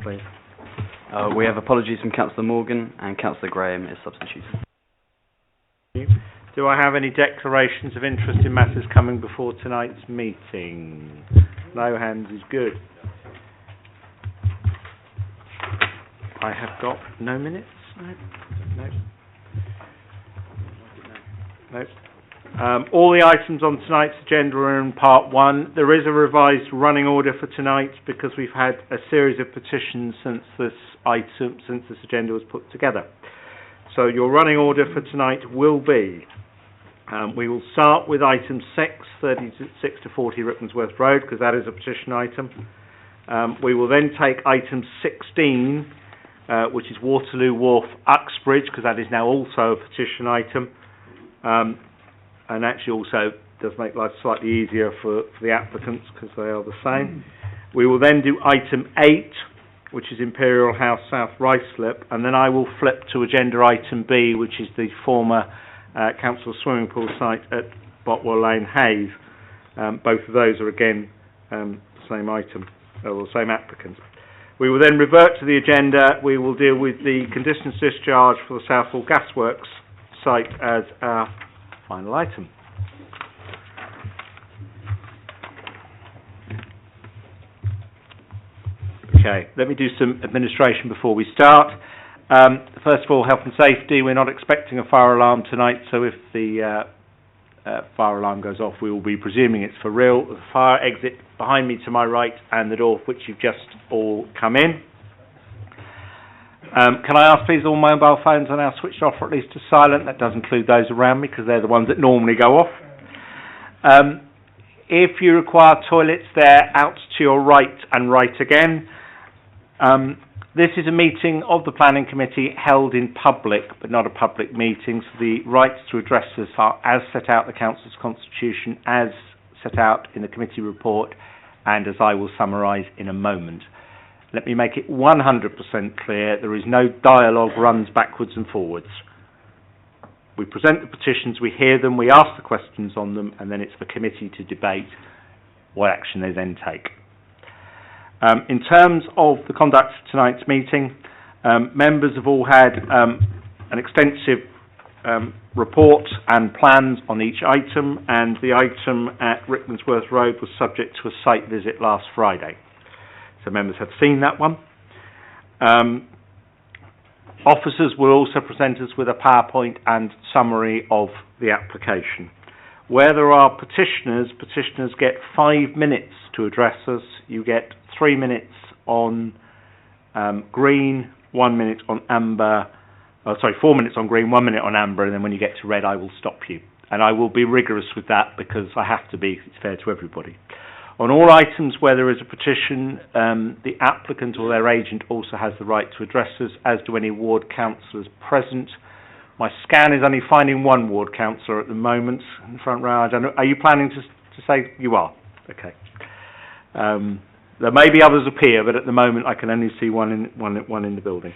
Please. We have apologies from Councillor Morgan and Councillor Graham is substituted. Do I have any declarations of interest in matters coming before tonight's meeting? No hands is good. I have got no minutes. No. All the items on tonight's agenda are in part one. There is a revised running order for tonight because we've had a series of petitions since this agenda was put together. So your running order for tonight will be, we will start with item 6, 36 to 40 Rickmansworth Road, because that is a petition item. We will then take item 16, which is Waterloo Wharf, Uxbridge, because that is now also a petition item. And actually also does make life slightly easier for the applicants because they are the same. We will then do item 8, which is Imperial House South Ruislip, and then I will flip to agenda item B, which is the former council swimming pool site at Botwell Lane, Hayes. Both of those are again the same item, or the same applicant. We will then revert to the agenda. We will deal with the conditions discharge for the Southall Gasworks site as our final item. Okay, let me do some administration before we start. First of all, health and safety. We're not expecting a fire alarm tonight, so if the fire alarm goes off, we will be presuming it's for real. The fire exit behind me to my right and the door which you've just all come in. Can I ask please all mobile phones are now switched off or at least to silent? That does include those around me because they're the ones that normally go off. If you require toilets, they're out to your right and right again. This is a meeting of the Planning Committee held in public but not a public meeting, so the rights to address us are as set out in the Council's Constitution, as set out in the committee report and as I will summarise in a moment. Let me make it 100% clear, there is no dialogue runs backwards and forwards. We present the petitions, we hear them, we ask the questions on them, and then it's the committee to debate what action they then take. In terms of the conduct of tonight's meeting, members have all had an extensive report and plans on each item, and the item at Rickmansworth Road was subject to a site visit last Friday. So members have seen that one. Officers will also present us with a PowerPoint and summary of the application. Where there are petitioners get 5 minutes to address us. You get 3 minutes on green, 1 minute on amber, 4 minutes on green, 1 minute on amber, and then when you get to red I will stop you. And I will be rigorous with that because I have to be, it's fair to everybody. On all items where there is a petition, the applicant or their agent also has the right to address us, as do any ward councillors present. My scan is only finding one ward councillor at the moment in the front row. I don't know. Are you planning to say you are? Okay. There may be others appear, but at the moment I can only see one in the building.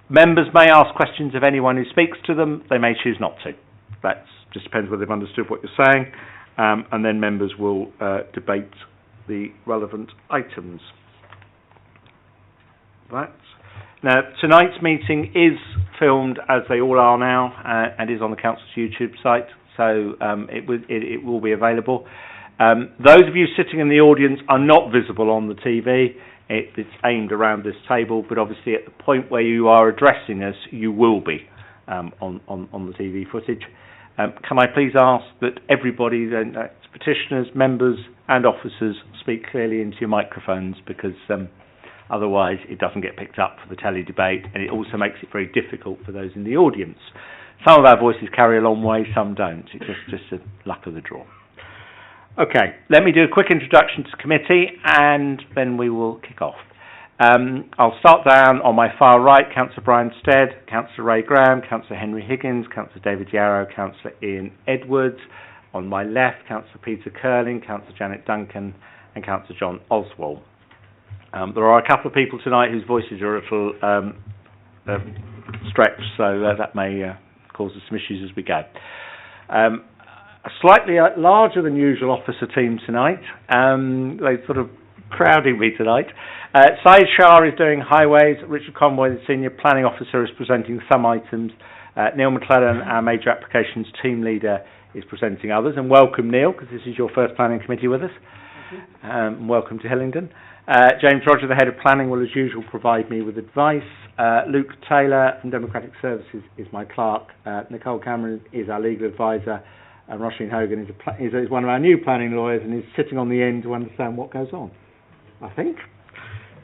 Members may ask questions of anyone who speaks to them. They may choose not to. That just depends whether they've understood what you're saying. And then members will debate the relevant items. Now, tonight's meeting is filmed, as they all are now, and is on the Council's YouTube site, so it will be available. Those of you sitting in the audience are not visible on the TV. It's aimed around this table, but obviously at the point where you are addressing us, you will be on the TV footage. Can I please ask that everybody, petitioners, members and officers, speak clearly into your microphones, because otherwise it doesn't get picked up for the telly debate, and it also makes it very difficult for those in the audience. Some of our voices carry a long way, some don't. It's just the luck of the draw. Okay, let me do a quick introduction to committee and then we will kick off. I'll start down on my far right, Councillor Brian Stead, Councillor Ray Graham, Councillor Henry Higgins, Councillor David Yarrow, Councillor Ian Edwards. On my left, Councillor Peter Curling, Councillor Janet Duncan and Councillor John Oswald. There are a couple of people tonight whose voices are a little stretched, so that may cause us some issues as we go. A slightly larger than usual officer team tonight. They're sort of crowding me tonight. Syed Shah is doing highways. Richard Conway, the Senior Planning Officer, is presenting some items. Neil McClellan, our Major Applications Team Leader, is presenting others. And welcome, Neil, because this is your first planning committee with us. Welcome to Hillingdon. James Roger, the Head of Planning, will, as usual, provide me with advice. Luke Taylor from Democratic Services is my clerk. Nicole Cameron is our legal advisor. And Roisin Hogan is one of our new planning lawyers and is sitting on the end to understand what goes on, I think.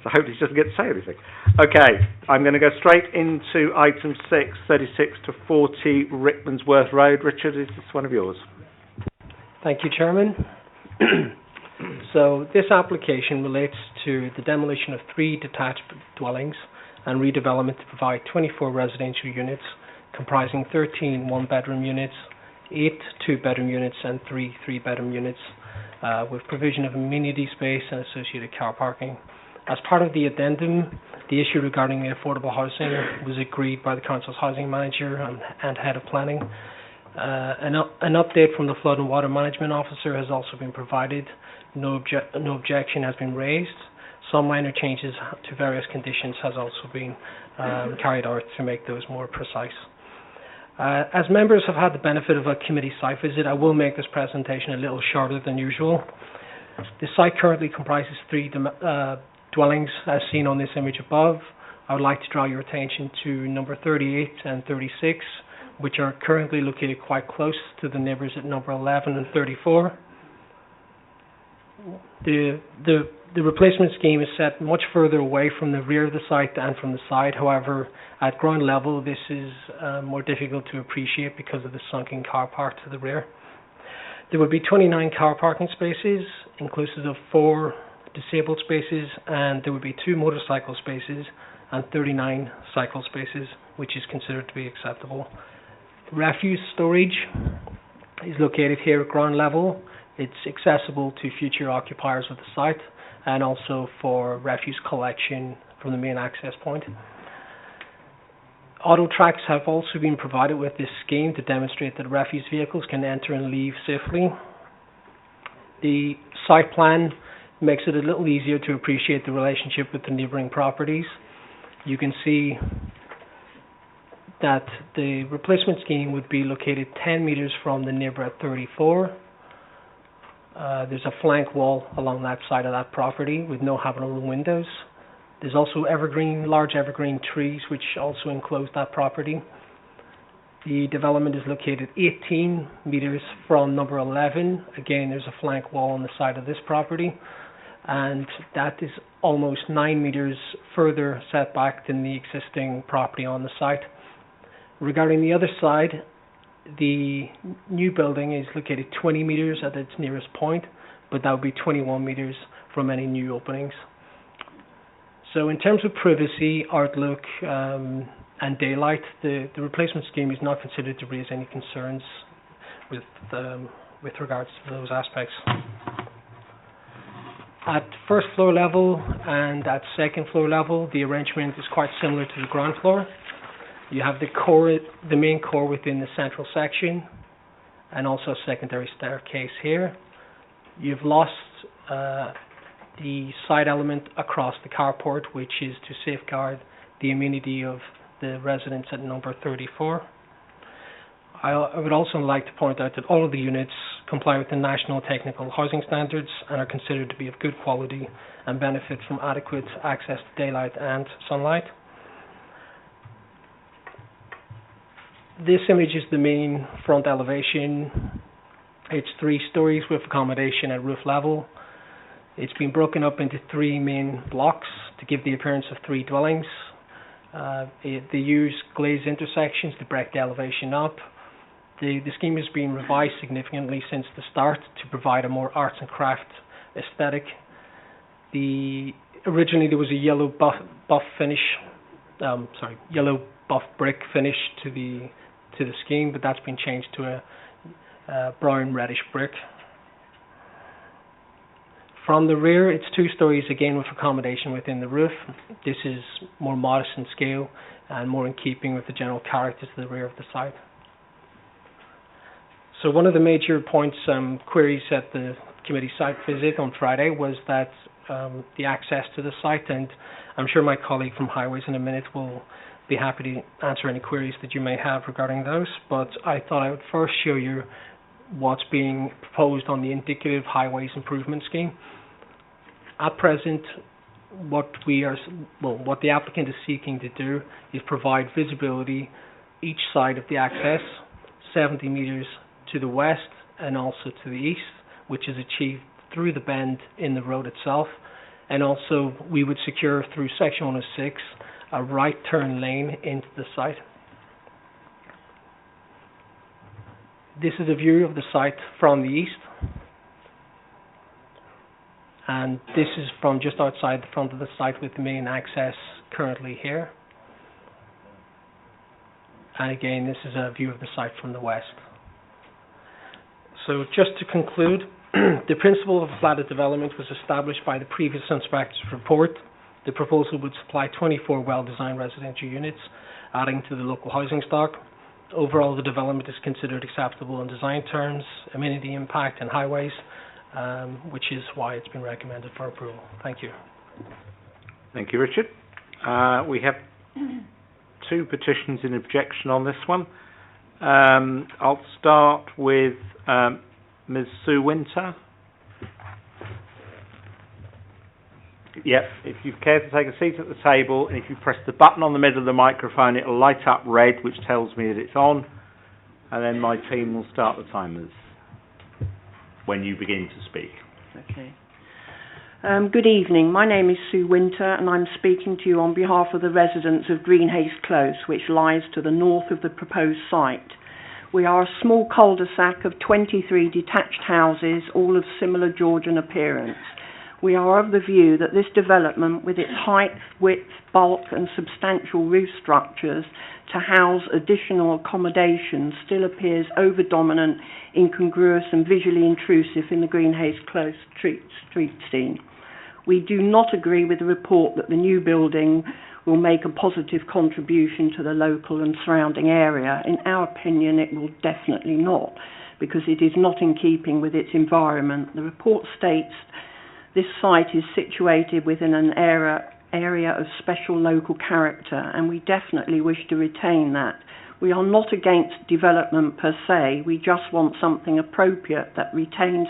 So I hope he doesn't get to say anything. Okay, I'm going to go straight into item 6, 36 to 40 Rickmansworth Road. Richard, is this one of yours? Thank you, Chairman. So this application relates to the demolition of 3 detached dwellings and redevelopment to provide 24 residential units comprising 13 one-bedroom units, 8 two-bedroom units and 3 three-bedroom units with provision of amenity space and associated car parking. As part of the addendum, the issue regarding the affordable housing was agreed by the Council's housing manager and head of planning. An update from the Flood and Water Management Officer has also been provided. No objection has been raised. Some minor changes to various conditions has also been carried out to make those more precise. As members have had the benefit of a committee site visit, I will make this presentation a little shorter than usual. The site currently comprises 3 dwellings as seen on this image above. I would like to draw your attention to number 38 and 36, which are currently located quite close to the neighbours at number 11 and 34. The replacement scheme is set much further away from the rear of the site and from the side. However, at ground level, this is more difficult to appreciate because of the sunken car park to the rear. There would be 29 car parking spaces, inclusive of 4 disabled spaces, and there would be 2 motorcycle spaces and 39 cycle spaces, which is considered to be acceptable. Refuse storage is located here at ground level. It's accessible to future occupiers of the site and also for refuse collection from the main access point. Auto tracks have also been provided with this scheme to demonstrate that refuse vehicles can enter and leave safely. The site plan makes it a little easier to appreciate the relationship with the neighbouring properties. You can see that the replacement scheme would be located 10 metres from the neighbour at 34. There's a flank wall along that side of that property with no habitable windows. There's also large evergreen trees which also enclose that property. The development is located 18 metres from number 11. Again, there's a flank wall on the side of this property, and that is almost 9 metres further set back than the existing property on the site. Regarding the other side, the new building is located 20 metres at its nearest point, but that would be 21 metres from any new openings. So in terms of privacy, outlook and daylight, the replacement scheme is not considered to raise any concerns with regards to those aspects. At first floor level and at second floor level, the arrangement is quite similar to the ground floor. You have the main core within the central section, and also a secondary staircase here. You've lost the side element across the carport, which is to safeguard the amenity of the residents at number 34. I would also like to point out that all of the units comply with the National Technical Housing Standards and are considered to be of good quality and benefit from adequate access to daylight and sunlight. This image is the main front elevation. It's 3 stories with accommodation at roof level. It's been broken up into 3 main blocks to give the appearance of 3 dwellings. They use glazed intersections to break the elevation up. The scheme has been revised significantly since the start to provide a more arts and craft aesthetic. Originally there was a yellow buff brick finish to the scheme, but that's been changed to a brown reddish brick. From the rear, it's 2 stories again with accommodation within the roof. This is more modest in scale and more in keeping with the general characters of the rear of the site. So one of the major points, queries at the committee site visit on Friday was that the access to the site, and I'm sure my colleague from Highways in a minute will be happy to answer any queries that you may have regarding those. But I thought I would first show you what's being proposed on the indicative highways improvement scheme. At present, what the applicant is seeking to do is provide visibility each side of the access, 70 metres to the west and also to the east, which is achieved through the bend in the road itself. And also we would secure through section 106 a right turn lane into the site. This is a view of the site from the east, and this is from just outside the front of the site with the main access currently here. And again, this is a view of the site from the west. So just to conclude, the principle of a platted development was established by the previous inspector's report. The proposal would supply 24 well-designed residential units, adding to the local housing stock. Overall, the development is considered acceptable in design terms, amenity impact and highways, which is why it's been recommended for approval. Thank you. Thank you, Richard. We have two petitions in objection on this one. I'll start with Ms. Sue Winter. Yep, if you care to take a seat at the table, and if you press the button on the middle of the microphone, it will light up red, which tells me that it's on, and then my team will start the timers when you begin to speak. Okay. Good evening. My name is Sue Winter, and I'm speaking to you on behalf of the residents of Greenhays Close, which lies to the north of the proposed site. We are a small cul-de-sac of 23 detached houses, all of similar Georgian appearance. We are of the view that this development, with its height, width, bulk and substantial roof structures to house additional accommodations, still appears over-dominant, incongruous and visually intrusive in the Greenhays Close street scene. We do not agree with the report that the new building will make a positive contribution to the local and surrounding area. In our opinion, it will definitely not, because it is not in keeping with its environment. The report states this site is situated within an area of special local character, and we definitely wish to retain that. We are not against development per se, we just want something appropriate that retains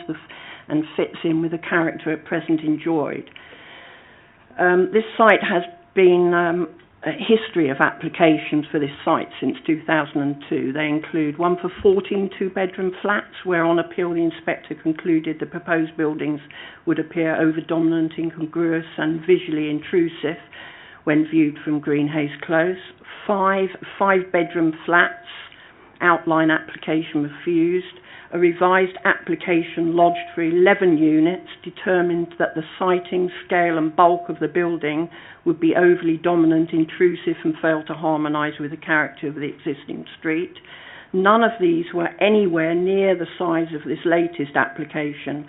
and fits in with the character at present enjoyed. This site has been a history of applications for this site since 2002. They include one for 14 two-bedroom flats, where on appeal the inspector concluded the proposed buildings would appear over-dominant, incongruous and visually intrusive when viewed from Greenhays Close. 5 five-bedroom flats, outline application refused. A revised application lodged for 11 units determined that the siting, scale and bulk of the building would be overly dominant, intrusive and fail to harmonise with the character of the existing street. None of these were anywhere near the size of this latest application.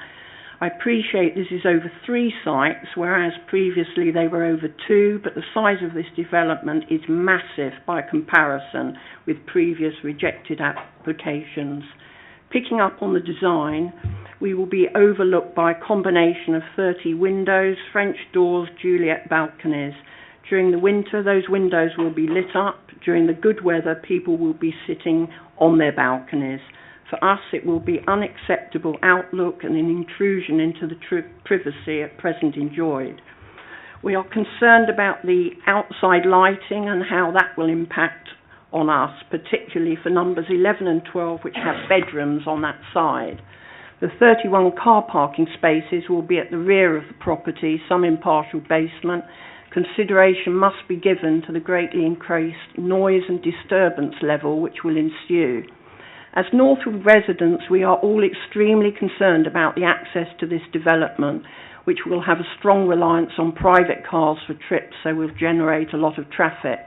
I appreciate this is over 3 sites, whereas previously they were over 2, but the size of this development is massive by comparison with previous rejected applications. Picking up on the design, we will be overlooked by a combination of 30 windows, French doors, Juliet balconies. During the winter, those windows will be lit up. During the good weather, people will be sitting on their balconies. For us, it will be unacceptable outlook and an intrusion into the privacy at present enjoyed. We are concerned about the outside lighting and how that will impact on us, particularly for numbers 11 and 12, which have bedrooms on that side. The 31 car parking spaces will be at the rear of the property, some in partial basement. Consideration must be given to the greatly increased noise and disturbance level which will ensue. As Northwood residents, we are all extremely concerned about the access to this development, which will have a strong reliance on private cars for trips, so will generate a lot of traffic.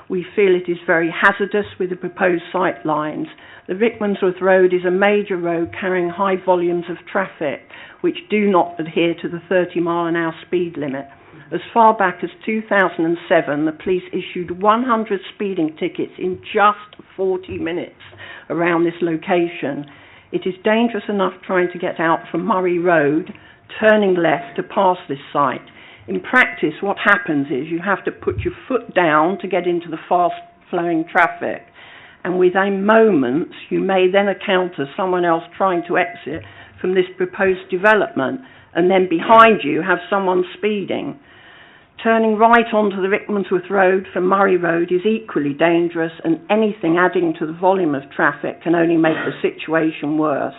We feel it is very hazardous with the proposed sight lines. The Rickmansworth Road is a major road carrying high volumes of traffic which do not adhere to the 30-mile-an-hour speed limit. As far back as 2007, the police issued 100 speeding tickets in just 40 minutes around this location. It is dangerous enough trying to get out from Murray Road turning left to pass this site. In practice, what happens is you have to put your foot down to get into the fast-flowing traffic, and within moments you may then encounter someone else trying to exit from this proposed development, and then behind you have someone speeding. Turning right onto the Rickmansworth Road from Murray Road is equally dangerous, and anything adding to the volume of traffic can only make the situation worse.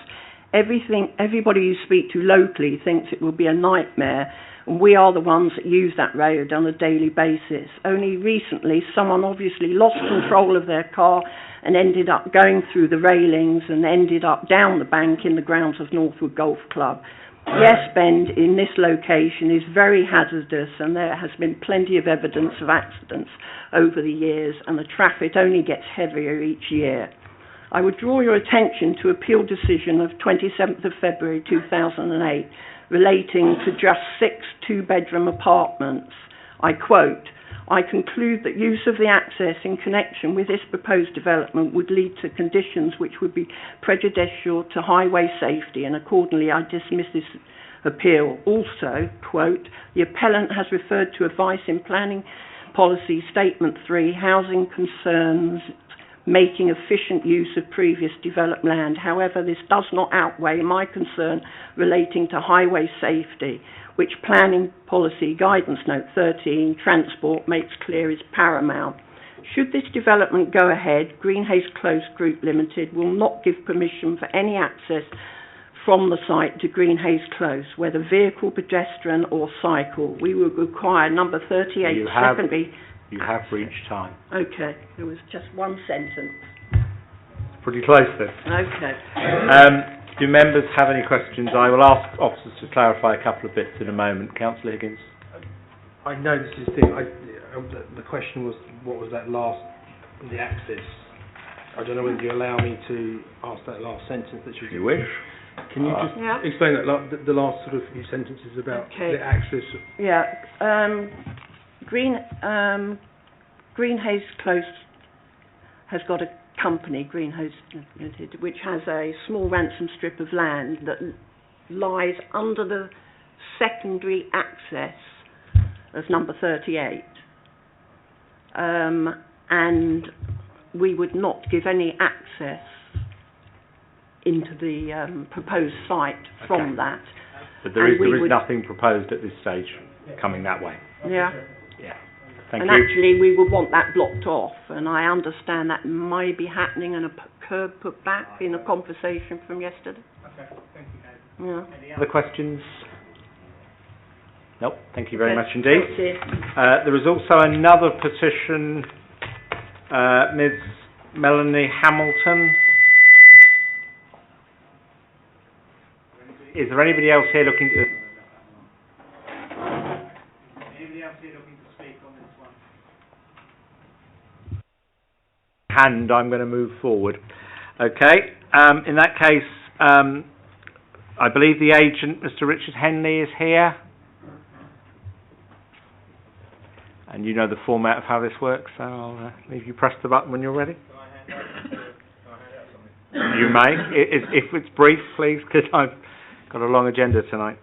Everybody you speak to locally thinks it will be a nightmare, and we are the ones that use that road on a daily basis. Only recently, someone obviously lost control of their car and ended up going through the railings and ended up down the bank in the grounds of Northwood Golf Club. Yes Bend in this location is very hazardous, and there has been plenty of evidence of accidents over the years, and the traffic only gets heavier each year. I would draw your attention to appeal decision of 27th of February 2008 relating to just 6 two-bedroom apartments. I quote, "I conclude that use of the access in connection with this proposed development would lead to conditions which would be prejudicial to highway safety, and accordingly I dismiss this appeal. Also," quote, "the appellant has referred to advice in Planning Policy Statement 3, housing concerns making efficient use of previous developed land. However, this does not outweigh my concern relating to highway safety, which Planning Policy Guidance Note 13, Transport, makes clear is paramount. Should this development go ahead, Greenhays Close Group Limited will not give permission for any access from the site to Greenhays Close, whether vehicle, pedestrian or cycle. We will require number 38, secondly..." You have reached time. Okay, it was just one sentence. Pretty close then. Okay. Do members have any questions? I will ask officers to clarify a couple of bits in a moment. Councillor Higgins. I know this is the question was, what was that last, the access? I don't know whether you allow me to ask that last sentence that If you wish. Can you just explain that, the last sort of few sentences about the access? Yeah. Greenhays Close has got a company, Greenhays Limited, which has a small ransom strip of land that lies under the secondary access of number 38. And we would not give any access into the proposed site from that. But there is nothing proposed at this stage coming that way. Yeah. Yeah. Thank you. Actually, we would want that blocked off, and I understand that may be happening and a curb put back in a conversation from yesterday. Okay, thank you. Yeah. Any other questions? Nope. Thank you very much indeed. There is also another petition, Ms. Melanie Hamilton. Is there anybody else here looking to... Hand, I'm going to move forward. Okay, in that case, I believe the agent, Mr. Richard Henley, is here. And you know the format of how this works, so I'll leave you press the button when you're ready. You may, if it's brief, please, because I've got a long agenda tonight.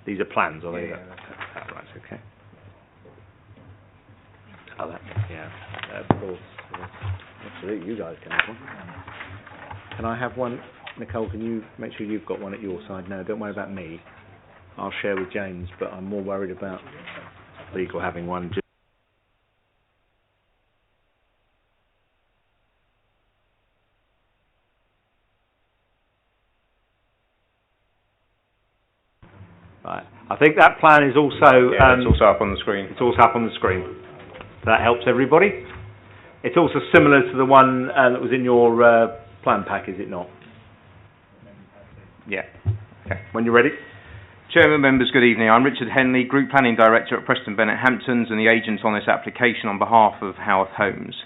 These are plans, are they? Yeah. Right, okay. Oh, that, yeah. Of course. Absolutely, you guys can have one. Can I have one? Nicole, can you make sure you've got one at your side? No, don't worry about me. I'll share with James, but I'm more worried about legal having one. Right. I think that plan is also... it's also up on the screen. It's also up on the screen. That helps everybody. It's also similar to the one that was in your plan pack, is it not? Yeah. Okay. When you're ready. Chairman, members, good evening. I'm Richard Henley, Group Planning Director at Preston Bennett Hamptons and the agent on this application on behalf of Howarth Homes.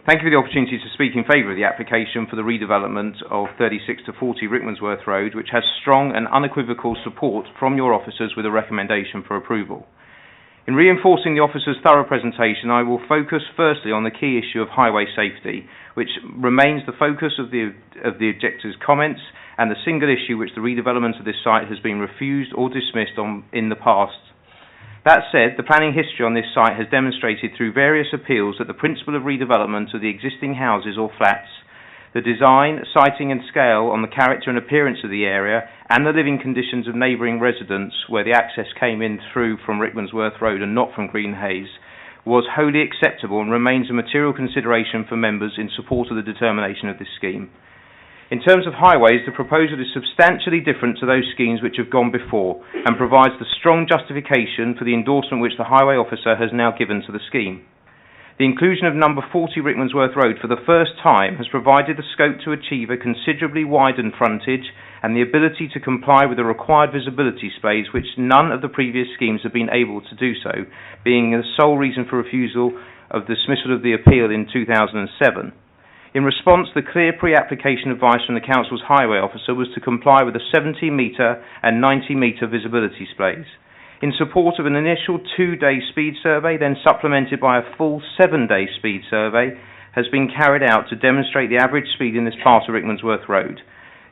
Thank you for the opportunity to speak in favour of the application for the redevelopment of 36 to 40 Rickmansworth Road, which has strong and unequivocal support from your officers with a recommendation for approval. In reinforcing the officer's thorough presentation, I will focus firstly on the key issue of highway safety, which remains the focus of the objector's comments and the single issue which the redevelopment of this site has been refused or dismissed on in the past. That said, the planning history on this site has demonstrated through various appeals that the principle of redevelopment of the existing houses or flats, the design, siting and scale on the character and appearance of the area, and the living conditions of neighbouring residents where the access came in through from Rickmansworth Road and not from Greenhays, was wholly acceptable and remains a material consideration for members in support of the determination of this scheme. In terms of highways, the proposal is substantially different to those schemes which have gone before and provides the strong justification for the endorsement which the highway officer has now given to the scheme. The inclusion of number 40 Rickmansworth Road for the first time has provided the scope to achieve a considerably widened frontage and the ability to comply with the required visibility space, which none of the previous schemes have been able to do so, being the sole reason for refusal of dismissal of the appeal in 2007. In response, the clear pre-application advice from the Council's highway officer was to comply with a 70-metre and 90-metre visibility space. In support of an initial 2-day speed survey, then supplemented by a full 7-day speed survey, has been carried out to demonstrate the average speed in this part of Rickmansworth Road.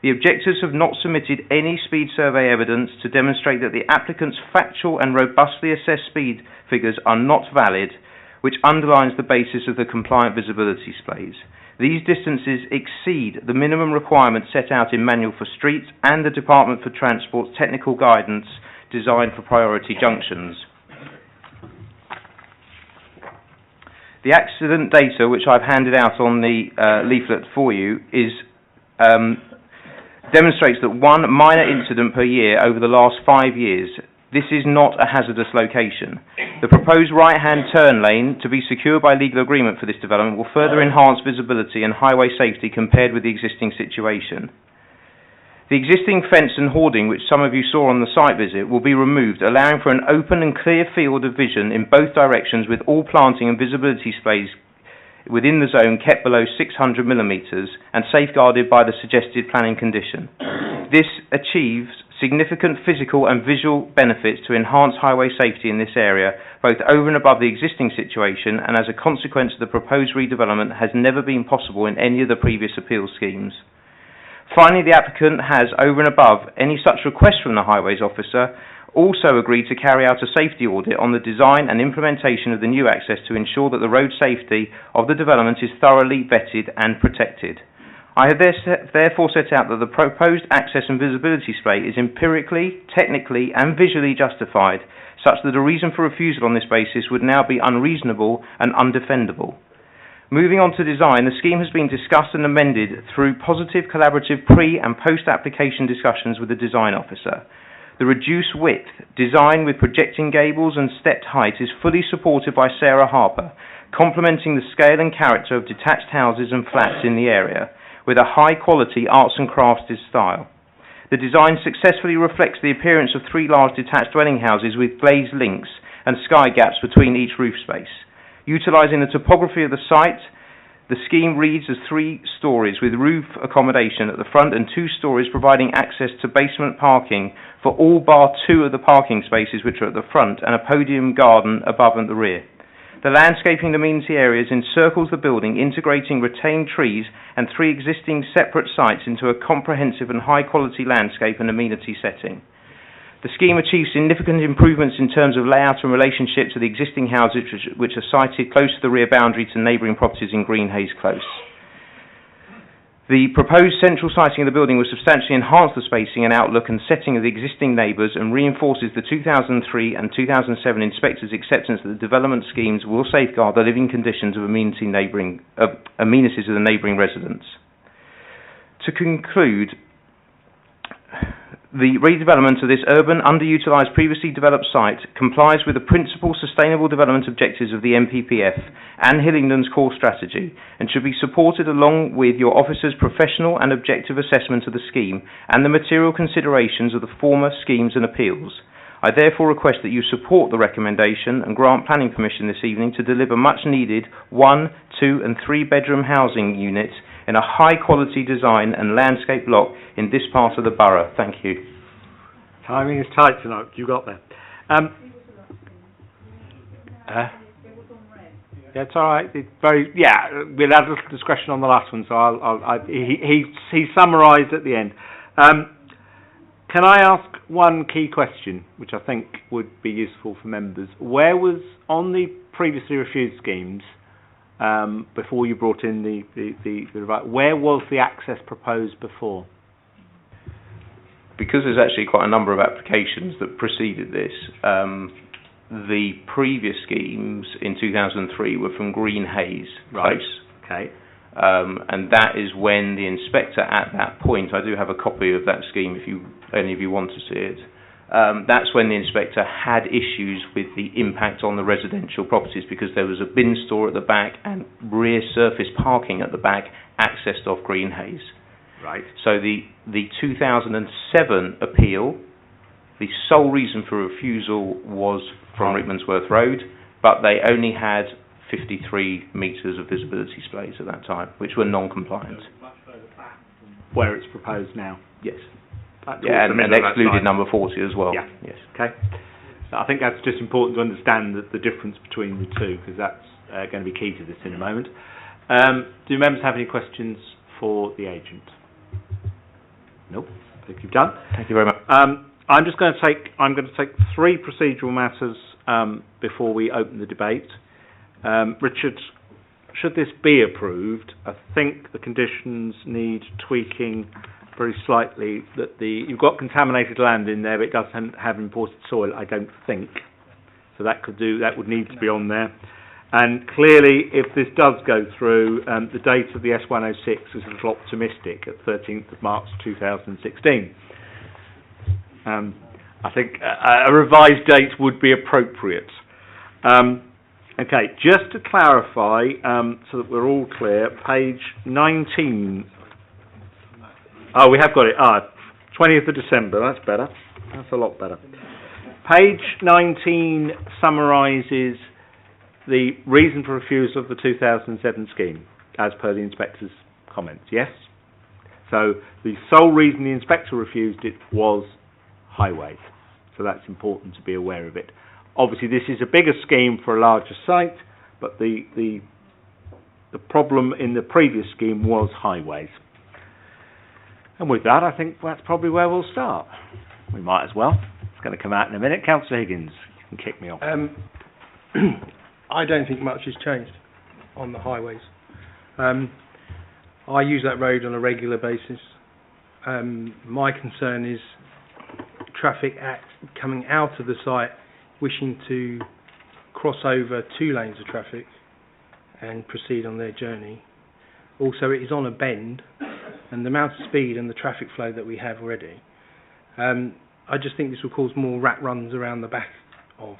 The objectors have not submitted any speed survey evidence to demonstrate that the applicant's factual and robustly assessed speed figures are not valid, which underlines the basis of the compliant visibility space. These distances exceed the minimum requirements set out in Manual for Streets and the Department for Transport's technical guidance designed for priority junctions. The accident data, which I've handed out on the leaflet for you, demonstrates that one minor incident per year over the last 5 years. This is not a hazardous location. The proposed right-hand turn lane, to be secured by legal agreement for this development, will further enhance visibility and highway safety compared with the existing situation. The existing fence and hoarding, which some of you saw on the site visit, will be removed, allowing for an open and clear field of vision in both directions, with all planting and visibility space within the zone kept below 600 millimetres and safeguarded by the suggested planning condition. This achieves significant physical and visual benefits to enhance highway safety in this area, both over and above the existing situation, and as a consequence of the proposed redevelopment has never been possible in any of the previous appeal schemes. Finally, the applicant has, over and above any such request from the highways officer, also agreed to carry out a safety audit on the design and implementation of the new access to ensure that the road safety of the development is thoroughly vetted and protected. I have therefore set out that the proposed access and visibility space is empirically, technically and visually justified, such that a reason for refusal on this basis would now be unreasonable and undefendable. Moving on to design, the scheme has been discussed and amended through positive collaborative pre- and post-application discussions with the design officer. The reduced width, design with projecting gables and stepped height, is fully supported by Sarah Harper, complementing the scale and character of detached houses and flats in the area, with a high-quality arts and crafts style. The design successfully reflects the appearance of 3 large detached dwelling houses with glazed links and sky gaps between each roof space. Utilising the topography of the site, the scheme reads as 3 stories with roof accommodation at the front and 2 stories providing access to basement parking for all bar 2 of the parking spaces which are at the front and a podium garden above and the rear. The landscaping amenity areas encircles the building, integrating retained trees and 3 existing separate sites into a comprehensive and high-quality landscape and amenity setting. The scheme achieves significant improvements in terms of layout and relationship to the existing houses which are sited close to the rear boundary to neighbouring properties in Greenhays Close. The proposed central siting of the building will substantially enhance the spacing and outlook and setting of the existing neighbours and reinforces the 2003 and 2007 inspectors' acceptance that the development schemes will safeguard the living conditions of amenities of the neighbouring residents. To conclude, the redevelopment of this urban, underutilised, previously developed site complies with the principal sustainable development objectives of the MPPF and Hillingdon's core strategy and should be supported along with your officer's professional and objective assessment of the scheme and the material considerations of the former schemes and appeals. I therefore request that you support the recommendation and grant planning permission this evening to deliver much needed 1, 2 and 3 bedroom housing units in a high quality design and landscape block in this part of the borough. Thank you. Timing is tight tonight. You got there. Yeah, it's all right. It's we'll have a little discretion on the last one, so he summarised at the end. Can I ask one key question, which I think would be useful for members? Where was, on the previously refused schemes, before you brought in where was the access proposed before? Because there's actually quite a number of applications that preceded this, the previous schemes in 2003 were from Green Hayes Close. Okay. And that is when the inspector at that point, I do have a copy of that scheme if any of you want to see it, that's when the inspector had issues with the impact on the residential properties because there was a bin store at the back and rear surface parking at the back accessed off Green Hayes. Right. So the 2007 appeal, the sole reason for refusal was from Rickmansworth Road, but they only had 53 metres of visibility space at that time, which were non-compliant. Where it's proposed now? Yes. And excluded number 40 as well. Yeah. Yes. Okay. So I think that's just important to understand the difference between the two, because that's going to be key to this in a moment. Do members have any questions for the agent? Nope. I think you've done. Thank you very much. I'm going to take three procedural matters before we open the debate. Richard, should this be approved, I think the conditions need tweaking very slightly. That you've got contaminated land in there, but it doesn't have imported soil, I don't think. So that would need to be on there. And clearly, if this does go through, the date of the S106 is a little optimistic at 13th of March 2016. I think a revised date would be appropriate. Okay, just to clarify, so that we're all clear, page 19. Oh, we have got it. 20th of December, that's better. That's a lot better. Page 19 summarises the reason for refusal of the 2007 scheme, as per the inspector's comments, yes? So the sole reason the inspector refused it was highways. So that's important to be aware of it. Obviously, this is a bigger scheme for a larger site, but the problem in the previous scheme was highways. And with that, I think that's probably where we'll start. We might as well. It's going to come out in a minute. Councillor Higgins, you can kick me off. I don't think much has changed on the highways. I use that road on a regular basis. My concern is traffic coming out of the site wishing to cross over 2 lanes of traffic and proceed on their journey. Also, it is on a bend, and the amount of speed and the traffic flow that we have already, I just think this will cause more rat runs around the back of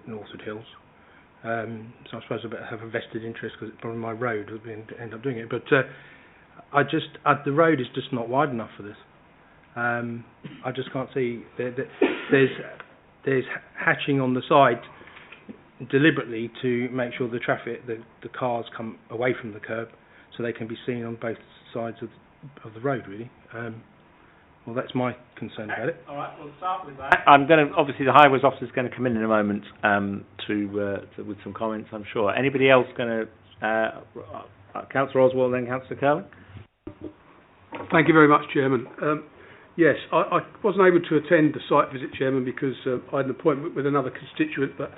Northwood Hills. So I suppose I better have a vested interest because it's probably my road would end up doing it. But the road is just not wide enough for this. I just can't see. There's hatching on the side deliberately to make sure the traffic, the cars come away from the curb so they can be seen on both sides of the road, really. Well, that's my concern about it. All right, we'll start with that. Obviously, the highways officer is going to come in a moment with some comments, I'm sure. Anybody else going to... Councillor Oswald, then Councillor Curley? Thank you very much, Chairman. Yes, I wasn't able to attend the site visit, Chairman, because I had an appointment with another constituent, but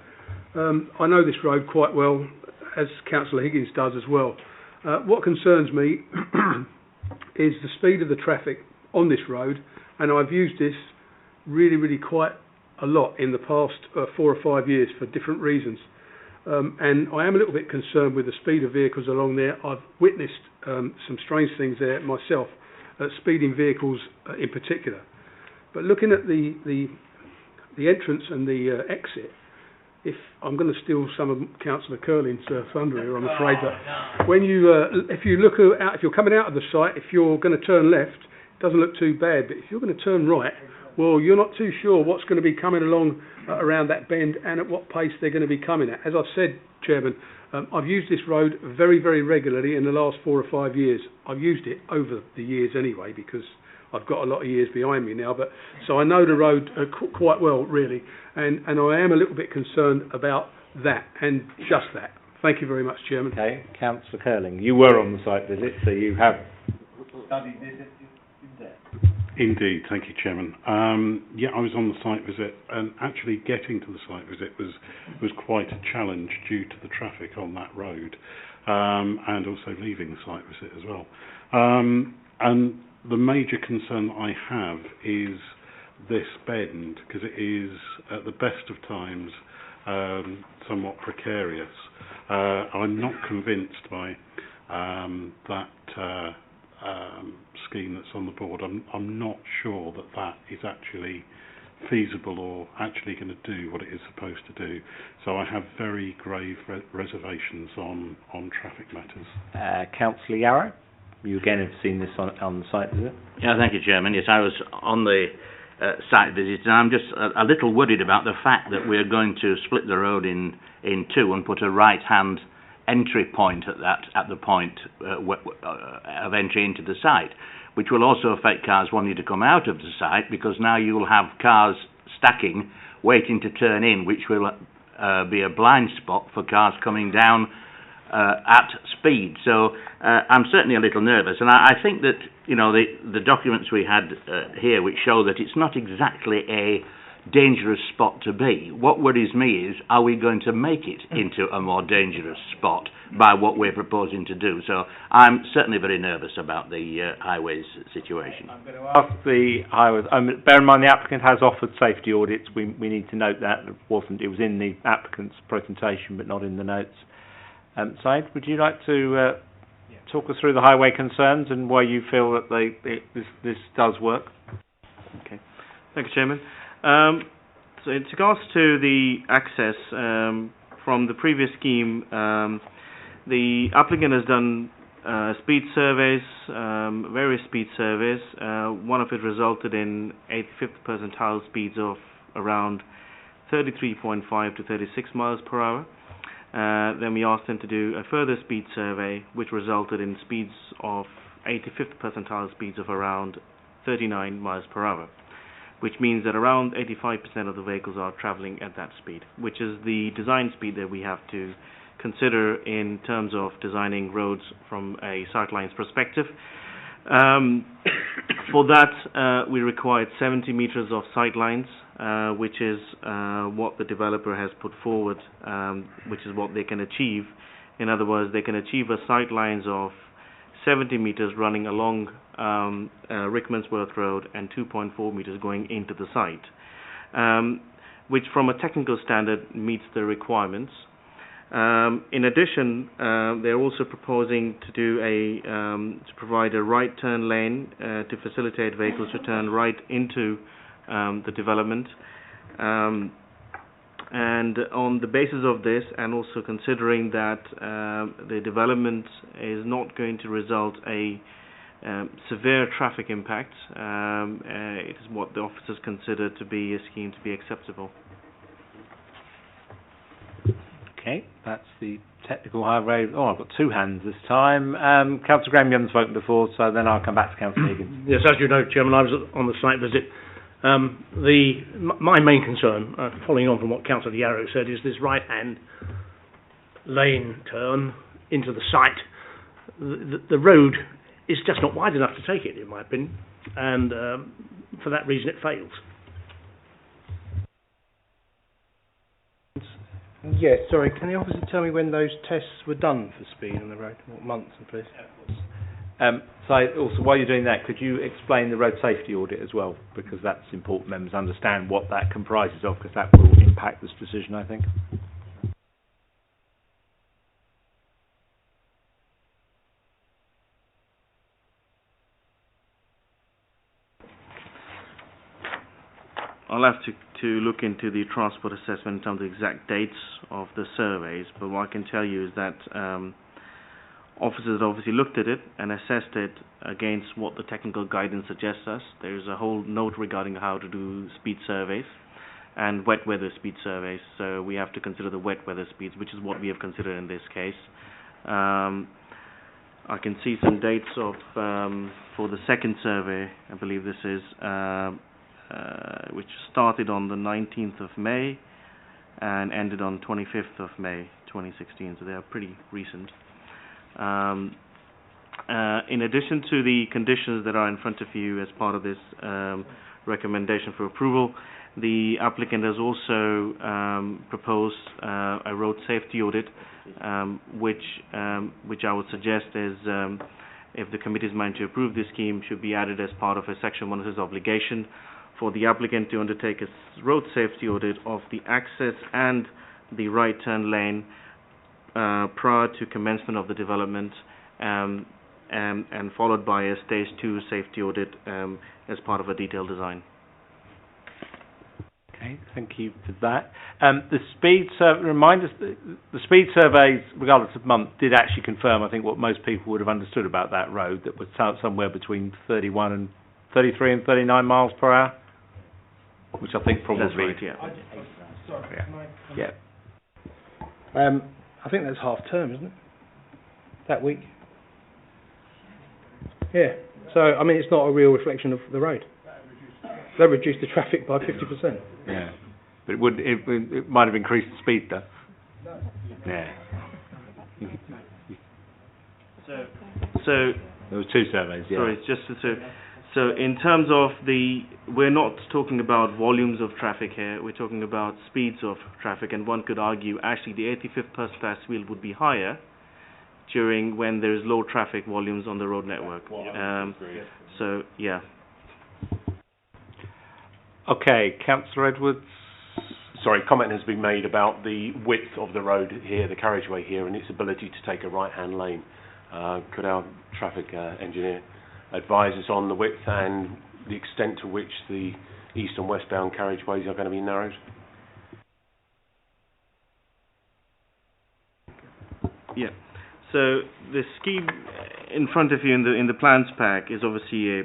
I know this road quite well, as Councillor Higgins does as well. What concerns me is the speed of the traffic on this road, and I've used this really quite a lot in the past 4 or 5 years for different reasons. And I am a little bit concerned with the speed of vehicles along there. I've witnessed some strange things there myself, speeding vehicles in particular. But looking at the entrance and the exit, if I'm going to steal some of Councillor Curlin's thunder here, I'm afraid that when if you look out, if you're coming out of the site, if you're going to turn left, it doesn't look too bad. But if you're going to turn right, well, you're not too sure what's going to be coming along around that bend and at what pace they're going to be coming at. As I've said, Chairman, I've used this road very regularly in the last 4 or 5 years. I've used it over the years anyway because I've got a lot of years behind me now. So I know the road quite well, really, and I am a little bit concerned about that and just that. Thank you very much, Chairman. Okay, Councillor Curling, you were on the site visit, so you have studied this in depth. Indeed, thank you, Chairman. Yeah, I was on the site visit, and actually getting to the site visit was quite a challenge due to the traffic on that road, and also leaving the site visit as well. And the major concern I have is this bend, because it is, at the best of times, somewhat precarious. I'm not convinced by that scheme that's on the board. I'm not sure that is actually feasible or actually going to do what it is supposed to do. So I have very grave reservations on traffic matters. Councillor Yarrow, you again have seen this on the site visit? Yeah, thank you, Chairman. Yes, I was on the site visit, and I'm just a little worried about the fact that we're going to split the road in two and put a right-hand entry point at the point of entry into the site, which will also affect cars wanting to come out of the site, because now you will have cars stacking, waiting to turn in, which will be a blind spot for cars coming down at speed. So I'm certainly a little nervous, and I think that, you know, the documents we had here, which show that it's not exactly a dangerous spot to be. What worries me is, are we going to make it into a more dangerous spot by what we're proposing to do? So I'm certainly very nervous about the highways situation. I'm going to ask the highways. Bear in mind the applicant has offered safety audits. We need to note that it was in the applicant's presentation, but not in the notes. Said, would you like to talk us through the highway concerns and why you feel that this does work? Okay, thank you, Chairman. So in regards to the access from the previous scheme, the applicant has done speed surveys, various speed surveys. One of it resulted in 85th percentile speeds of around 33.5 to 36 miles per hour. Then we asked them to do a further speed survey, which resulted in speeds of 85th percentile speeds of around 39 miles per hour, which means that around 85% of the vehicles are travelling at that speed, which is the design speed that we have to consider in terms of designing roads from a sightlines perspective. For that, we required 70 metres of sightlines, which is what the developer has put forward, which is what they can achieve. In other words, they can achieve a sightlines of 70 metres running along Rickmansworth Road and 2.4 metres going into the site, which from a technical standard meets the requirements. In addition, they're also proposing to do to provide a right turn lane to facilitate vehicles to turn right into the development. And on the basis of this, and also considering that the development is not going to result a severe traffic impact, it is what the officers consider to be a scheme to be acceptable. Okay, that's the technical highway. Oh, I've got two hands this time. Councillor Graham, you haven't spoken before, so then I'll come back to Councillor Higgins. Yes, as you know, Chairman, I was on the site visit. My main concern, following on from what Councillor Yarrow said, is this right-hand lane turn into the site. The road is just not wide enough to take it, in my opinion, and for that reason it fails. Yes, sorry, can the officer tell me when those tests were done for speed on the road? What months, please? So also, while you're doing that, could you explain the road safety audit as well? Because that's important members understand what that comprises of, because that will impact this decision, I think. I'll have to look into the transport assessment in terms of exact dates of the surveys, but what I can tell you is that officers obviously looked at it and assessed it against what the technical guidance suggests us. There's a whole note regarding how to do speed surveys and wet weather speed surveys, so we have to consider the wet weather speeds, which is what we have considered in this case. I can see some dates of for the second survey, I believe this is, which started on the 19th of May and ended on 25th of May 2016, so they are pretty recent. In addition to the conditions that are in front of you as part of this recommendation for approval, the applicant has also proposed a road safety audit, which I would suggest is, if the committee is minded to approve this scheme, should be added as part of a Section 106 obligation for the applicant to undertake a road safety audit of the access and the right turn lane prior to commencement of the development, and followed by a Stage 2 safety audit as part of a detailed design. Okay, thank you for that. The speed remind us, the speed surveys, regardless of month, did actually confirm, I think, what most people would have understood about that road, that was somewhere between 33 and 39 miles per hour, which I think probably... That's right, yeah. Yeah. I think that's half term, isn't it? That week. Yeah. So, I mean, it's not a real reflection of the road. They reduced the traffic by 50%. Yeah. But it might have increased the speed, though. Yeah. So there were two surveys, yeah. Sorry, so in terms of we're not talking about volumes of traffic here, we're talking about speeds of traffic, and one could argue actually the 85th per fast wheel would be higher during when there's low traffic volumes on the road network. So, yeah. Okay, Councillor Edwards. Sorry, comment has been made about the width of the road here, the carriageway here, and its ability to take a right-hand lane. Could our traffic engineer advise us on the width and the extent to which the east and westbound carriageways are going to be narrowed? Yeah. So the scheme in front of you in the plans pack is obviously a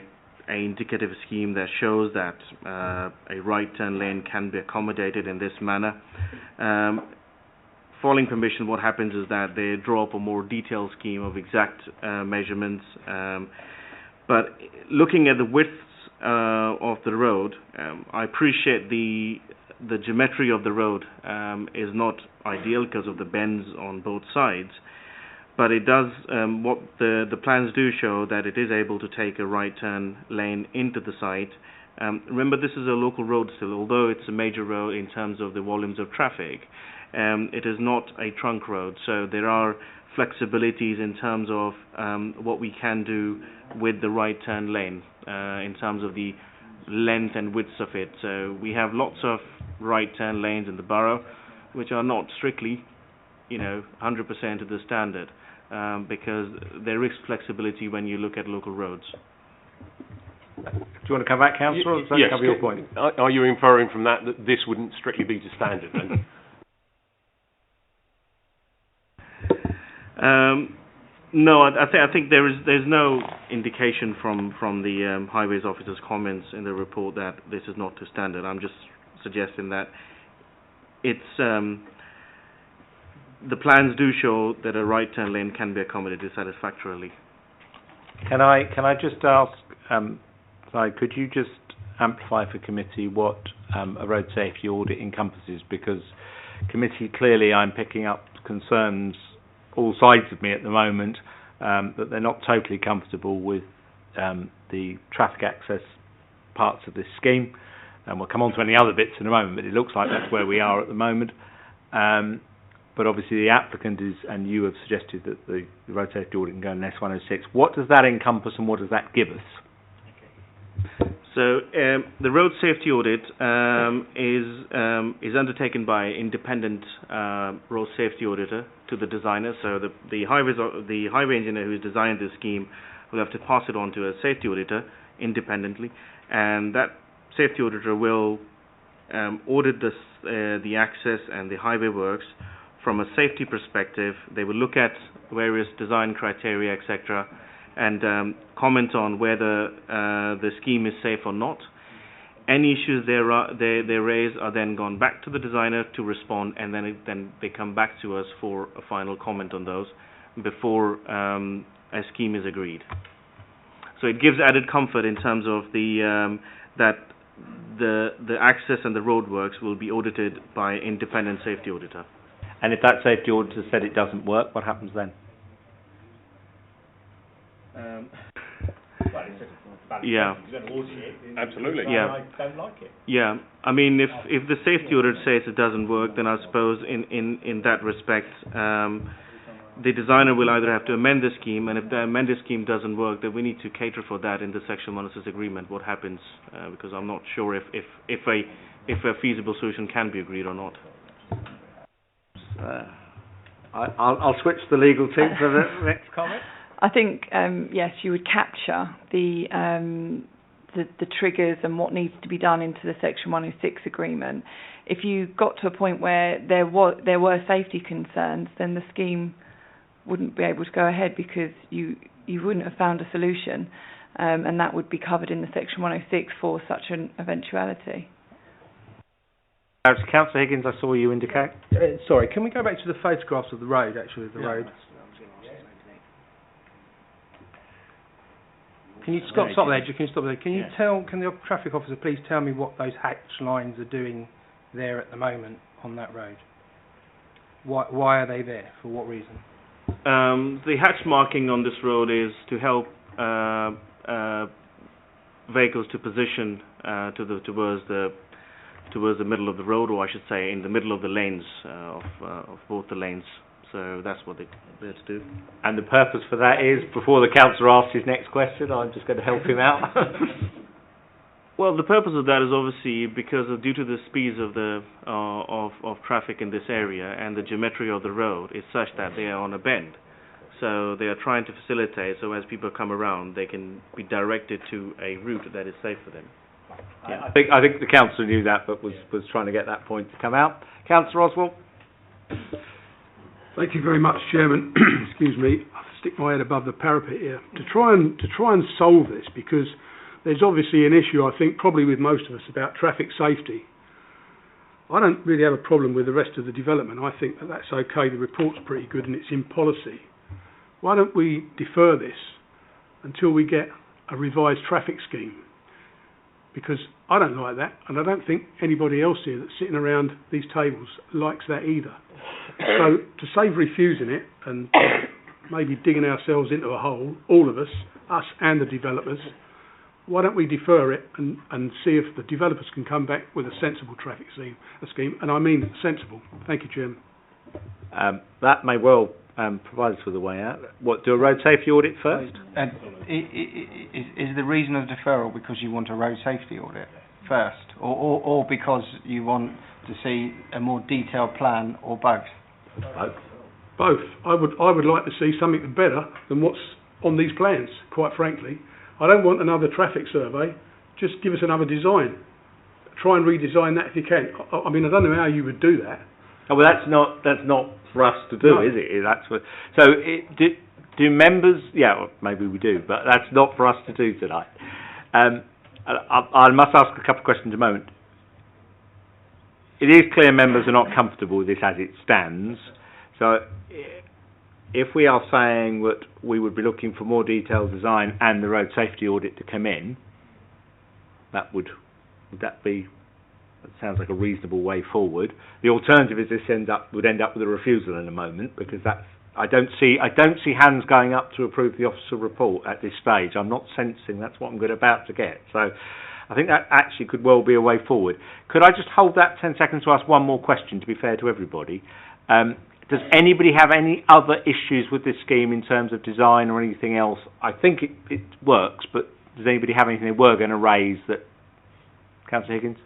indicative scheme that shows that a right turn lane can be accommodated in this manner. Following permission, what happens is that they draw up a more detailed scheme of exact measurements. But looking at the widths of the road, I appreciate the geometry of the road is not ideal because of the bends on both sides. But it does, what the plans do show that it is able to take a right turn lane into the site. Remember, this is a local road still, although it's a major road in terms of the volumes of traffic. It is not a trunk road, so there are flexibilities in terms of what we can do with the right turn lane in terms of the length and width of it. So we have lots of right turn lanes in the borough, which are not strictly, 100% to the standard, because there is flexibility when you look at local roads. Do you want to come back, Councillor, or does that cover your point? Are you inferring from that this wouldn't strictly be to standard then? No, I think there's no indication from the Highways Officer's comments in the report that this is not to standard. I'm just suggesting that it's the plans do show that a right turn lane can be accommodated satisfactorily. Can I just ask, could you just amplify for committee what a road safety audit encompasses? Because committee, clearly I'm picking up concerns all sides of me at the moment, that they're not totally comfortable with the traffic access parts of this scheme. And we'll come on to any other bits in a moment, but it looks like that's where we are at the moment. But obviously the applicant is, and you have suggested that the road safety audit can go in S106. What does that encompass and what does that give us? So the road safety audit is undertaken by independent road safety auditor to the designer. So the highway engineer who has designed this scheme will have to pass it on to a safety auditor independently, and that safety auditor will audit the access and the highway works from a safety perspective. They will look at various design criteria, etc., and comment on whether the scheme is safe or not. Any issues they raise are then gone back to the designer to respond, and then they come back to us for a final comment on those before a scheme is agreed. So it gives added comfort in terms of that the access and the roadworks will be audited by an independent safety auditor. And if that safety auditor said it doesn't work, what happens then? Yeah. Absolutely. Yeah. I don't like it. Yeah. I mean, if the safety auditor says it doesn't work, then I suppose in that respect, the designer will either have to amend the scheme, and if the amended scheme doesn't work, then we need to cater for that in the Section 106 agreement. What happens? Because I'm not sure if a feasible solution can be agreed or not. I'll switch to the legal team for the next comment. I think yes, you would capture the triggers and what needs to be done into the Section 106 agreement. If you got to a point where there were safety concerns, then the scheme wouldn't be able to go ahead because you wouldn't have found a solution, and that would be covered in the Section 106 for such an eventuality. Councillor Higgins, I saw you indicate. Sorry, can we go back to the photographs of the road, actually, the road? Can you stop there? Can you stop there? Can the traffic officer please tell me what those hatch lines are doing there at the moment on that road? Why are they there? For what reason? The hatch marking on this road is to help vehicles to position towards the middle of the road, or I should say in the middle of the lanes of both the lanes. So that's what they're there to do. And the purpose for that is, before the councillor asks his next question, I'm just going to help him out. Well, the purpose of that is obviously because due to the speeds of the of traffic in this area, and the geometry of the road is such that they are on a bend. So they are trying to facilitate, so as people come around, they can be directed to a route that is safe for them. Yeah. I think the councillor knew that, but was trying to get that point to come out. Councillor Oswald. Thank you very much, Chairman. Excuse me. I'll stick my head above the parapet here to try and solve this, because there's obviously an issue, I think, probably with most of us, about traffic safety. I don't really have a problem with the rest of the development. I think that that's okay. The report's pretty good and it's in policy. Why don't we defer this until we get a revised traffic scheme? Because I don't like that, and I don't think anybody else here that's sitting around these tables likes that either. So to save refusing it and maybe digging ourselves into a hole, all of us and the developers, why don't we defer it and see if the developers can come back with a sensible traffic scheme, and I mean sensible. Thank you, Chairman. That may well provide us with a way out. What, do a road safety audit first? Is the reason of deferral because you want a road safety audit first, or because you want to see a more detailed plan, or both? Both. I would like to see something better than what's on these plans, quite frankly. I don't want another traffic survey. Just give us another design. Try and redesign that if you can. I mean, I don't know how you would do that. Oh, well, that's not for us to do, is it? Do members? Yeah, well, maybe we do, but that's not for us to do tonight. I must ask a couple of questions in a moment. It is clear members are not comfortable with this as it stands. So, if we are saying that we would be looking for more detailed design and the road safety audit to come in, that would that be? That sounds like a reasonable way forward. The alternative is this would end up with a refusal in a moment, because I don't see hands going up to approve the officer report at this stage. I'm not sensing that's what I'm about to get. So I think that actually could well be a way forward. Could I just hold that 10 seconds to ask one more question, to be fair to everybody? Does anybody have any other issues with this scheme in terms of design or anything else? I think it works, but does anybody have anything they were going to raise that... Councillor Higgins?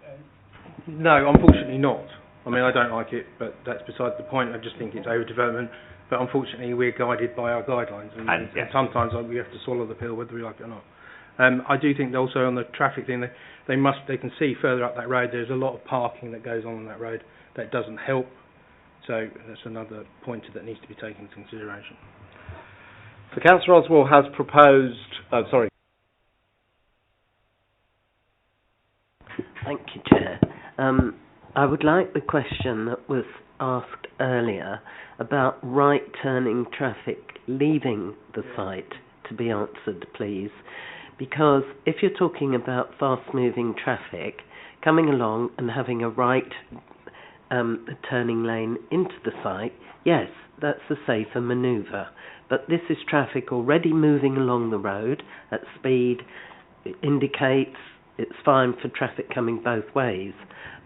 No, unfortunately not. I mean, I don't like it, but that's beside the point. I just think it's overdevelopment. But unfortunately, we're guided by our guidelines, and sometimes we have to swallow the pill, whether we like it or not. I do think also on the traffic thing, they can see further up that road. There's a lot of parking that goes on that road that doesn't help. So that's another point that needs to be taken into consideration. So Councillor Oswald has proposed... Thank you, Chair. I would like the question that was asked earlier about right-turning traffic leaving the site to be answered, please. because if you're talking about fast-moving traffic, coming along and having a right turning lane into the site, yes, that's a safer manoeuvre. But this is traffic already moving along the road at speed. It indicates it's fine for traffic coming both ways.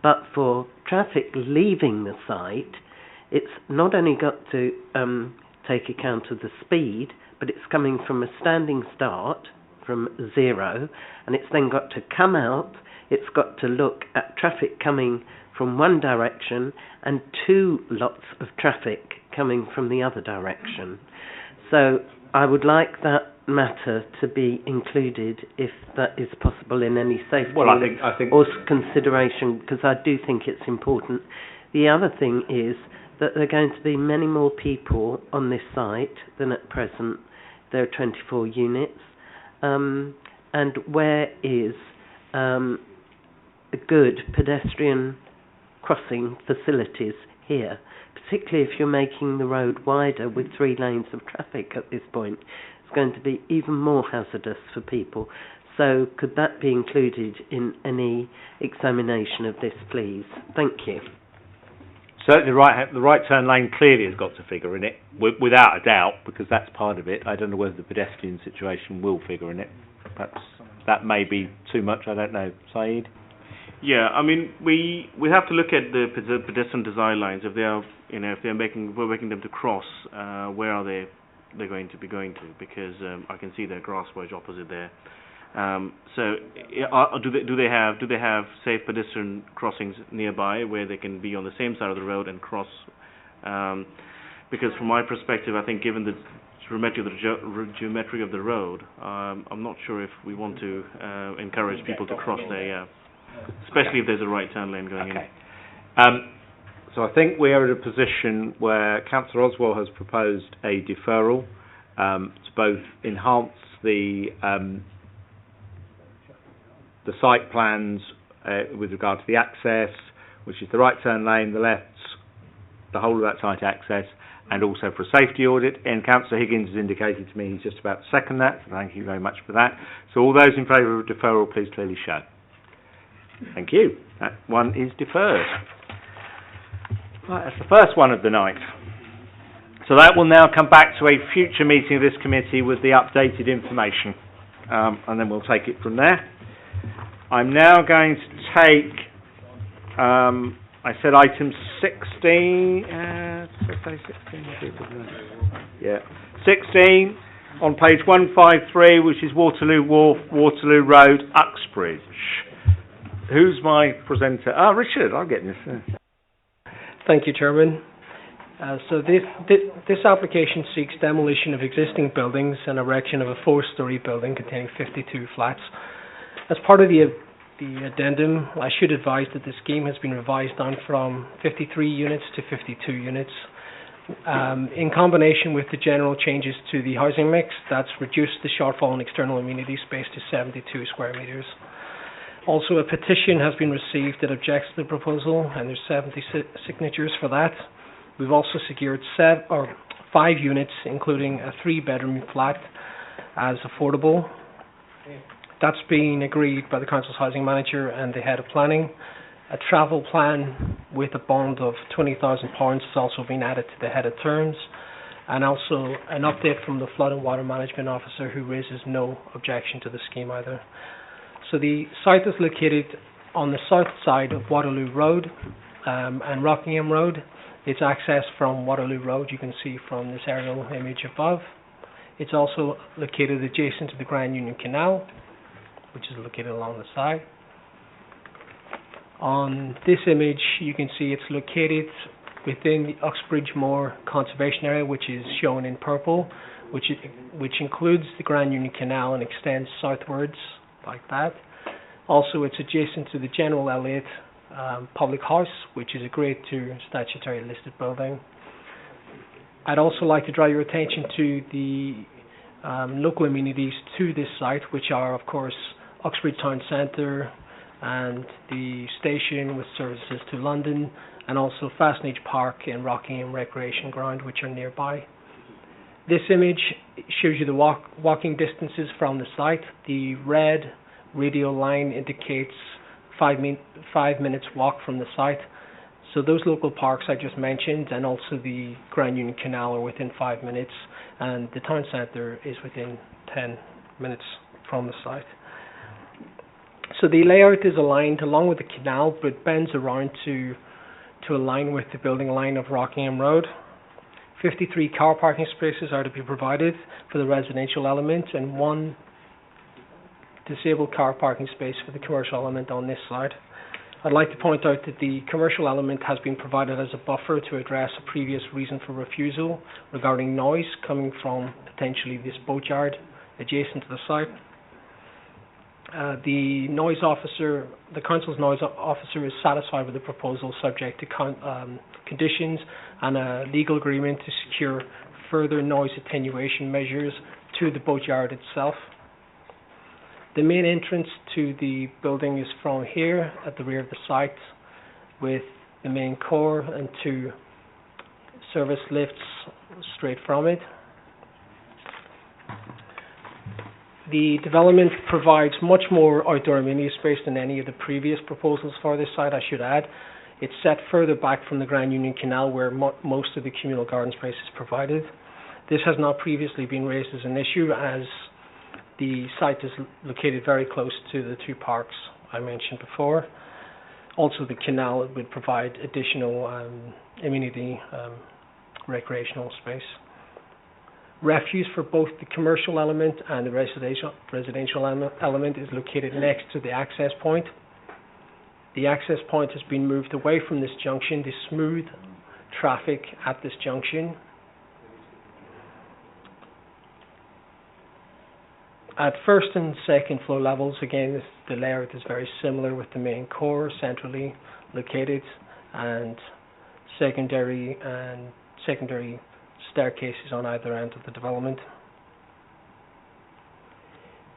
But for traffic leaving the site, it's not only got to take account of the speed, but it's coming from a standing start from 0, and it's then got to come out. It's got to look at traffic coming from one direction and 2 lots of traffic coming from the other direction. So I would like that matter to be included, if that is possible, in any safety I think or consideration, because I do think it's important. The other thing is that there are going to be many more people on this site than at present. There are 24 units. And where is good pedestrian crossing facilities here, particularly if you're making the road wider with 3 lanes of traffic at this point? It's going to be even more hazardous for people. So could that be included in any examination of this, please? Thank you. Certainly the right turn lane clearly has got to figure in it, without a doubt, because that's part of it. I don't know whether the pedestrian situation will figure in it. Perhaps that may be too much, I don't know. Saeed? Yeah, I mean, we have to look at the pedestrian design lines. If they are, if we're making them to cross, where are they're going to be going to? Because I can see their grass verge opposite there. So do they have safe pedestrian crossings nearby where they can be on the same side of the road and cross? Because from my perspective, I think given the geometry of the road, I'm not sure if we want to encourage people to cross there, especially if there's a right turn lane going in. So I think we are in a position where Councillor Oswald has proposed a deferral to both enhance the site plans with regard to the access, which is the right turn lane, the lefts, the whole of that site access, and also for a safety audit. And Councillor Higgins has indicated to me he's just about to second that, so thank you very much for that. So all those in favour of deferral, please clearly show. Thank you. That one is deferred. Right, that's the first one of the night. So that will now come back to a future meeting of this committee with the updated information, and then we'll take it from there. I'm now going to take, I said item 16, 16 on page 153, which is Waterloo Wharf, Waterloo Road, Uxbridge. Who's my presenter? Richard, I'm getting this. Thank you, Chairman. So this application seeks demolition of existing buildings and erection of a 4-storey building containing 52 flats. As part of the addendum, I should advise that the scheme has been revised down from 53 units to 52 units. In combination with the general changes to the housing mix, that's reduced the shortfall in external amenity space to 72 square metres. Also, a petition has been received that objects to the proposal, and there's 70 signatures for that. We've also secured 5 units, including a 3-bedroom flat, as affordable. That's being agreed by the Council's Housing Manager and the Head of Planning. A travel plan with a bond of £20,000 has also been added to the Head of Terms, and also an update from the Flood and Water Management Officer, who raises no objection to the scheme either. So the site is located on the south side of Waterloo Road and Rockingham Road. It's accessed from Waterloo Road, you can see from this aerial image above. It's also located adjacent to the Grand Union Canal, which is located along the side. On this image, you can see it's located within the Uxbridge Moor Conservation Area, which is shown in purple, which includes the Grand Union Canal and extends southwards like that. Also, it's adjacent to the General Elliott Public House, which is a Grade 2 statutory listed building. I'd also like to draw your attention to the local amenities to this site, which are, of course, Uxbridge Town Centre and the station with services to London, and also Fastnage Park and Rockingham Recreation Ground, which are nearby. This image shows you the walking distances from the site. The red radial line indicates 5 minutes walk from the site. So those local parks I just mentioned, and also the Grand Union Canal, are within 5 minutes, and the town centre is within 10 minutes from the site. So the layout is aligned along with the canal, but bends around to align with the building line of Rockingham Road. 53 car parking spaces are to be provided for the residential element, and 1 disabled car parking space for the commercial element on this side. I'd like to point out that the commercial element has been provided as a buffer to address a previous reason for refusal regarding noise coming from potentially this boatyard adjacent to the site. The council's noise officer is satisfied with the proposal, subject to conditions and a legal agreement to secure further noise attenuation measures to the boatyard itself. The main entrance to the building is from here at the rear of the site, with the main core and 2 service lifts straight from it. The development provides much more outdoor amenity space than any of the previous proposals for this site, I should add. It's set further back from the Grand Union Canal, where most of the communal garden space is provided. This has not previously been raised as an issue, as the site is located very close to the 2 parks I mentioned before. Also, the canal would provide additional amenity, recreational space. Refuse for both the commercial element and the residential element is located next to the access point. The access point has been moved away from this junction to smooth traffic at this junction. At first and second floor levels, again, the layout is very similar, with the main core centrally located and secondary staircases on either end of the development.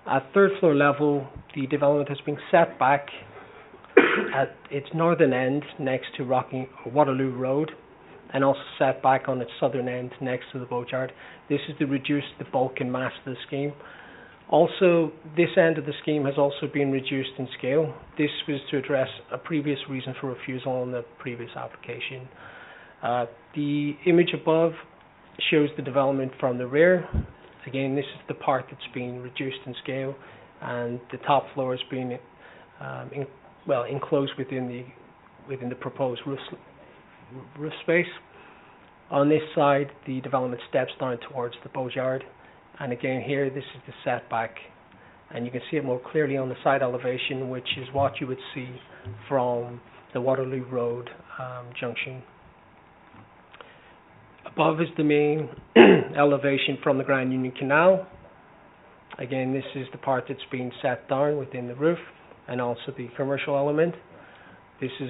At third floor level, the development has been set back at its northern end next to Waterloo Road, and also set back on its southern end next to the boatyard. This is to reduce the bulk and mass of the scheme. Also, this end of the scheme has also been reduced in scale. This was to address a previous reason for refusal on the previous application. The image above shows the development from the rear. Again, this is the part that's been reduced in scale, and the top floor has been enclosed within the proposed roof space. On this side, the development steps down towards the boatyard. And again, here, this is the setback, and you can see it more clearly on the side elevation, which is what you would see from the Waterloo Road junction. Above is the main elevation from the Grand Union Canal. Again, this is the part that's been set down within the roof, and also the commercial element. This is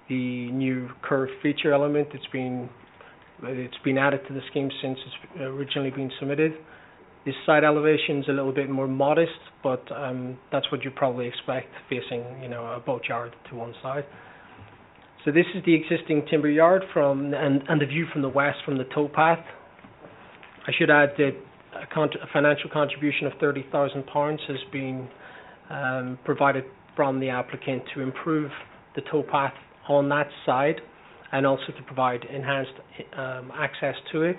the new curved feature element that's been added to the scheme since it's originally been submitted. This side elevation is a little bit more modest, but that's what you probably expect, facing a boatyard to one side. So this is the existing timber yard and the view from the west from the towpath. I should add that a financial contribution of £30,000 has been provided from the applicant to improve the towpath on that side, and also to provide enhanced access to it.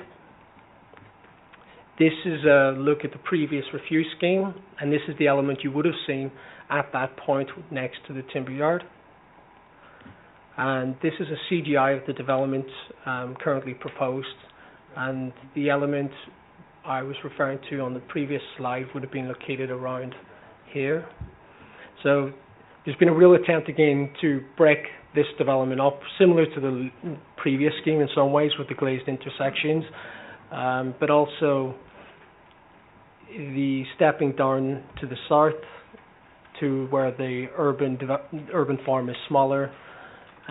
This is a look at the previous refuse scheme, and this is the element you would have seen at that point next to the timber yard. And this is a CGI of the development currently proposed, and the element I was referring to on the previous slide would have been located around here. So there's been a real attempt again to break this development up, similar to the previous scheme in some ways with the glazed intersections, but also the stepping down to the south to where the urban form is smaller,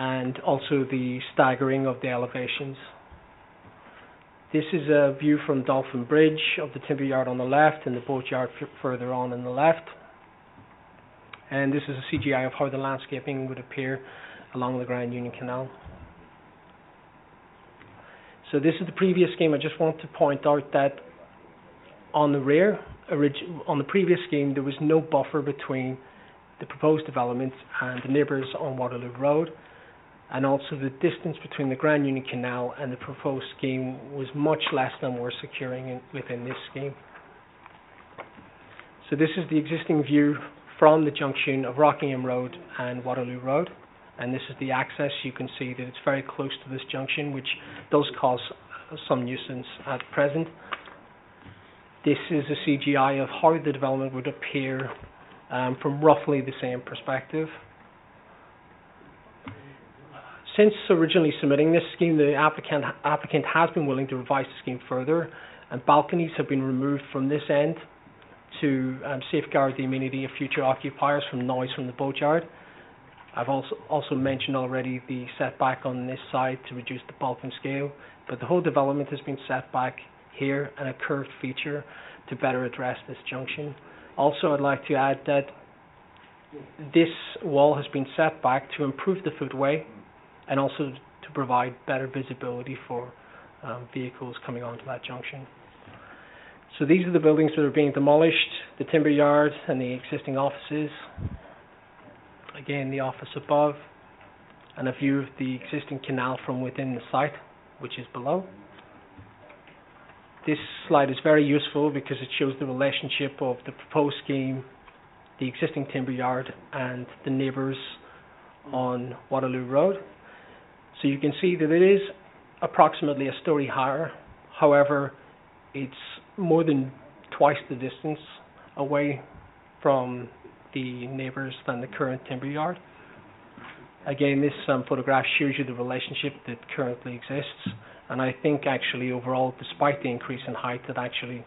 and also the staggering of the elevations. This is a view from Dolphin Bridge of the timber yard on the left and the boatyard further on the left. And this is a CGI of how the landscaping would appear along the Grand Union Canal. So this is the previous scheme. I just want to point out that on the rear, on the previous scheme, there was no buffer between the proposed development and the neighbours on Waterloo Road, and also the distance between the Grand Union Canal and the proposed scheme was much less than we're securing within this scheme. So this is the existing view from the junction of Rockingham Road and Waterloo Road, and this is the access. You can see that it's very close to this junction, which does cause some nuisance at present. This is a CGI of how the development would appear from roughly the same perspective. Since originally submitting this scheme, the applicant has been willing to revise the scheme further, and balconies have been removed from this end to safeguard the amenity of future occupiers from noise from the boatyard. I've also mentioned already the setback on this side to reduce the bulk and scale, but the whole development has been set back here and a curved feature to better address this junction. Also, I'd like to add that this wall has been set back to improve the footway and also to provide better visibility for vehicles coming onto that junction. So these are the buildings that are being demolished, the timber yard and the existing offices. Again, the office above, and a view of the existing canal from within the site, which is below. This slide is very useful because it shows the relationship of the proposed scheme, the existing timber yard, and the neighbours on Waterloo Road. So you can see that it is approximately a story higher. However, it's more than twice the distance away from the neighbours than the current timber yard. Again, this photograph shows you the relationship that currently exists, and I think actually overall, despite the increase in height, that actually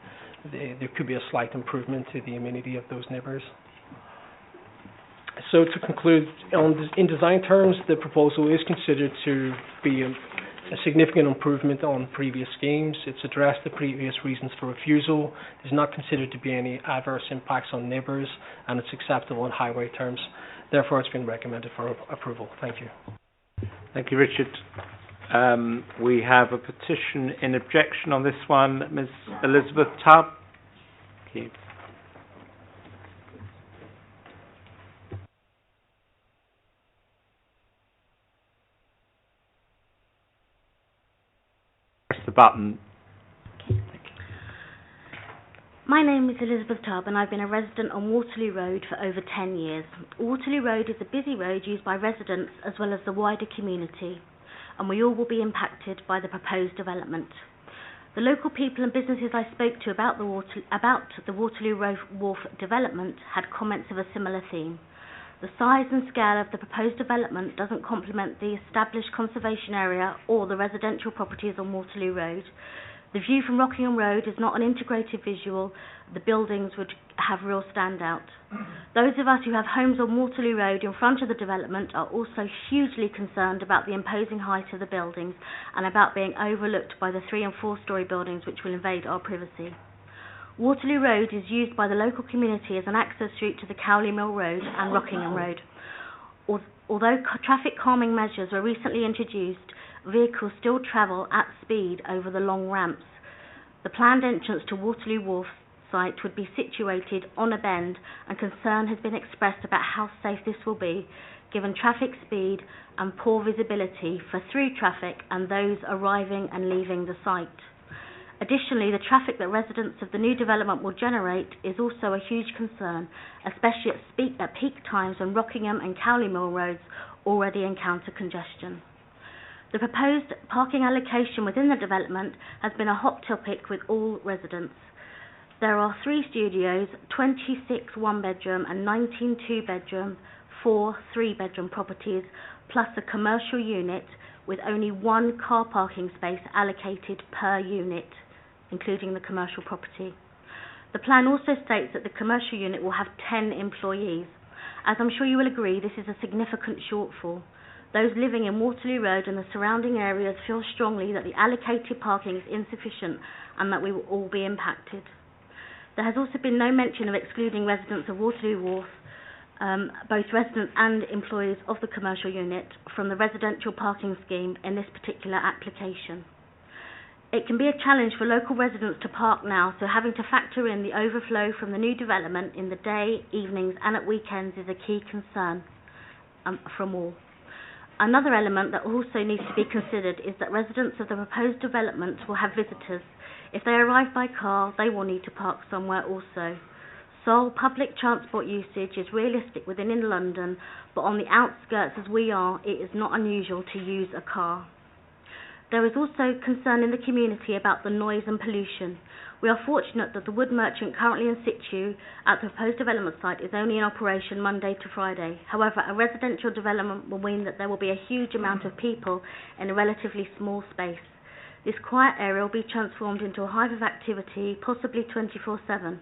there could be a slight improvement to the amenity of those neighbours. So to conclude, in design terms, the proposal is considered to be a significant improvement on previous schemes. It's addressed the previous reasons for refusal. There's not considered to be any adverse impacts on neighbours, and it's acceptable in highway terms. Therefore, it's been recommended for approval. Thank you. Thank you, Richard. We have a petition in objection on this one. Ms. Elizabeth Tubb. Thank you. Press the button. My name is Elizabeth Tubb and I've been a resident on Waterloo Road for over 10 years. Waterloo Road is a busy road used by residents as well as the wider community, and we all will be impacted by the proposed development. The local people and businesses I spoke to about the Waterloo Wharf development had comments of a similar theme. The size and scale of the proposed development doesn't complement the established conservation area or the residential properties on Waterloo Road. The view from Rockingham Road is not an integrated visual. The buildings would have real standout. Those of us who have homes on Waterloo Road in front of the development are also hugely concerned about the imposing height of the buildings and about being overlooked by the 3- and 4-storey buildings which will invade our privacy. Waterloo Road is used by the local community as an access route to the Cowley Mill Road and Rockingham Road. Although traffic calming measures were recently introduced, vehicles still travel at speed over the long ramps. The planned entrance to Waterloo Wharf site would be situated on a bend, and concern has been expressed about how safe this will be, given traffic speed and poor visibility for through traffic and those arriving and leaving the site. Additionally, the traffic that residents of the new development will generate is also a huge concern, especially at peak times when Rockingham and Cowley Mill Roads already encounter congestion. The proposed parking allocation within the development has been a hot topic with all residents. There are 3 studios, 26 one-bedroom and 19 two-bedroom, 4 three-bedroom properties, plus a commercial unit with only 1 car parking space allocated per unit, including the commercial property. The plan also states that the commercial unit will have 10 employees. As I'm sure you will agree, this is a significant shortfall. Those living in Waterloo Road and the surrounding areas feel strongly that the allocated parking is insufficient and that we will all be impacted. There has also been no mention of excluding residents of Waterloo Wharf, both residents and employees of the commercial unit, from the residential parking scheme in this particular application. It can be a challenge for local residents to park now, so having to factor in the overflow from the new development in the day, evenings and at weekends is a key concern from all. Another element that also needs to be considered is that residents of the proposed development will have visitors. If they arrive by car, they will need to park somewhere also. Sole public transport usage is realistic within London, but on the outskirts as we are, it is not unusual to use a car. There is also concern in the community about the noise and pollution. We are fortunate that the wood merchant currently in situ at the proposed development site is only in operation Monday to Friday. However, a residential development will mean that there will be a huge amount of people in a relatively small space. This quiet area will be transformed into a hive of activity, possibly 24/7.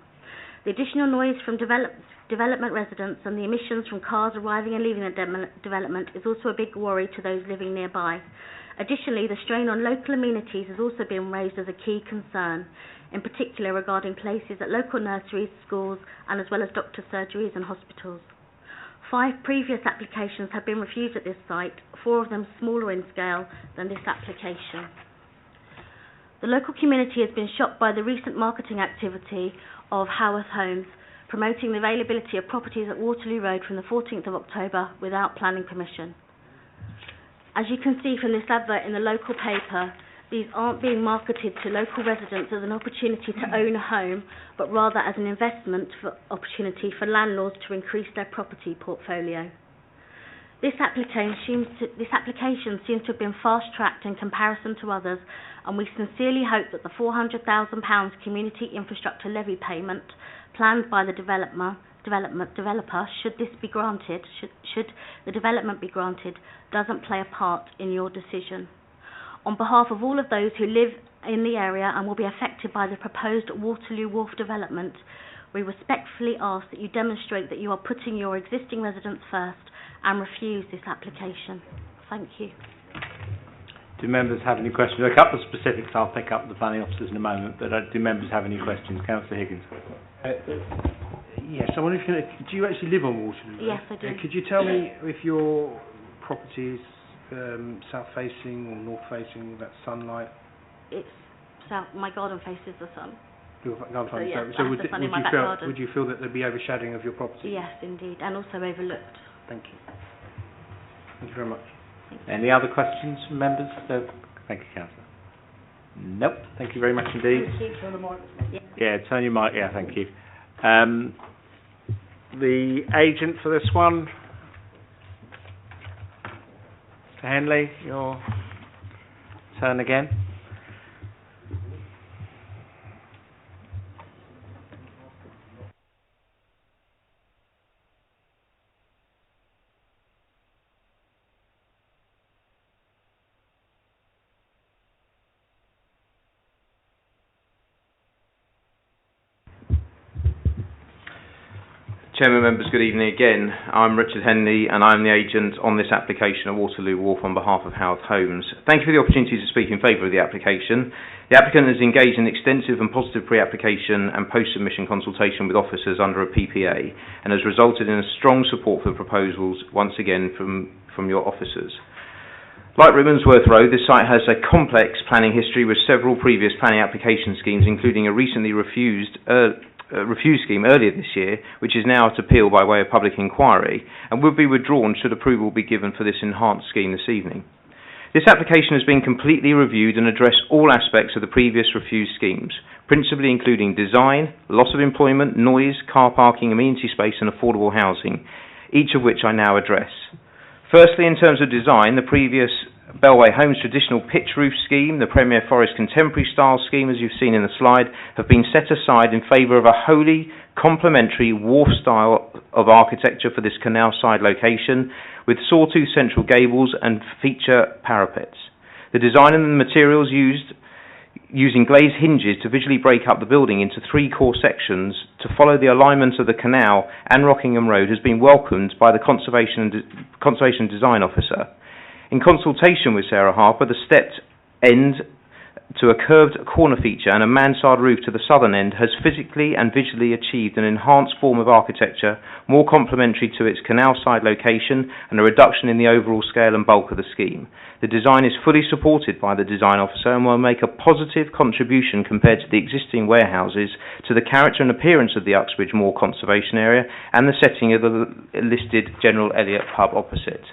The additional noise from development residents and the emissions from cars arriving and leaving the development is also a big worry to those living nearby. Additionally, the strain on local amenities has also been raised as a key concern, in particular regarding places at local nurseries, schools, and as well as doctor surgeries and hospitals. 5 previous applications have been refused at this site, 4 of them smaller in scale than this application. The local community has been shocked by the recent marketing activity of Haworth Homes, promoting the availability of properties at Waterloo Road from the 14th of October without planning permission. As you can see from this advert in the local paper, these aren't being marketed to local residents as an opportunity to own a home, but rather as an investment opportunity for landlords to increase their property portfolio. This application seems to have been fast-tracked in comparison to others, and we sincerely hope that the £400,000 community infrastructure levy payment planned by the developer, should the development be granted, doesn't play a part in your decision. On behalf of all of those who live in the area and will be affected by the proposed Waterloo Wharf development, we respectfully ask that you demonstrate that you are putting your existing residents first and refuse this application. Thank you. Do members have any questions? A couple of specifics I'll pick up the planning officers in a moment, but do members have any questions? Councillor Higgins. Yes, I wonder if do you actually live on Waterloo? Yes, I do. Could you tell me if your property is south-facing or north-facing, that sunlight? It's south. My garden faces the sun. Your garden So, yes, so I have the sun in my back garden. would you feel that there'd be overshadowing of your property? Yes, indeed, and also overlooked. Thank you. Thank you very much. Any other questions from members? Thank you, Councillor. Nope. Thank you very much indeed. Turn the mic. Yeah, turn your mic. Yeah, thank you. The agent for this one, Mr. Henley, your turn again. Chairman, members, good evening again. I'm Richard Henley and I'm the agent on this application at Waterloo Wharf on behalf of Haworth Homes. Thank you for the opportunity to speak in favour of the application. The applicant has engaged in extensive and positive pre-application and post-submission consultation with officers under a PPA and has resulted in a strong support for the proposals once again from your officers. Like Ribbonsworth Road, this site has a complex planning history with several previous planning application schemes, including a recently refused scheme earlier this year, which is now at appeal by way of public inquiry, and would be withdrawn should approval be given for this enhanced scheme this evening. This application has been completely reviewed and addressed all aspects of the previous refused schemes, principally including design, loss of employment, noise, car parking, amenity space and affordable housing, each of which I now address. Firstly, in terms of design, the previous Bellway Homes traditional pitch roof scheme, the Premier Forest contemporary style scheme, as you've seen in the slide, have been set aside in favour of a wholly complementary wharf style of architecture for this canal side location, with sawtooth central gables and feature parapets. The design and the materials used, using glazed hinges to visually break up the building into 3 core sections to follow the alignment of the canal and Rockingham Road, has been welcomed by the Conservation Design Officer. In consultation with Sarah Harper, the stepped end to a curved corner feature and a mansard roof to the southern end has physically and visually achieved an enhanced form of architecture more complementary to its canal side location and a reduction in the overall scale and bulk of the scheme. The design is fully supported by the design officer and will make a positive contribution compared to the existing warehouses to the character and appearance of the Uxbridge Moor Conservation Area and the setting of the listed General Elliot pub opposite.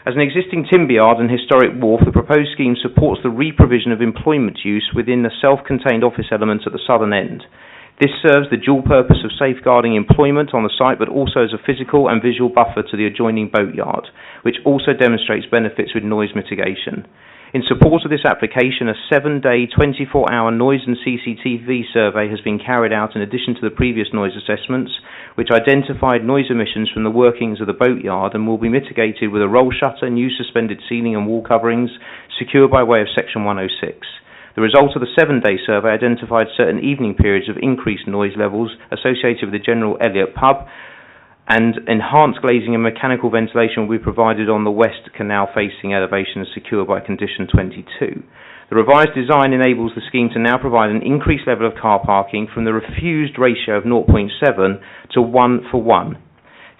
As an existing timber yard and historic wharf, the proposed scheme supports the re-provision of employment use within the self-contained office elements at the southern end. This serves the dual purpose of safeguarding employment on the site, but also as a physical and visual buffer to the adjoining boatyard, which also demonstrates benefits with noise mitigation. In support of this application, a 7-day, 24-hour noise and CCTV survey has been carried out in addition to the previous noise assessments, which identified noise emissions from the workings of the boatyard and will be mitigated with a roll shutter, new suspended ceiling and wall coverings, secured by way of Section 106. The result of the 7-day survey identified certain evening periods of increased noise levels associated with the General Elliot pub, and enhanced glazing and mechanical ventilation will be provided on the west canal facing elevation as secured by condition 22. The revised design enables the scheme to now provide an increased level of car parking from the refused ratio of 0.7 to 1:1.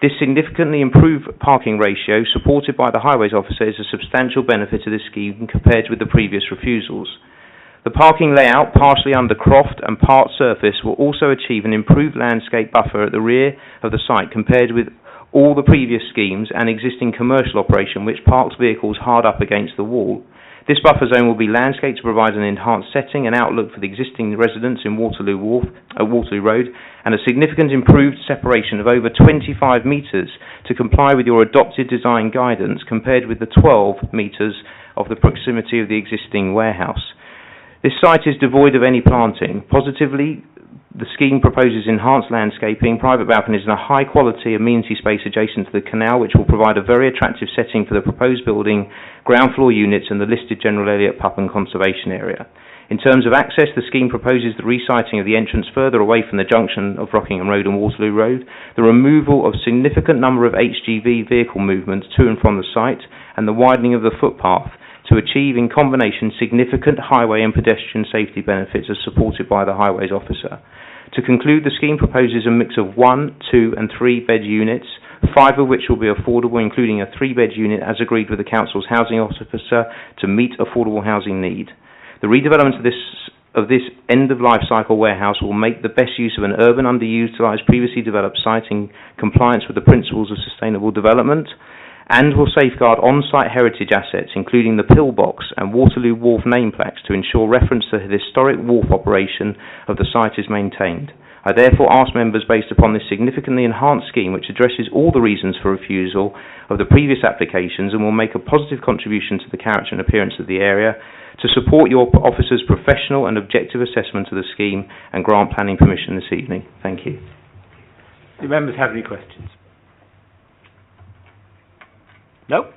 This significantly improved parking ratio, supported by the Highways Officer, is a substantial benefit to this scheme compared with the previous refusals. The parking layout, partially under croft and part surface, will also achieve an improved landscape buffer at the rear of the site compared with all the previous schemes and existing commercial operation which parks vehicles hard up against the wall. This buffer zone will be landscaped to provide an enhanced setting and outlook for the existing residents in Waterloo Road, and a significant improved separation of over 25 metres to comply with your adopted design guidance compared with the 12 metres of the proximity of the existing warehouse. This site is devoid of any planting. Positively, the scheme proposes enhanced landscaping, private balconies and a high quality amenity space adjacent to the canal, which will provide a very attractive setting for the proposed building, ground floor units and the listed General Elliot pub and conservation area. In terms of access, the scheme proposes the resiting of the entrance further away from the junction of Rockingham Road and Waterloo Road, the removal of significant number of HGV vehicle movements to and from the site, and the widening of the footpath to achieve in combination significant highway and pedestrian safety benefits as supported by the Highways Officer. To conclude, the scheme proposes a mix of 1, 2 and 3 bed units, 5 of which will be affordable, including a 3-bed unit as agreed with the Council's housing officer to meet affordable housing need. The redevelopment of this end-of-life cycle warehouse will make the best use of an urban underutilised previously developed site in compliance with the principles of sustainable development, and will safeguard on-site heritage assets, including the pillbox and Waterloo Wharf nameplates, to ensure reference to the historic wharf operation of the site is maintained. I therefore ask members, based upon this significantly enhanced scheme, which addresses all the reasons for refusal of the previous applications and will make a positive contribution to the character and appearance of the area, to support your officer's professional and objective assessment of the scheme and grant planning permission this evening. Thank you. Do members have any questions? No?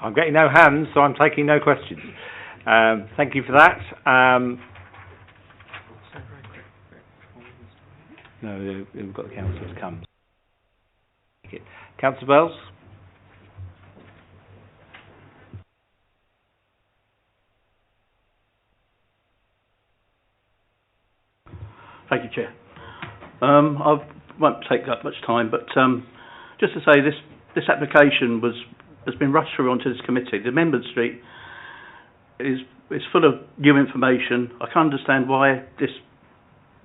I'm getting no hands, so I'm taking no questions. Thank you for that. No, we've got the councillors come. Councillor Wells? Thank you, Chair. I won't take that much time, but just to say this application has been rushed through onto this committee. The Amendment Street is full of new information. I can't understand why this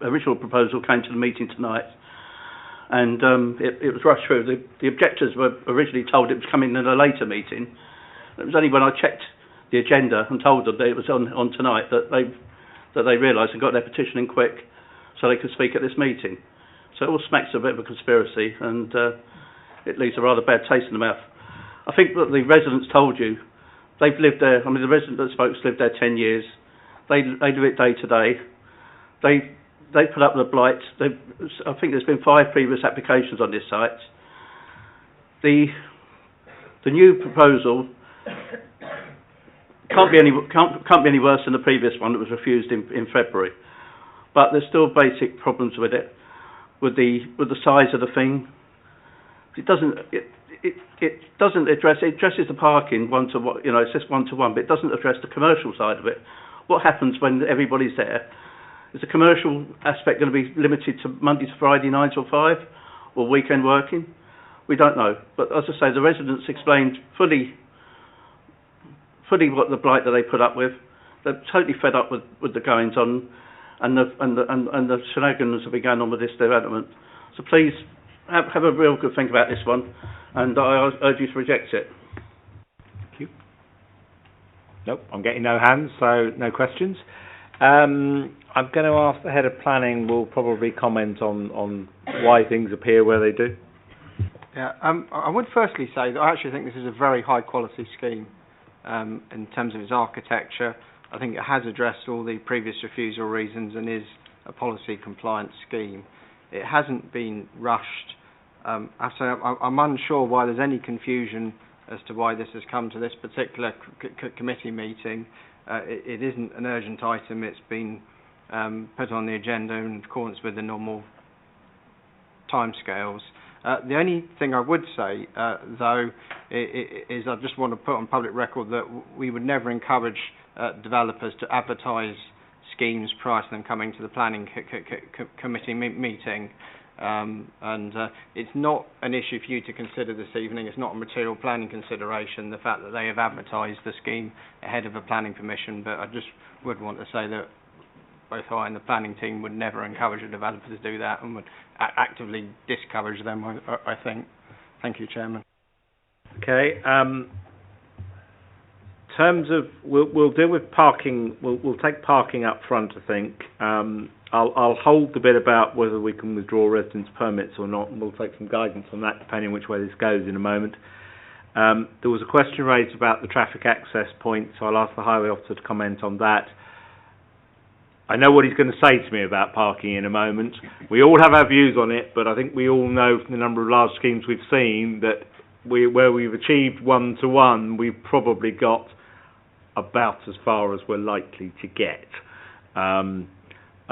original proposal came to the meeting tonight, and it was rushed through. The objectors were originally told it was coming in a later meeting. It was only when I checked the agenda and told them that it was on tonight that they realised and got their petition in quick so they could speak at this meeting. So it all smacks of a bit of a conspiracy, and it leaves a rather bad taste in the mouth. I think that the residents told you they've lived there. I mean, the resident that spoke lived there 10 years. They do it day to day. They put up the blight. I think there's been 5 previous applications on this site. The new proposal can't be any worse than the previous one that was refused in February. But there's still basic problems with it, with the size of the thing. It doesn't address. It addresses the parking 1-to-1. You know, it's just 1-to-1, but it doesn't address the commercial side of it. what happens when everybody's there? Is the commercial aspect going to be limited to Monday to Friday 9 till 5, or weekend working? We don't know. But as I say, the residents explained fully what the blight that they put up with. They're totally fed up with the goings on and the shenanigans that have been going on with this development. So please have a real good think about this one, and I urge you to reject it. Thank you. Nope, I'm getting no hands, so no questions. I'm going to ask the head of planning. Will probably comment on why things appear where they do. Yeah, I would firstly say that I actually think this is a very high quality scheme in terms of its architecture. I think it has addressed all the previous refusal reasons and is a policy compliant scheme. It hasn't been rushed. I'm unsure why there's any confusion as to why this has come to this particular committee meeting. It isn't an urgent item. It's been put on the agenda in accordance with the normal timescales. The only thing I would say, though, is I just want to put on public record that we would never encourage developers to advertise schemes prior to them coming to the planning committee meeting. It's not an issue for you to consider this evening. It's not a material planning consideration, the fact that they have advertised the scheme ahead of a planning permission, but I just would want to say that both I and the planning team would never encourage a developer to do that and would actively discourage them, I think. Thank you, Chairman. Okay. In terms of, we'll deal with parking. We'll take parking up front, I think. I'll hold the bit about whether we can withdraw residence permits or not, and we'll take some guidance on that depending on which way this goes in a moment. There was a question raised about the traffic access point, so I'll ask the highway officer to comment on that. I know what he's going to say to me about parking in a moment. We all have our views on it, but I think we all know from the number of large schemes we've seen that where we've achieved 1-to-1, we've probably got about as far as we're likely to get. I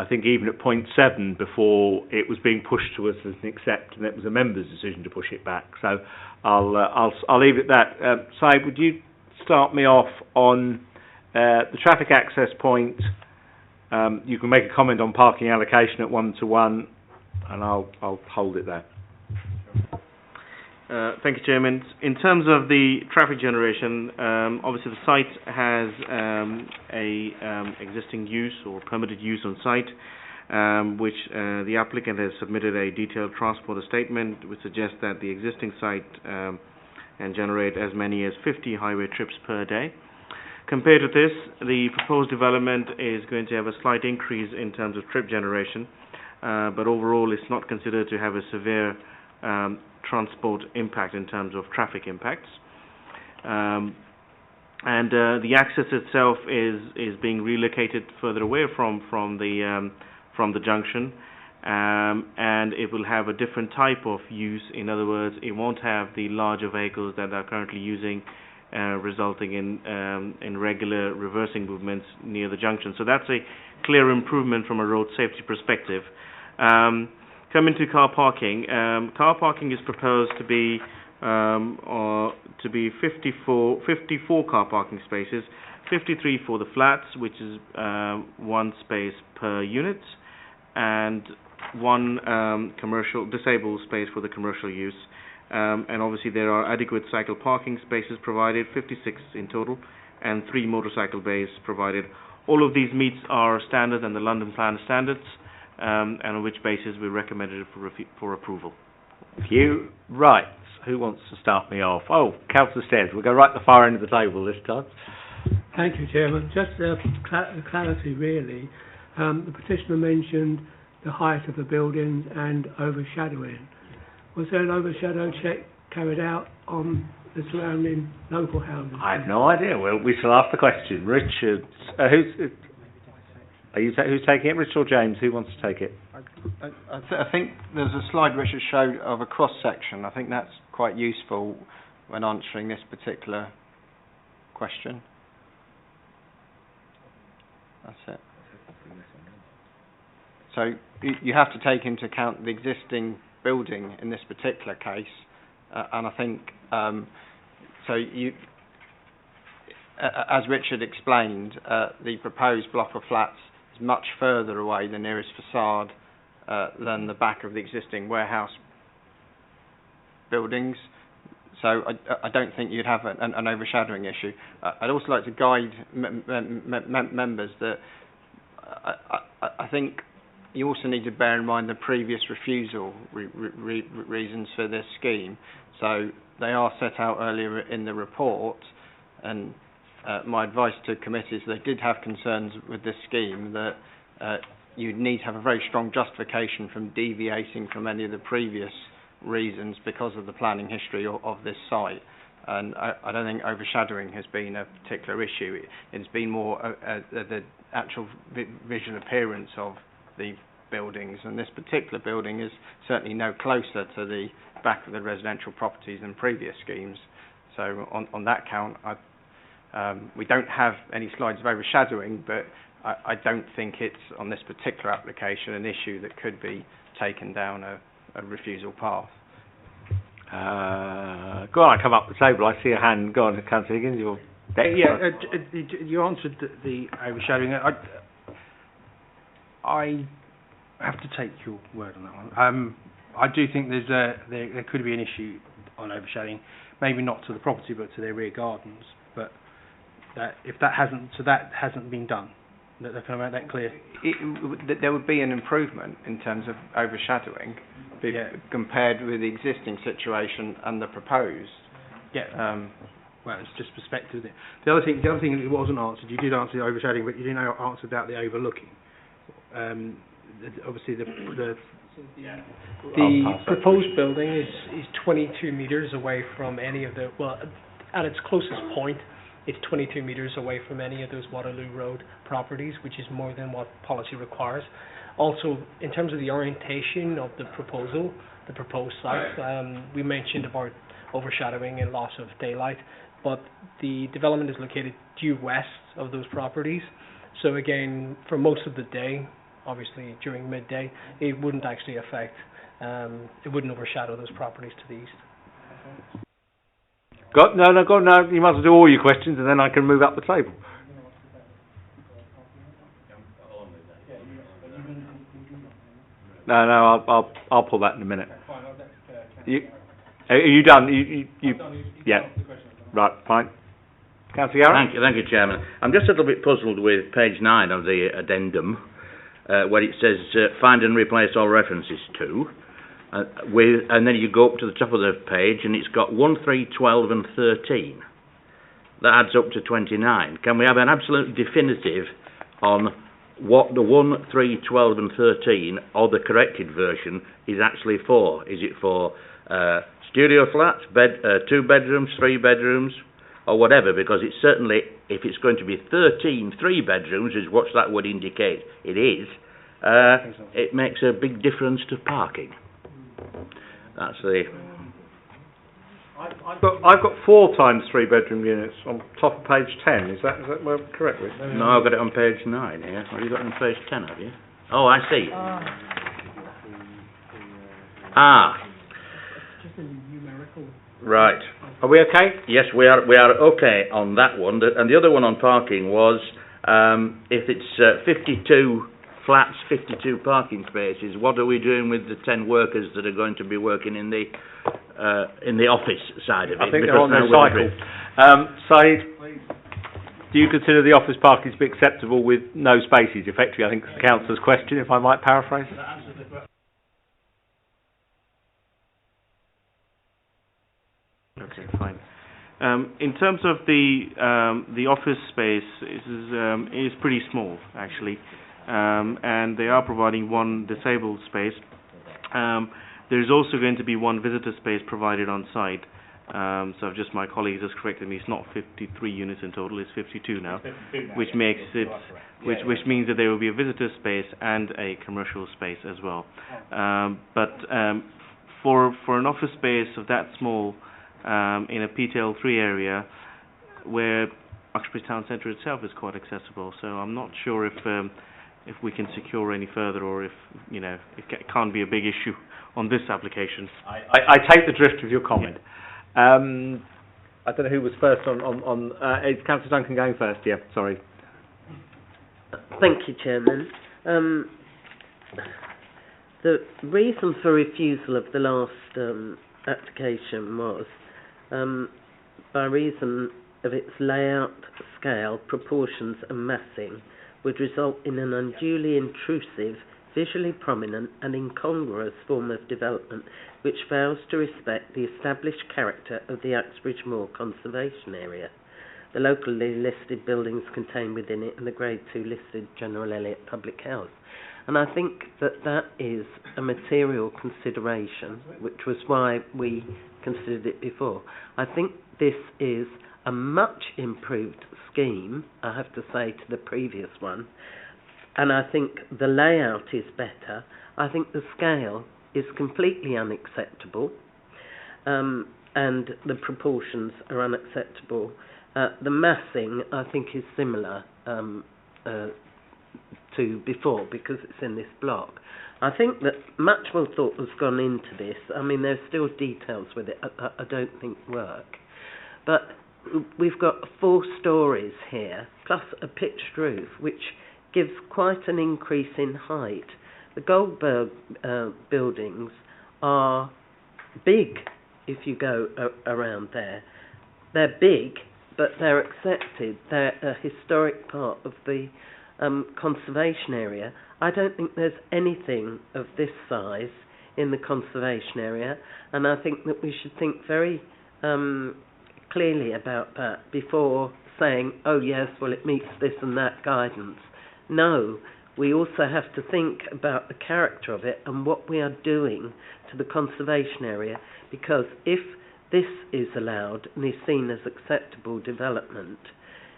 think even at point 7 before it was being pushed to us as an accept, and it was a member's decision to push it back. So I'll leave it at that. Saib, would you start me off on the traffic access point? You can make a comment on parking allocation at 1-to-1, and I'll hold it there. Thank you, Chairman. In terms of the traffic generation, obviously the site has existing use or permitted use on site, which the applicant has submitted a detailed transport statement which suggests that the existing site can generate as many as 50 highway trips per day. Compared to this, the proposed development is going to have a slight increase in terms of trip generation, but overall it's not considered to have a severe transport impact in terms of traffic impacts. The access itself is being relocated further away from the junction, and it will have a different type of use. In other words, it won't have the larger vehicles that are currently using, resulting in regular reversing movements near the junction. So that's a clear improvement from a road safety perspective. Coming to car parking is proposed to be 54 car parking spaces, 53 for the flats, which is 1 space per unit, and 1 commercial disabled space for the commercial use. And obviously there are adequate cycle parking spaces provided, 56 in total, and 3 motorcycle bays provided. All of these meets our standards and the London Plan standards, and on which basis we recommended it for approval. Thank you. Right. Who wants to start me off? Oh, Councillor Stead. We'll go right to the far end of the table this time. Thank you, Chairman. Just clarity, really. The petitioner mentioned the height of the buildings and overshadowing. Was there an overshadow check carried out on the surrounding local houses? I have no idea. Well, we shall ask the question. Richard, who's taking it? Richard or James? Who wants to take it? I think there's a slide Richard showed of a cross section. I think that's quite useful when answering this particular question. That's it. So you have to take into account the existing building in this particular case, and I think so. as Richard explained, the proposed block of flats is much further away, the nearest facade, than the back of the existing warehouse buildings. So I don't think you'd have an overshadowing issue. I'd also like to guide members that I think you also need to bear in mind the previous refusal reasons for this scheme. So they are set out earlier in the report, and my advice to committees, they did have concerns with this scheme that you'd need to have a very strong justification from deviating from any of the previous reasons because of the planning history of this site. And I don't think overshadowing has been a particular issue. It's been more the actual visual appearance of the buildings, and this particular building is certainly no closer to the back of the residential properties than previous schemes. So on that count, we don't have any slides of overshadowing, but I don't think it's, on this particular application, an issue that could be taken down a refusal path. Go on, I come up the table. I see a hand. Go on, Councillor Higgins. You answered the overshadowing. I have to take your word on that one. I do think there could be an issue on overshadowing, maybe not to the property but to their rear gardens. But that hasn't been done. Can I make that clear? There would be an improvement in terms of overshadowing compared with the existing situation and the proposed. Well, it's just perspective. The other thing that wasn't answered, you did answer the overshadowing, but you didn't answer about the overlooking. Obviously, the proposed building is 22 metres away from any of the, well, at its closest point, it's 22 metres away from any of those Waterloo Road properties, which is more than what policy requires. Also, in terms of the orientation of the proposed site, we mentioned about overshadowing and loss of daylight, but the development is located due west of those properties. So again, for most of the day, obviously during midday, it wouldn't actually affect, it wouldn't overshadow those properties to the east. No, you must do all your questions and then I can move up the table. No, I'll pull that in a minute. Are you done? Yeah. Right, fine. Councillor Yarrow? Thank you, Chairman. I'm just a little bit puzzled with page 9 of the addendum, where it says find and replace all references to, and then you go up to the top of the page and it's got 1, 3, 12 and 13. That adds up to 29. Can we have an absolute definitive on what the 1, 3, 12 and 13, or the corrected version, is actually for? Is it for studio flats, 2 bedrooms, 3 bedrooms, or whatever? Because it's certainly, if it's going to be 13 3 bedrooms, is what that would indicate it is, it makes a big difference to parking. That's the... I've got 4 times 3 bedroom units on top of page 10. Is that where I'm correct with? No, I've got it on page 9 here. Have you got it on page 10, have you? Oh, I see. Right. Are we okay? Yes, we are okay on that one. And the other one on parking was, if it's 52 flats, 52 parking spaces, what are we doing with the 10 workers that are going to be working in the office side of it? I think they're on their cycle. Saeed, do you consider the office parking to be acceptable with no spaces? Effectively, I think it's the councillor's question, if I might paraphrase. Okay, fine. In terms of the office space, is pretty small actually, and they are providing 1 disabled space. There's also going to be 1 visitor space provided on site. So just my colleagues has corrected me. It's not 53 units in total. It's 52 now, which makes it, which means that there will be a visitor space and a commercial space as well. But for an office space of that small, in a PTL3 area, where Uxbridge Town Centre itself is quite accessible, so I'm not sure if we can secure any further, or if it can't be a big issue on this application. I take the drift of your comment. I don't know who was first on is Councillor Duncan going first? Yeah, sorry. Thank you, Chairman. The reason for refusal of the last application was by reason of its layout, scale, proportions and massing would result in an unduly intrusive, visually prominent and incongruous form of development which fails to respect the established character of the Uxbridge Moor Conservation Area, the locally listed buildings contained within it and the Grade 2 listed General Elliot Public House. And I think that that is a material consideration, which was why we considered it before. I think this is a much improved scheme, I have to say, to the previous one. And I think the layout is better. I think the scale is completely unacceptable. And the proportions are unacceptable. The massing, I think, is similar to before because it's in this block. I think that much more thought has gone into this. I mean, there's still details with it I don't think work. But we've got 4 stories here, plus a pitched roof, which gives quite an increase in height. The Goldberg buildings are big if you go around there. They're big, but they're accepted. They're a historic part of the conservation area. I don't think there's anything of this size in the conservation area, and I think that we should think very clearly about that before saying, oh yes, well it meets this and that guidance. No, we also have to think about the character of it and what we are doing to the conservation area, because if this is allowed and is seen as acceptable development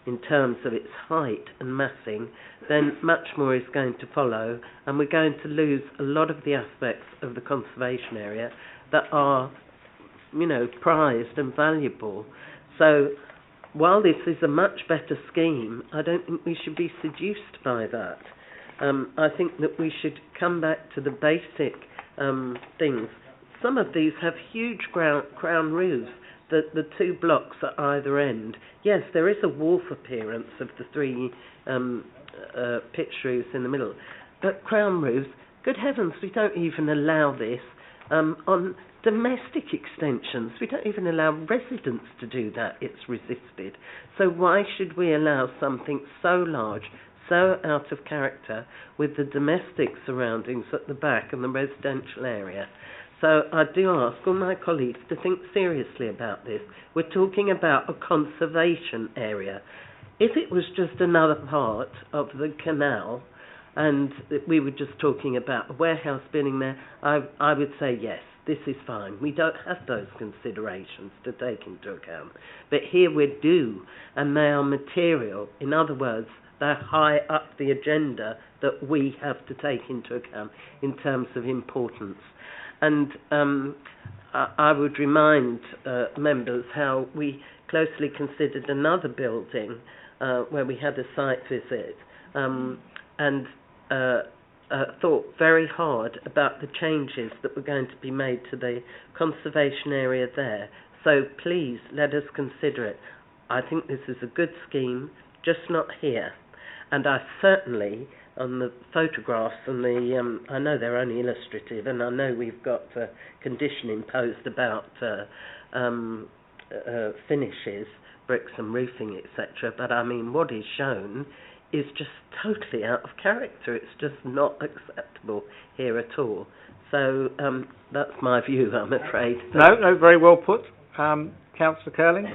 in terms of its height and massing, then much more is going to follow, and we're going to lose a lot of the aspects of the conservation area that are, you know, prized and valuable. So while this is a much better scheme, I don't think we should be seduced by that. I think that we should come back to the basic things. Some of these have huge crown roofs, the 2 blocks at either end. Yes, there is a wharf appearance of the 3 pitch roofs in the middle, but crown roofs, good heavens, we don't even allow this on domestic extensions. We don't even allow residents to do that. It's resisted. So why should we allow something so large, so out of character, with the domestic surroundings at the back and the residential area? So I do ask all my colleagues to think seriously about this. We're talking about a conservation area. If it was just another part of the canal and we were just talking about a warehouse building there, I would say yes, this is fine. We don't have those considerations to take into account. But here we do, and they are material. In other words, they're high up the agenda that we have to take into account in terms of importance. And I would remind members how we closely considered another building where we had a site visit and thought very hard about the changes that were going to be made to the conservation area there. So please let us consider it. I think this is a good scheme, just not here. And I certainly, on the photographs and the, I know they're only illustrative, and I know we've got a condition imposed about finishes, bricks and roofing, etc. But I mean, what is shown is just totally out of character. It's just not acceptable here at all. So that's my view, I'm afraid. No, very well put. Councillor Curling?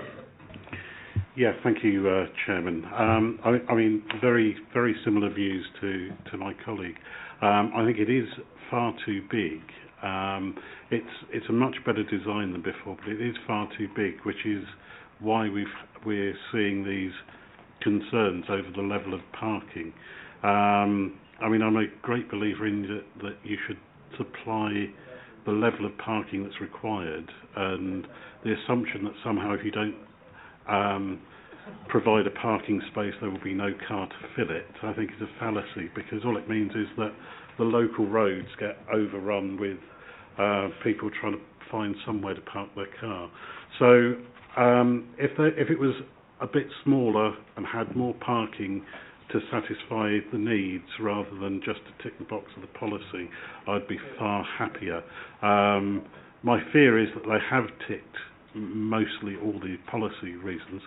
Yeah, thank you, Chairman. I mean, very, very similar views to my colleague. I think it is far too big. It's a much better design than before, but it is far too big, which is why we're seeing these concerns over the level of parking. I mean, I'm a great believer in that you should supply the level of parking that's required, and the assumption that somehow if you don't provide a parking space there will be no car to fill it, I think is a fallacy, because all it means is that the local roads get overrun with people trying to find somewhere to park their car. So if it was a bit smaller and had more parking to satisfy the needs rather than just to tick the box of the policy, I'd be far happier. My fear is that they have ticked mostly all the policy reasons,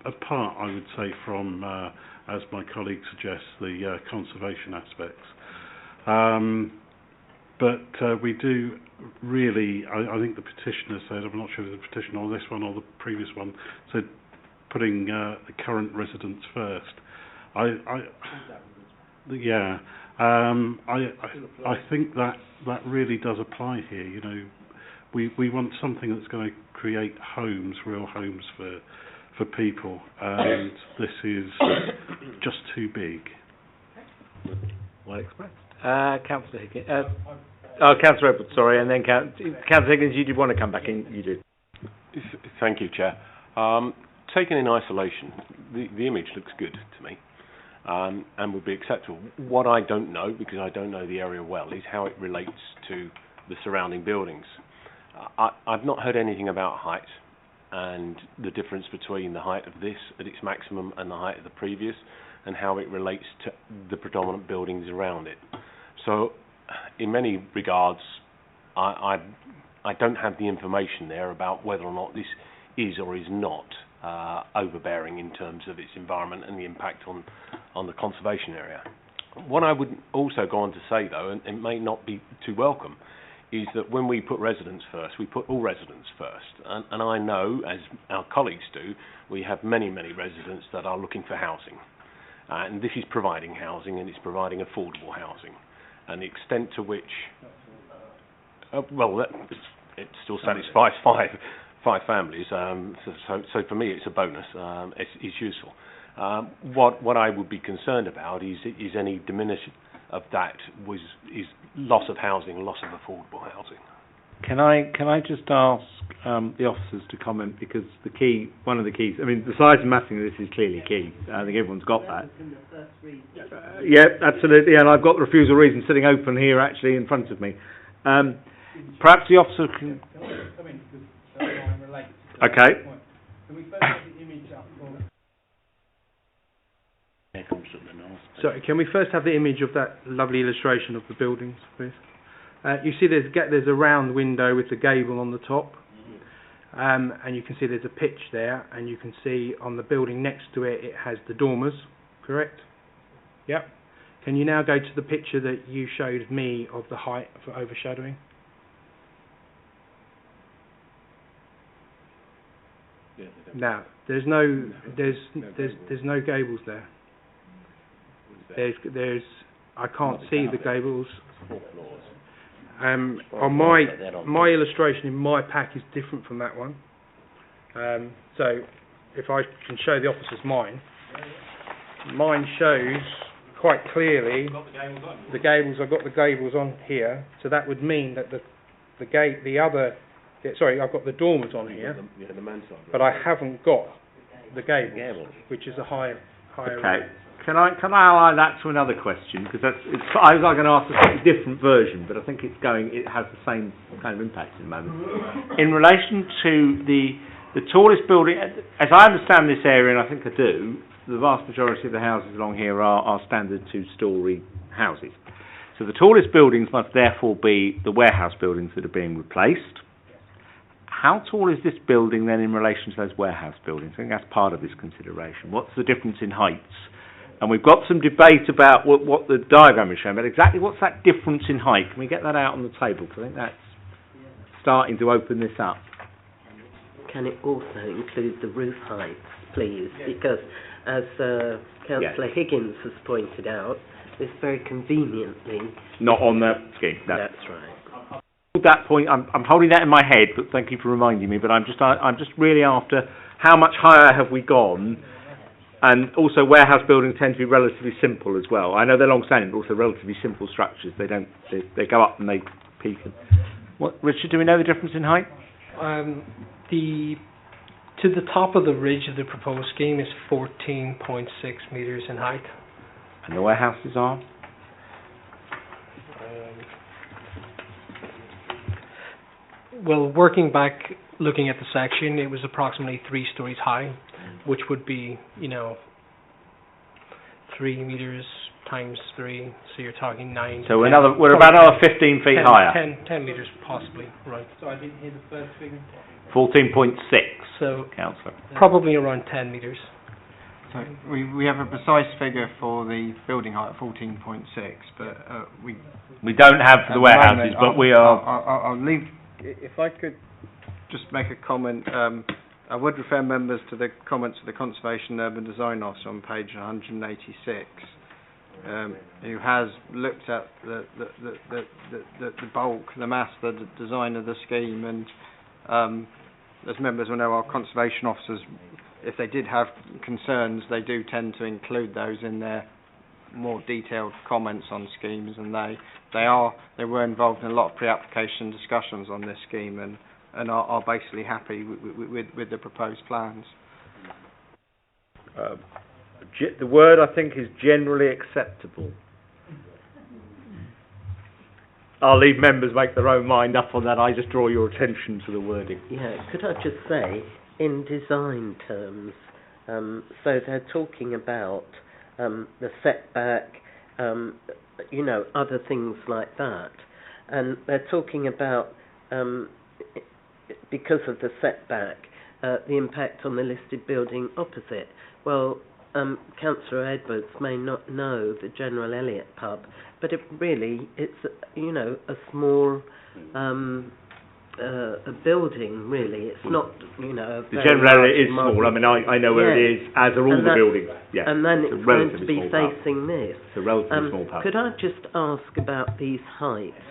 apart, I would say, from, as my colleague suggests, the conservation aspects. But we do really, I think the petitioner said, I'm not sure if it was the petition or this one or the previous one, said putting the current residents first. I think that really does apply here. You know, we want something that's going to create homes, real homes for people, and this is just too big. Well expressed. Councillor Higgins. Councillor Edwards, sorry, and then Councillor Higgins, you did want to come back in. You did. Thank you, Chair. Taken in isolation, the image looks good to me, and would be acceptable. What I don't know, because I don't know the area well, is how it relates to the surrounding buildings. I've not heard anything about height and the difference between the height of this at its maximum and the height of the previous, and how it relates to the predominant buildings around it. So, in many regards, I don't have the information there about whether or not this is or is not overbearing in terms of its environment and the impact on the conservation area. What I would also go on to say, though, and it may not be too welcome, is that when we put residents first, we put all residents first. And I know, as our colleagues do, we have many, many residents that are looking for housing. And this is providing housing, and it's providing affordable housing. And the extent to which, it still satisfies five families. So for me, it's a bonus. It's useful. What I would be concerned about is any diminishing of that is loss of housing, loss of affordable housing. Can I just ask the officers to comment, because one of the keys, I mean, the size and massing of this is clearly key. I think everyone's got that. Yeah, absolutely, and I've got the refusal reason sitting open here actually in front of me. Perhaps the officer can. Okay. Sorry, can we first have the image of that lovely illustration of the buildings, please? You see there's a round window with the gable on the top, and you can see there's a pitch there, and you can see on the building next to it, it has the dormers, correct? Yep. Can you now go to the picture that you showed me of the height for overshadowing? Now, there's no gables there. I can't see the gables. On my illustration in my pack is different from that one. So if I can show the officers mine shows quite clearly the gables. I've got the gables on here, so that would mean that I've got the dormers on here, but I haven't got the gables, which is a higher. Okay. Can I ally that to another question? Because I was going to ask a slightly different version, but I think it has the same kind of impact in the moment. In relation to the tallest building, as I understand this area, and I think I do, the vast majority of the houses along here are standard two-storey houses. So the tallest buildings must therefore be the warehouse buildings that are being replaced. How tall is this building then in relation to those warehouse buildings? I think that's part of this consideration. What's the difference in heights? And we've got some debate about what the diagram is showing, but exactly what's that difference in height? Can we get that out on the table? Because I think that's starting to open this up. Can it also include the roof heights, please? Because, as Councillor Higgins has pointed out, it's very conveniently... Not on the scheme. No. That's right. That point, I'm holding that in my head, but thank you for reminding me. But I'm just really after how much higher have we gone? And also, warehouse buildings tend to be relatively simple as well. I know they're long-standing, but also relatively simple structures. They go up and they peak. Richard, do we know the difference in height? To the top of the ridge of the proposed scheme is 14.6 metres in height. And the warehouses are? Well, working back, looking at the section, it was approximately 3 stories high, which would be, 3 meters times 3, so you're talking 9. So we're about another 15 feet 10, higher. 10 meters possibly, right. So I didn't hear the first figure. 14.6, So councillor. probably around 10 meters. So we have a precise figure for the building height, 14.6, but we don't have for the warehouses, but we are. I'll leave. If I could just make a comment, I would refer members to the comments of the Conservation and Urban Design Officer on page 186, who has looked at the bulk, the mass, the design of the scheme, and as members will know, our conservation officers, if they did have concerns, they do tend to include those in their more detailed comments on schemes, and they were involved in a lot of pre-application discussions on this scheme, and are basically happy with the proposed plans. The word, I think, is generally acceptable. I'll leave members make their own mind up on that. I just draw your attention to the wording. Yeah, could I just say, in design terms, so they're talking about the setback, other things like that, and they're talking about, because of the setback, the impact on the listed building opposite. Well, Councillor Edwards may not know the General Elliot pub, but it's a small a building, really. It's not, the General Elliot is small. I mean, I know where it is, as are all the buildings. Yeah. And then it's going to be facing this. It's a relatively small pub. Could I just ask about these heights?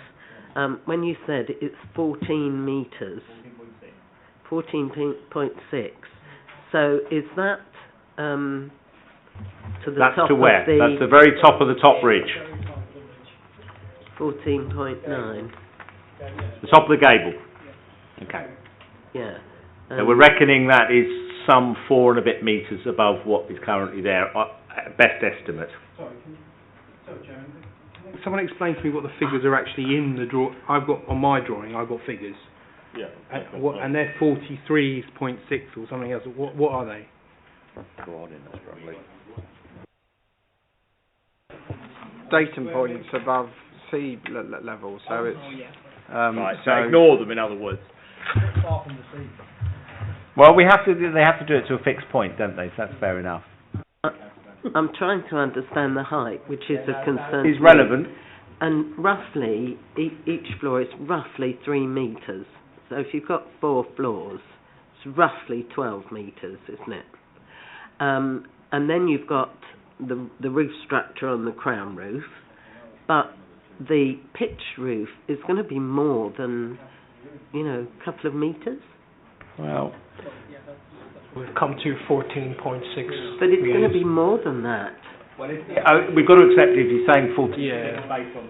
When you said it's 14 metres, 14.6, so is that to the That's top to where? of the... That's the very top of the top ridge. 14.9. The top of the gable. Okay. Yeah. So we're reckoning that is some 4 and a bit metres above what is currently there, best estimate. Someone explain to me what the figures are actually in the draw. I've got on my drawing. I've got figures. Yeah. And they're 43.6 or something else. What are they? Datum points above sea level, so it's... right, so ignore them, in other words. Far from the sea. Well, they have to do it to a fixed point, don't they? So that's fair enough. I'm trying to understand the height, which is a concern. Is relevant. And roughly, each floor is roughly 3 metres. So if you've got 4 floors, it's roughly 12 metres, isn't it? And then you've got the roof structure on the crown roof, but the pitch roof is going to be more than, a couple of metres. Well, we've come to 14.6. But it's going to be more than that. We've got to accept if he's saying 40. Yeah.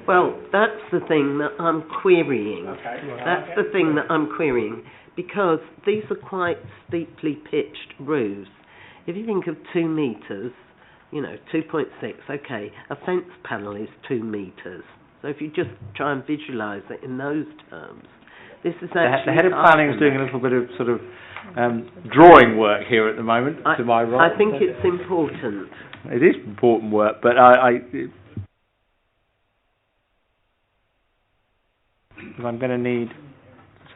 Well, that's the thing that I'm querying. Okay. That's the thing that I'm querying, because these are quite steeply pitched roofs. If you think of 2 metres, 2.6, okay, a fence panel is 2 metres. So if you just try and visualise it in those terms, this is actually... The head of planning is doing a little bit of sort of drawing work here at the moment, to my right. I think it's important. It is important work, but I'm going to need to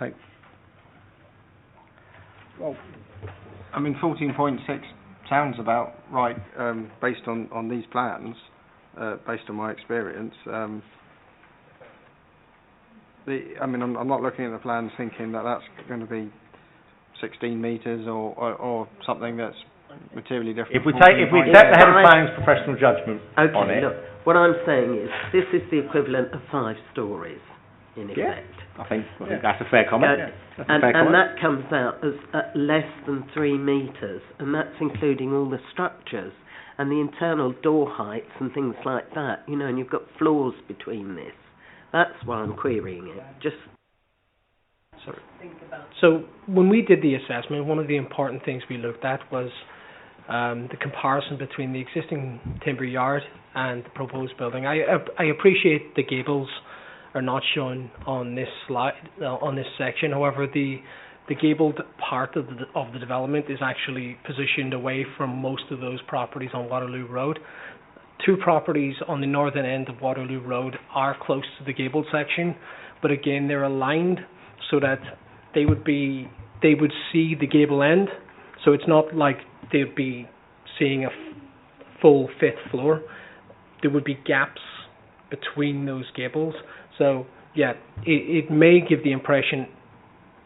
take... Well, I mean, 14.6 sounds about right, based on these plans, based on my experience. I'm not looking at the plans thinking that that's going to be 16 metres or something that's materially different. If we accept the head of planning's professional judgment on it... Look, what I'm saying is, this is the equivalent of 5 stories, in effect. Yeah. I think that's a fair comment. And that comes out as less than 3 metres, and that's including all the structures and the internal door heights and things like that, and you've got floors between this. That's why I'm querying it. Just... Sorry. So when we did the assessment, one of the important things we looked at was the comparison between the existing timber yard and the proposed building. I appreciate the gables are not shown on this slide, on this section. However, the gabled part of the development is actually positioned away from most of those properties on Waterloo Road. 2 properties on the northern end of Waterloo Road are close to the gabled section, but again they're aligned so that they would see the gable end. So it's not like they'd be seeing a full 5th floor. There would be gaps between those gables. So yeah, it may give the impression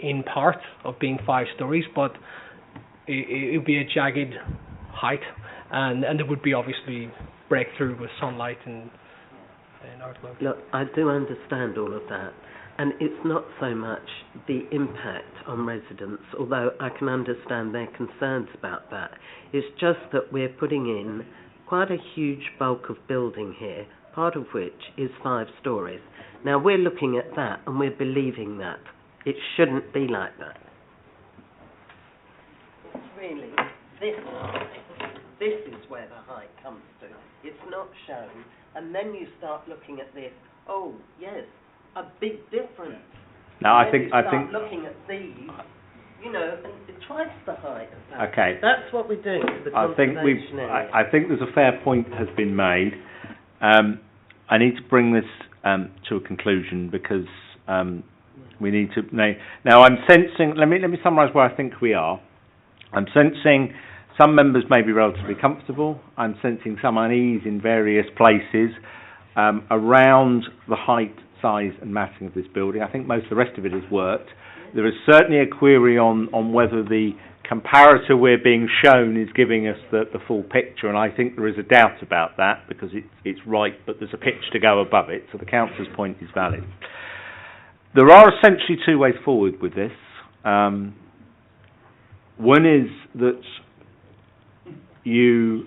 in part of being 5 stories, but it would be a jagged height, and there would be obviously breakthrough with sunlight and outlook. Look, I do understand all of that, and it's not so much the impact on residents, although I can understand their concerns about that. It's just that we're putting in quite a huge bulk of building here, part of which is 5 stories. Now we're looking at that and we're believing that. It shouldn't be like that. It's really this height. This is where the height comes to. It's not shown, and then you start looking at this. Oh yes, a big difference. No, I think looking at these, you know, and it's twice the height of that. Okay. That's what we're doing to the conservation area. I think there's a fair point has been made. I need to bring this to a conclusion because we need to. Now I'm sensing. Let me summarise where I think we are. I'm sensing some members may be relatively comfortable. I'm sensing some unease in various places around the height, size and massing of this building. I think most of the rest of it has worked. There is certainly a query on whether the comparator we're being shown is giving us the full picture, and I think there is a doubt about that because it's right, but there's a pitch to go above it, so the councillor's point is valid. There are essentially 2 ways forward with this. One is that we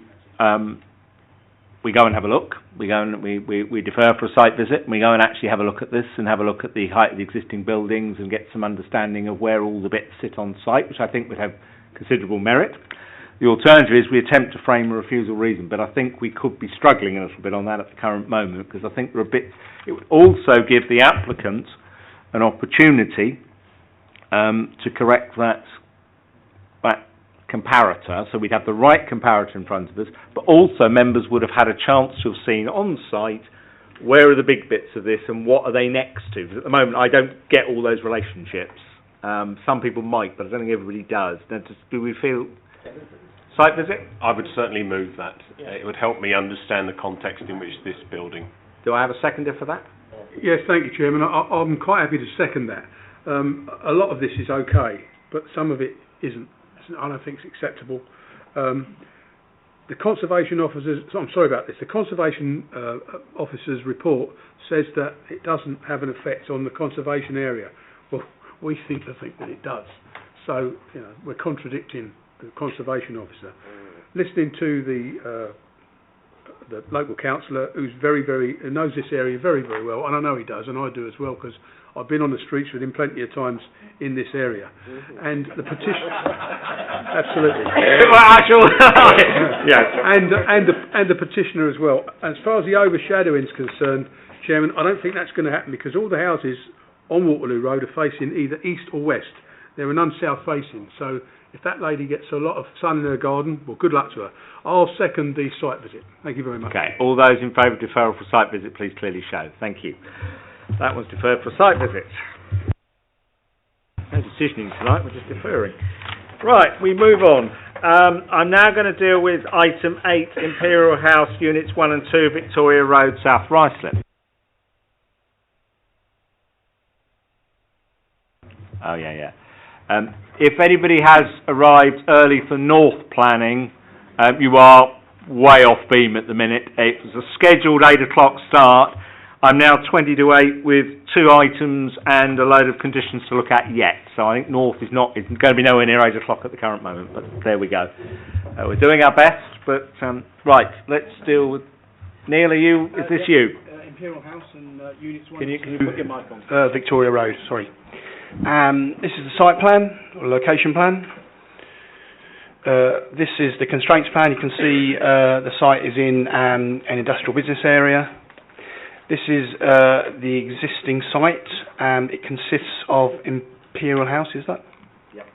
go and have a look. We go and we defer for a site visit, and we go and actually have a look at this and have a look at the height of the existing buildings and get some understanding of where all the bits sit on site, which I think would have considerable merit. The alternative is we attempt to frame a refusal reason, but I think we could be struggling a little bit on that at the current moment because I think there are bits. It would also give the applicant an opportunity to correct that comparator, so we'd have the right comparator in front of us, but also members would have had a chance to have seen on site where are the big bits of this and what are they next to. Because at the moment I don't get all those relationships. Some people might, but I don't think everybody does. Now, do we feel site visit? I would certainly move that. It would help me understand the context in which this building. Do I have a seconder for that? Yes, thank you, Chairman. I'm quite happy to second that. A lot of this is okay, but some of it isn't. I don't think it's acceptable. The conservation officers, I'm sorry about this, the conservation officer's report says that it doesn't have an effect on the conservation area. Well, we seem to think that it does. So, you know, we're contradicting the conservation officer. Listening to the local councillor who's who knows this area very, very well, and I know he does, and I do as well, because I've been on the streets with him plenty of times in this area. And the petition... Absolutely. Yes. And the petitioner as well. As far as the overshadowing is concerned, Chairman, I don't think that's going to happen because all the houses on Waterloo Road are facing either east or west. There are none south facing. So if that lady gets a lot of sun in her garden, well, good luck to her. I'll second the site visit. Thank you very much. Okay. All those in favour of deferral for site visit, please clearly show. Thank you. That was deferred for site visit. No decisioning tonight, we're just deferring. Right, we move on. I'm now going to deal with item 8, Imperial House, Units 1 and 2, Victoria Road, South Ruislip. Oh, yeah. If anybody has arrived early for North planning, you are way off beam at the minute. It was a scheduled 8 o'clock start. I'm now 20 to 8 with 2 items and a load of conditions to look at yet. So I think North is going to be nowhere near 8 o'clock at the current moment, but there we go. We're doing our best, but right, let's deal with... Neil, is this you? Imperial House and Units 1 Can you put your mic on? Victoria Road, sorry. This is the site plan, or location plan. This is the constraints plan. You can see the site is in an industrial business area. This is the existing site. It consists of Imperial House, is that? Yep.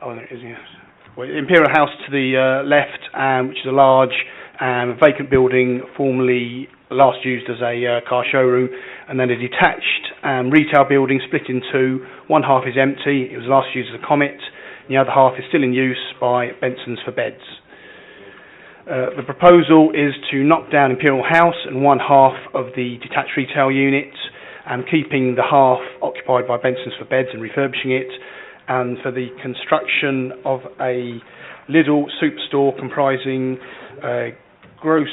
Oh, there it is, yes. Well, Imperial House to the left, which is a large vacant building formerly last used as a car showroom, and then a detached retail building split in two. One half is empty, it was last used as a Comet, and the other half is still in use by Benson's for beds. The proposal is to knock down Imperial House and one half of the detached retail unit, keeping the half occupied by Benson's for beds and refurbishing it, and for the construction of a Lidl superstore comprising gross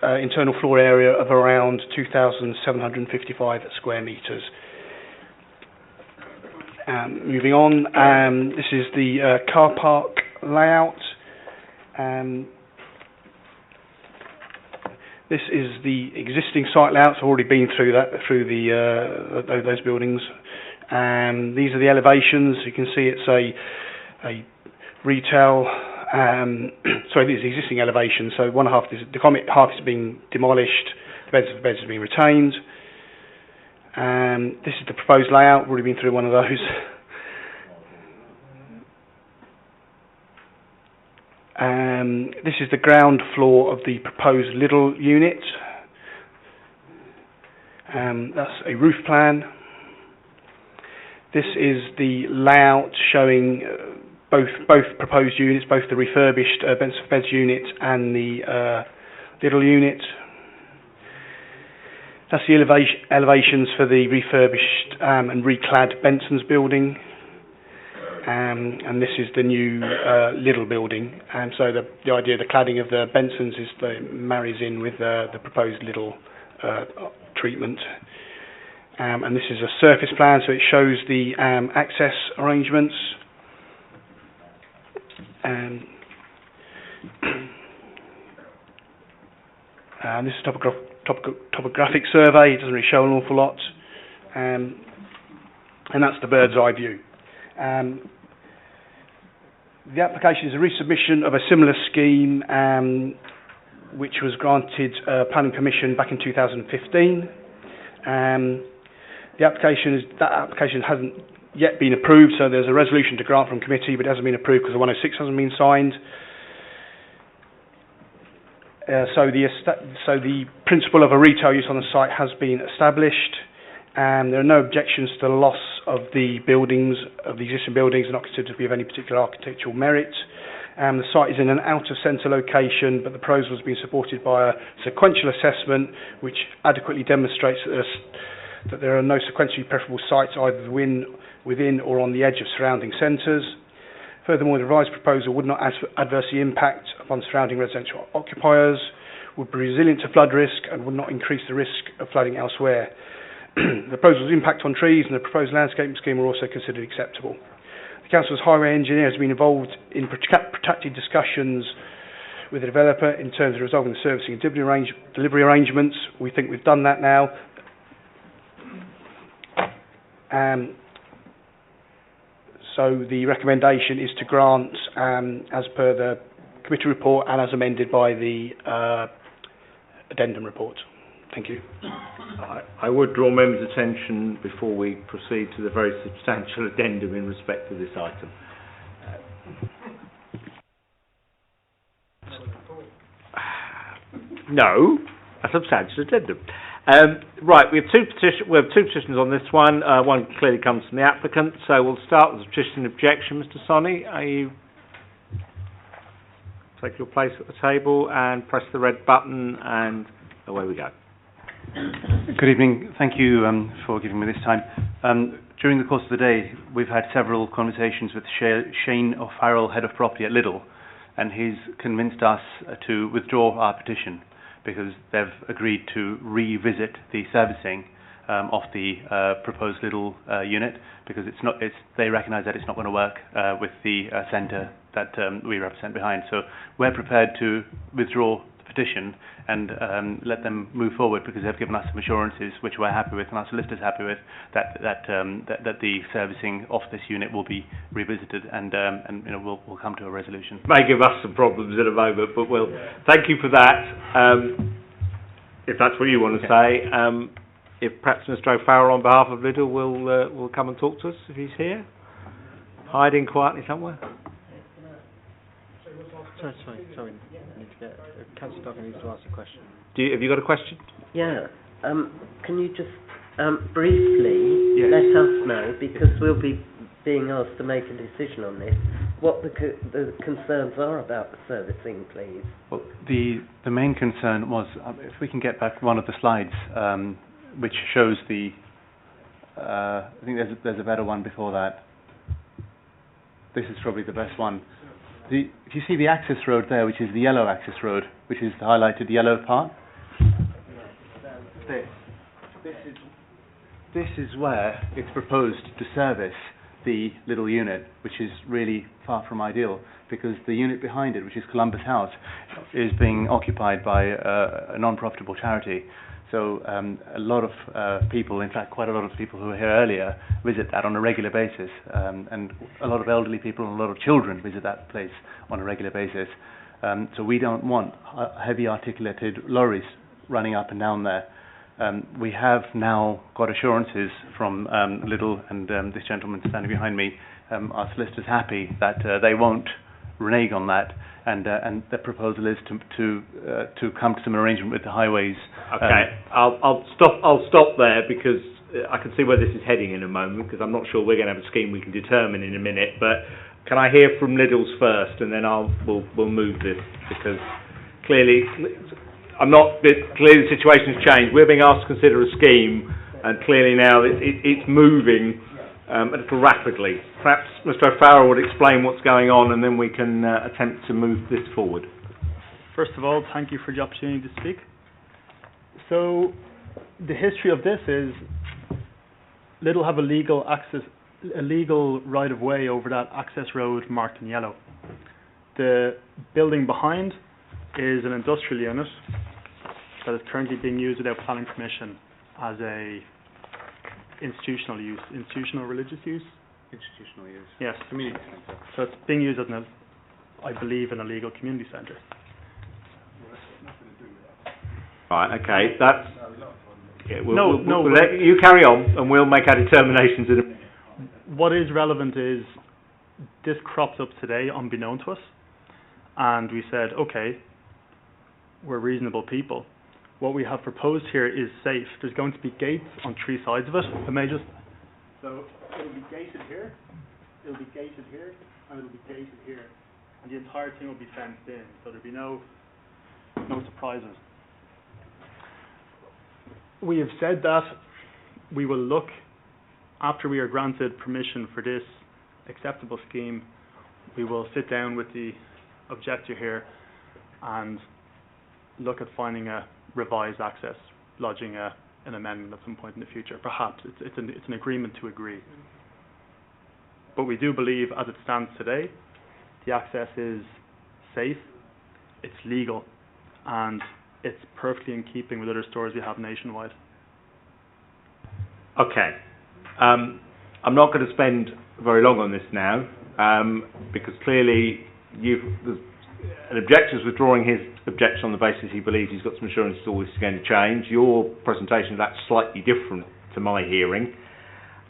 internal floor area of around 2,755 square metres. Moving on, this is the car park layout. This is the existing site layout. I've already been through that, through those buildings. These are the elevations. You can see it's a retail. Sorry, these are the existing elevations. So one half, the Comet half is being demolished. The beds are being retained. This is the proposed layout. We've already been through one of those. This is the ground floor of the proposed Lidl unit. That's a roof plan. This is the layout showing both proposed units, both the refurbished Benson's Beds unit and the Lidl unit. That's the elevations for the refurbished and reclad Benson's building. And this is the new Lidl building. And so the idea of the cladding of the Benson's is marries in with the proposed Lidl treatment. And this is a surface plan, so it shows the access arrangements. And this is topographic survey. It doesn't really show an awful lot. And that's the bird's eye view. The application is a resubmission of a similar scheme which was granted planning permission back in 2015. That application hasn't yet been approved, so there's a resolution to grant from committee, but it hasn't been approved because the 106 hasn't been signed. So the principle of a retail use on the site has been established. There are no objections to the loss of the buildings, of the existing buildings, are not considered to be of any particular architectural merit. The site is in an out-of-centre location, but the proposal has been supported by a sequential assessment which adequately demonstrates that there are no sequentially preferable sites either within or on the edge of surrounding centres. Furthermore, the revised proposal would not adversely impact upon surrounding residential occupiers, would be resilient to flood risk, and would not increase the risk of flooding elsewhere. The proposal's impact on trees and the proposed landscaping scheme are also considered acceptable. The Council's highway engineer has been involved in protracted discussions with the developer in terms of resolving the servicing and delivery arrangements. We think we've done that now. So the recommendation is to grant, as per the committee report and as amended by the addendum report. Thank you. I would draw members' attention before we proceed to the very substantial addendum in respect to this item. No, a substantial addendum. Right, we have two petitions on this one. One clearly comes from the applicant, so we'll start with the petition and objection. Mr. Sonny, are you take your place at the table and press the red button, and away we go. Good evening. Thank you for giving me this time. During the course of the day, we've had several conversations with Shane O'Farrell, Head of Property at Lidl, and he's convinced us to withdraw our petition because they've agreed to revisit the servicing of the proposed Lidl unit because they recognise that it's not going to work with the centre that we represent behind. So we're prepared to withdraw petition and let them move forward because they've given us some assurances which we're happy with and our solicitor's happy with that the servicing of this unit will be revisited and we'll come to a resolution. May give us some problems in a moment, but we'll thank you for that. if that's what you want to say, if perhaps Mr O'Farrell on behalf of Lidl will come and talk to us if he's here, hiding quietly somewhere. Sorry, I need to get Councillor Duggan needs to ask a question. Have you got a question? Yeah. Can you just briefly let us know, because we'll be being asked to make a decision on this, what the concerns are about the servicing, please? Well, the main concern was, if we can get back one of the slides, which shows the, I think there's a better one before that. This is probably the best one. If you see the access road there, which is the yellow access road, which is the highlighted yellow part, this is where it's proposed to service the little unit, which is really far from ideal, because the unit behind it, which is Columbus House, is being occupied by a non-profitable charity. So a lot of people, in fact quite a lot of people who were here earlier, visit that on a regular basis, and a lot of elderly people and a lot of children visit that place on a regular basis. So we don't want heavy articulated lorries running up and down there. We have now got assurances from Lidl and this gentleman standing behind me. Our solicitor's happy that they won't renege on that, and the proposal is to come to some arrangement with the highways. Okay, I'll stop there, because I can see where this is heading in a moment, because I'm not sure we're going to have a scheme we can determine in a minute. But can I hear from Lidl's first, and then we'll move this, because clearly clearly the situation has changed. We're being asked to consider a scheme, and clearly now it's moving a little rapidly. Perhaps Mr O'Farrell would explain what's going on, and then we can attempt to move this forward. First of all, thank you for the opportunity to speak. So, the history of this is Lidl have a legal right of way over that access road marked in yellow. The building behind is an industrial unit that is currently being used without planning permission as a institutional religious use. Institutional use. Yes. Community centre. So it's being used as I believe, an illegal community centre. Right. Okay. That's. Yeah, we'll let you carry on, and we'll make our determinations in a minute. What is relevant is this cropped up today unbeknown to us, and we said, okay, we're reasonable people. What we have proposed here is safe. There's going to be gates on three sides of it. So it'll be gated here, it'll be gated here, and it'll be gated here. And the entire thing will be fenced in, so there'll be no surprises. We have said that we will look, after we are granted permission for this acceptable scheme, we will sit down with the objector here and look at finding a revised access, lodging an amendment at some point in the future. Perhaps it's an agreement to agree. But we do believe, as it stands today, the access is safe, it's legal, and it's perfectly in keeping with other stores we have nationwide. Okay. I'm not going to spend very long on this now, because clearly an objector is withdrawing his objection on the basis he believes he's got some assurances all this is going to change. Your presentation of that's slightly different to my hearing.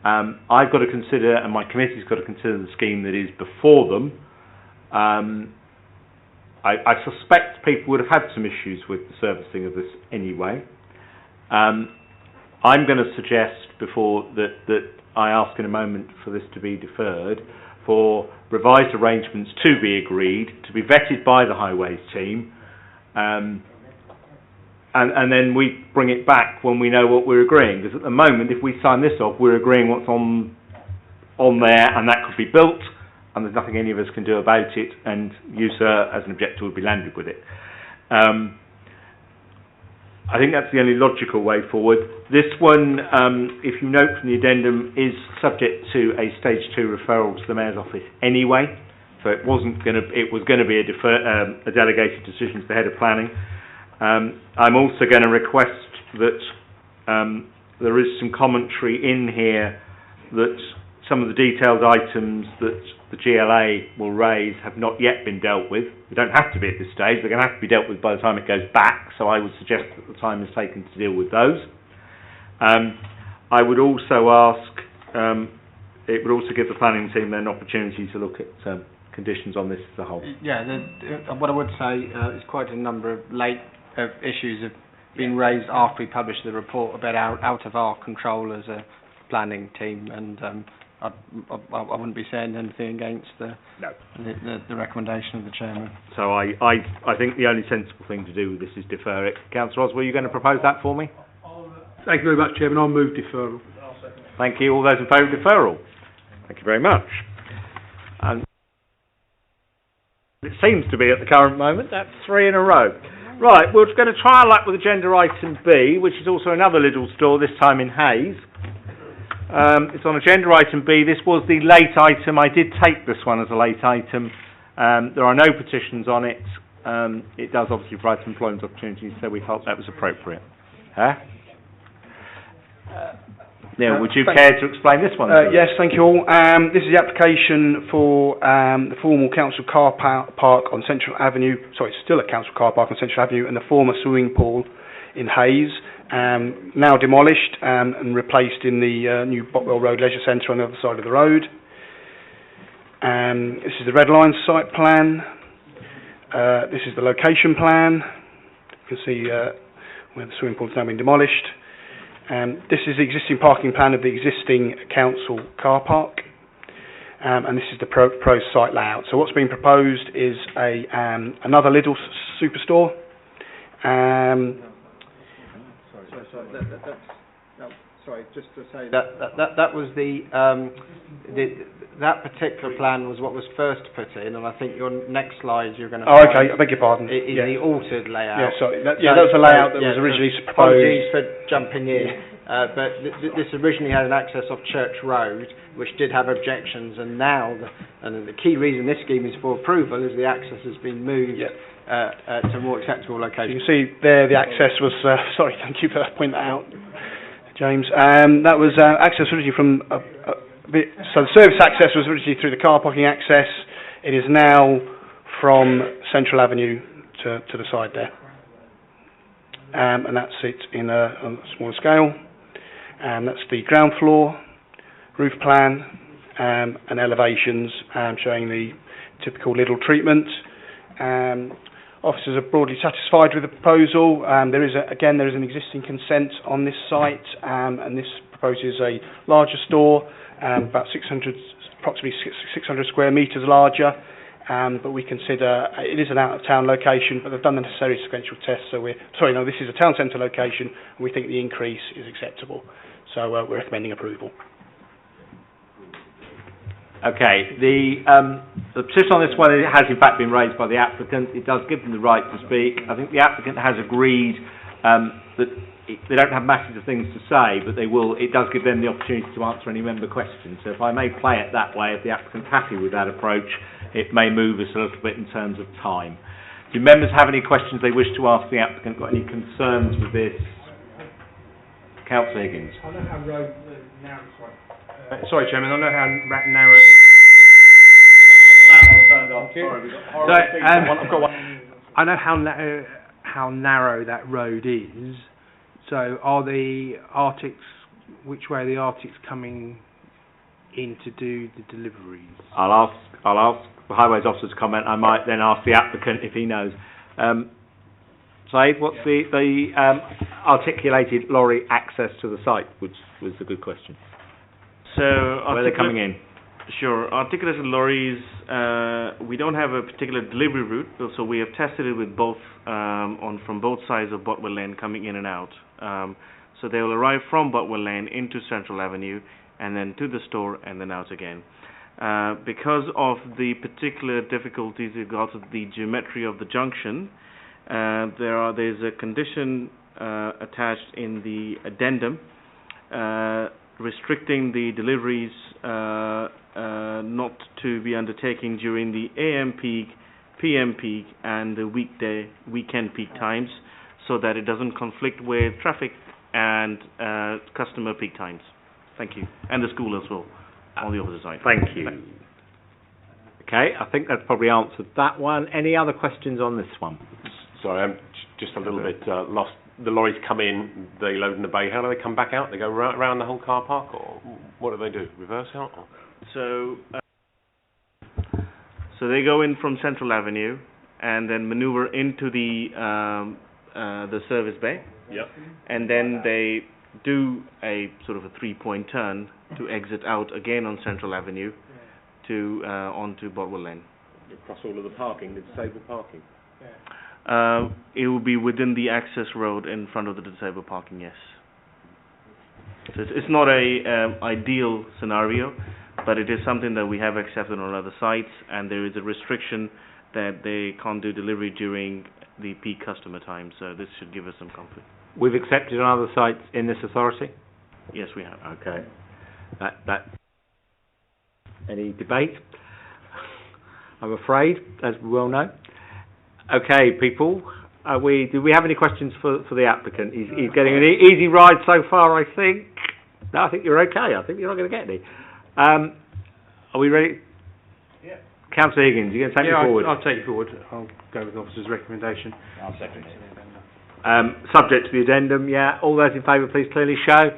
I've got to consider, and my committee's got to consider, the scheme that is before them. I suspect people would have had some issues with the servicing of this anyway. I'm going to suggest before that I ask in a moment for this to be deferred, for revised arrangements to be agreed, to be vetted by the highways team, and then we bring it back when we know what we're agreeing. Because at the moment, if we sign this off, we're agreeing what's on there, and that could be built, and there's nothing any of us can do about it, and you, sir, as an objector, would be landed with it. I think that's the only logical way forward. This one, if you note from the addendum, is subject to a stage 2 referral to the Mayor's office anyway, so it was going to be a delegated decision to the head of planning. I'm also going to request that there is some commentary in here that some of the detailed items that the GLA will raise have not yet been dealt with. They don't have to be at this stage. They're going to have to be dealt with by the time it goes back, so I would suggest that the time is taken to deal with those. I would also ask, it would also give the planning team an opportunity to look at conditions on this as a whole. Yeah, what I would say is quite a number of late issues have been raised after we published the report about out of our control as a planning team, and I wouldn't be saying anything against the recommendation of the chairman. So I think the only sensible thing to do with this is defer it. Councillor Oswald, were you going to propose that for me? Thank you very much, Chairman. I'll move deferral. Thank you. All those in favour of deferral? Thank you very much. And it seems to be at the current moment. That's 3 in a row. Right, we're going to try our luck with agenda item B, which is also another Lidl store, this time in Hayes. It's on agenda item B. This was the late item. I did take this one as a late item. There are no petitions on it. It does obviously provide some employment opportunities, so we felt that was appropriate. Neil, would you care to explain this one? Yes, thank you all. This is the application for the former council car park on Central Avenue. Sorry, it's still a council car park on Central Avenue, and the former swimming pool in Hayes. Now demolished and replaced in the new Botwell Road Leisure Centre on the other side of the road. This is the Red Line site plan. This is the location plan. You can see where the swimming pool has now been demolished. This is the existing parking plan of the existing council car park. And this is the proposed site layout. So what's being proposed is another Lidl superstore. Sorry, just to say that was that particular plan was what was first put in, and I think your next slide you're going to. Oh, okay. I beg your pardon. Is the altered layout. Yeah, sorry. That was the layout that was originally proposed. Apologies for jumping in, but this originally had an access off Church Road, which did have objections, and now the key reason this scheme is for approval is the access has been moved. To a more acceptable location. You can see there the access was, sorry, thank you for pointing that out, James. That was access originally from, so the service access was originally through the car parking access. It is now from Central Avenue to the side there. And that's it on a smaller scale. That's the ground floor, roof plan, and elevations showing the typical Lidl treatment. Officers are broadly satisfied with the proposal. There is an existing consent on this site, and this proposes a larger store, about approximately 600 square metres larger. But we consider it is an out-of-town location, but they've done the necessary sequential tests. So this is a town centre location, and we think the increase is acceptable. So we're recommending approval. Okay, the petition on this one has in fact been raised by the applicant. It does give them the right to speak. I think the applicant has agreed that they don't have masses of things to say, but it does give them the opportunity to answer any member questions. So if I may play it that way, if the applicant's happy with that approach, it may move us a little bit in terms of time. Do members have any questions they wish to ask the applicant? Got any concerns with this? Councillor Higgins. I know how narrow. Sorry, Chairman. I know how narrow. I've got one. I know how narrow that road is. So, are the Arctics? Which way are the Arctics coming in to do the deliveries? I'll ask the highways officer to comment. I might then ask the applicant if he knows. Saeed, what's the articulated lorry access to the site? Was a good question. So where are they coming in? Sure. Articulated lorries, we don't have a particular delivery route, so we have tested it with both from both sides of Botwell Lane coming in and out. So they will arrive from Botwell Lane into Central Avenue and then to the store and then out again. Because of the particular difficulties regarding the geometry of the junction, there's a condition attached in the addendum restricting the deliveries not to be undertaken during the AM peak, PM peak and the weekend peak times, so that it doesn't conflict with traffic and customer peak times. Thank you. And the school as well. on the opposite side. Thank you. Okay, I think that's probably answered that one. Any other questions on this one? Sorry, I'm just a little bit lost. The lorries come in, they load in the bay. How do they come back out? They go around the whole car park, or what do they do? Reverse out? Or? So they go in from Central Avenue and then maneuver into the service bay. Yep. And then they do a sort of a 3-point turn to exit out again on Central Avenue to onto Botwell Lane. Across all of the parking, the disabled parking? It will be within the access road in front of the disabled parking, yes. So it's not a ideal scenario, but it is something that we have accepted on other sites, and there is a restriction that they can't do delivery during the peak customer time, so this should give us some comfort. We've accepted on other sites in this authority? Yes, we have. Okay. That any debate? I'm afraid, as we well know. Okay, people, do we have any questions for the applicant? He's getting an easy ride so far, I think. No, I think you're okay. I think you're not going to get any. Are we ready? Yeah. Councillor Higgins, you're going to take me forward? I'll take you forward. I'll go with the officer's recommendation. I'll second it. Subject to the addendum, yeah. All those in favour, please clearly show.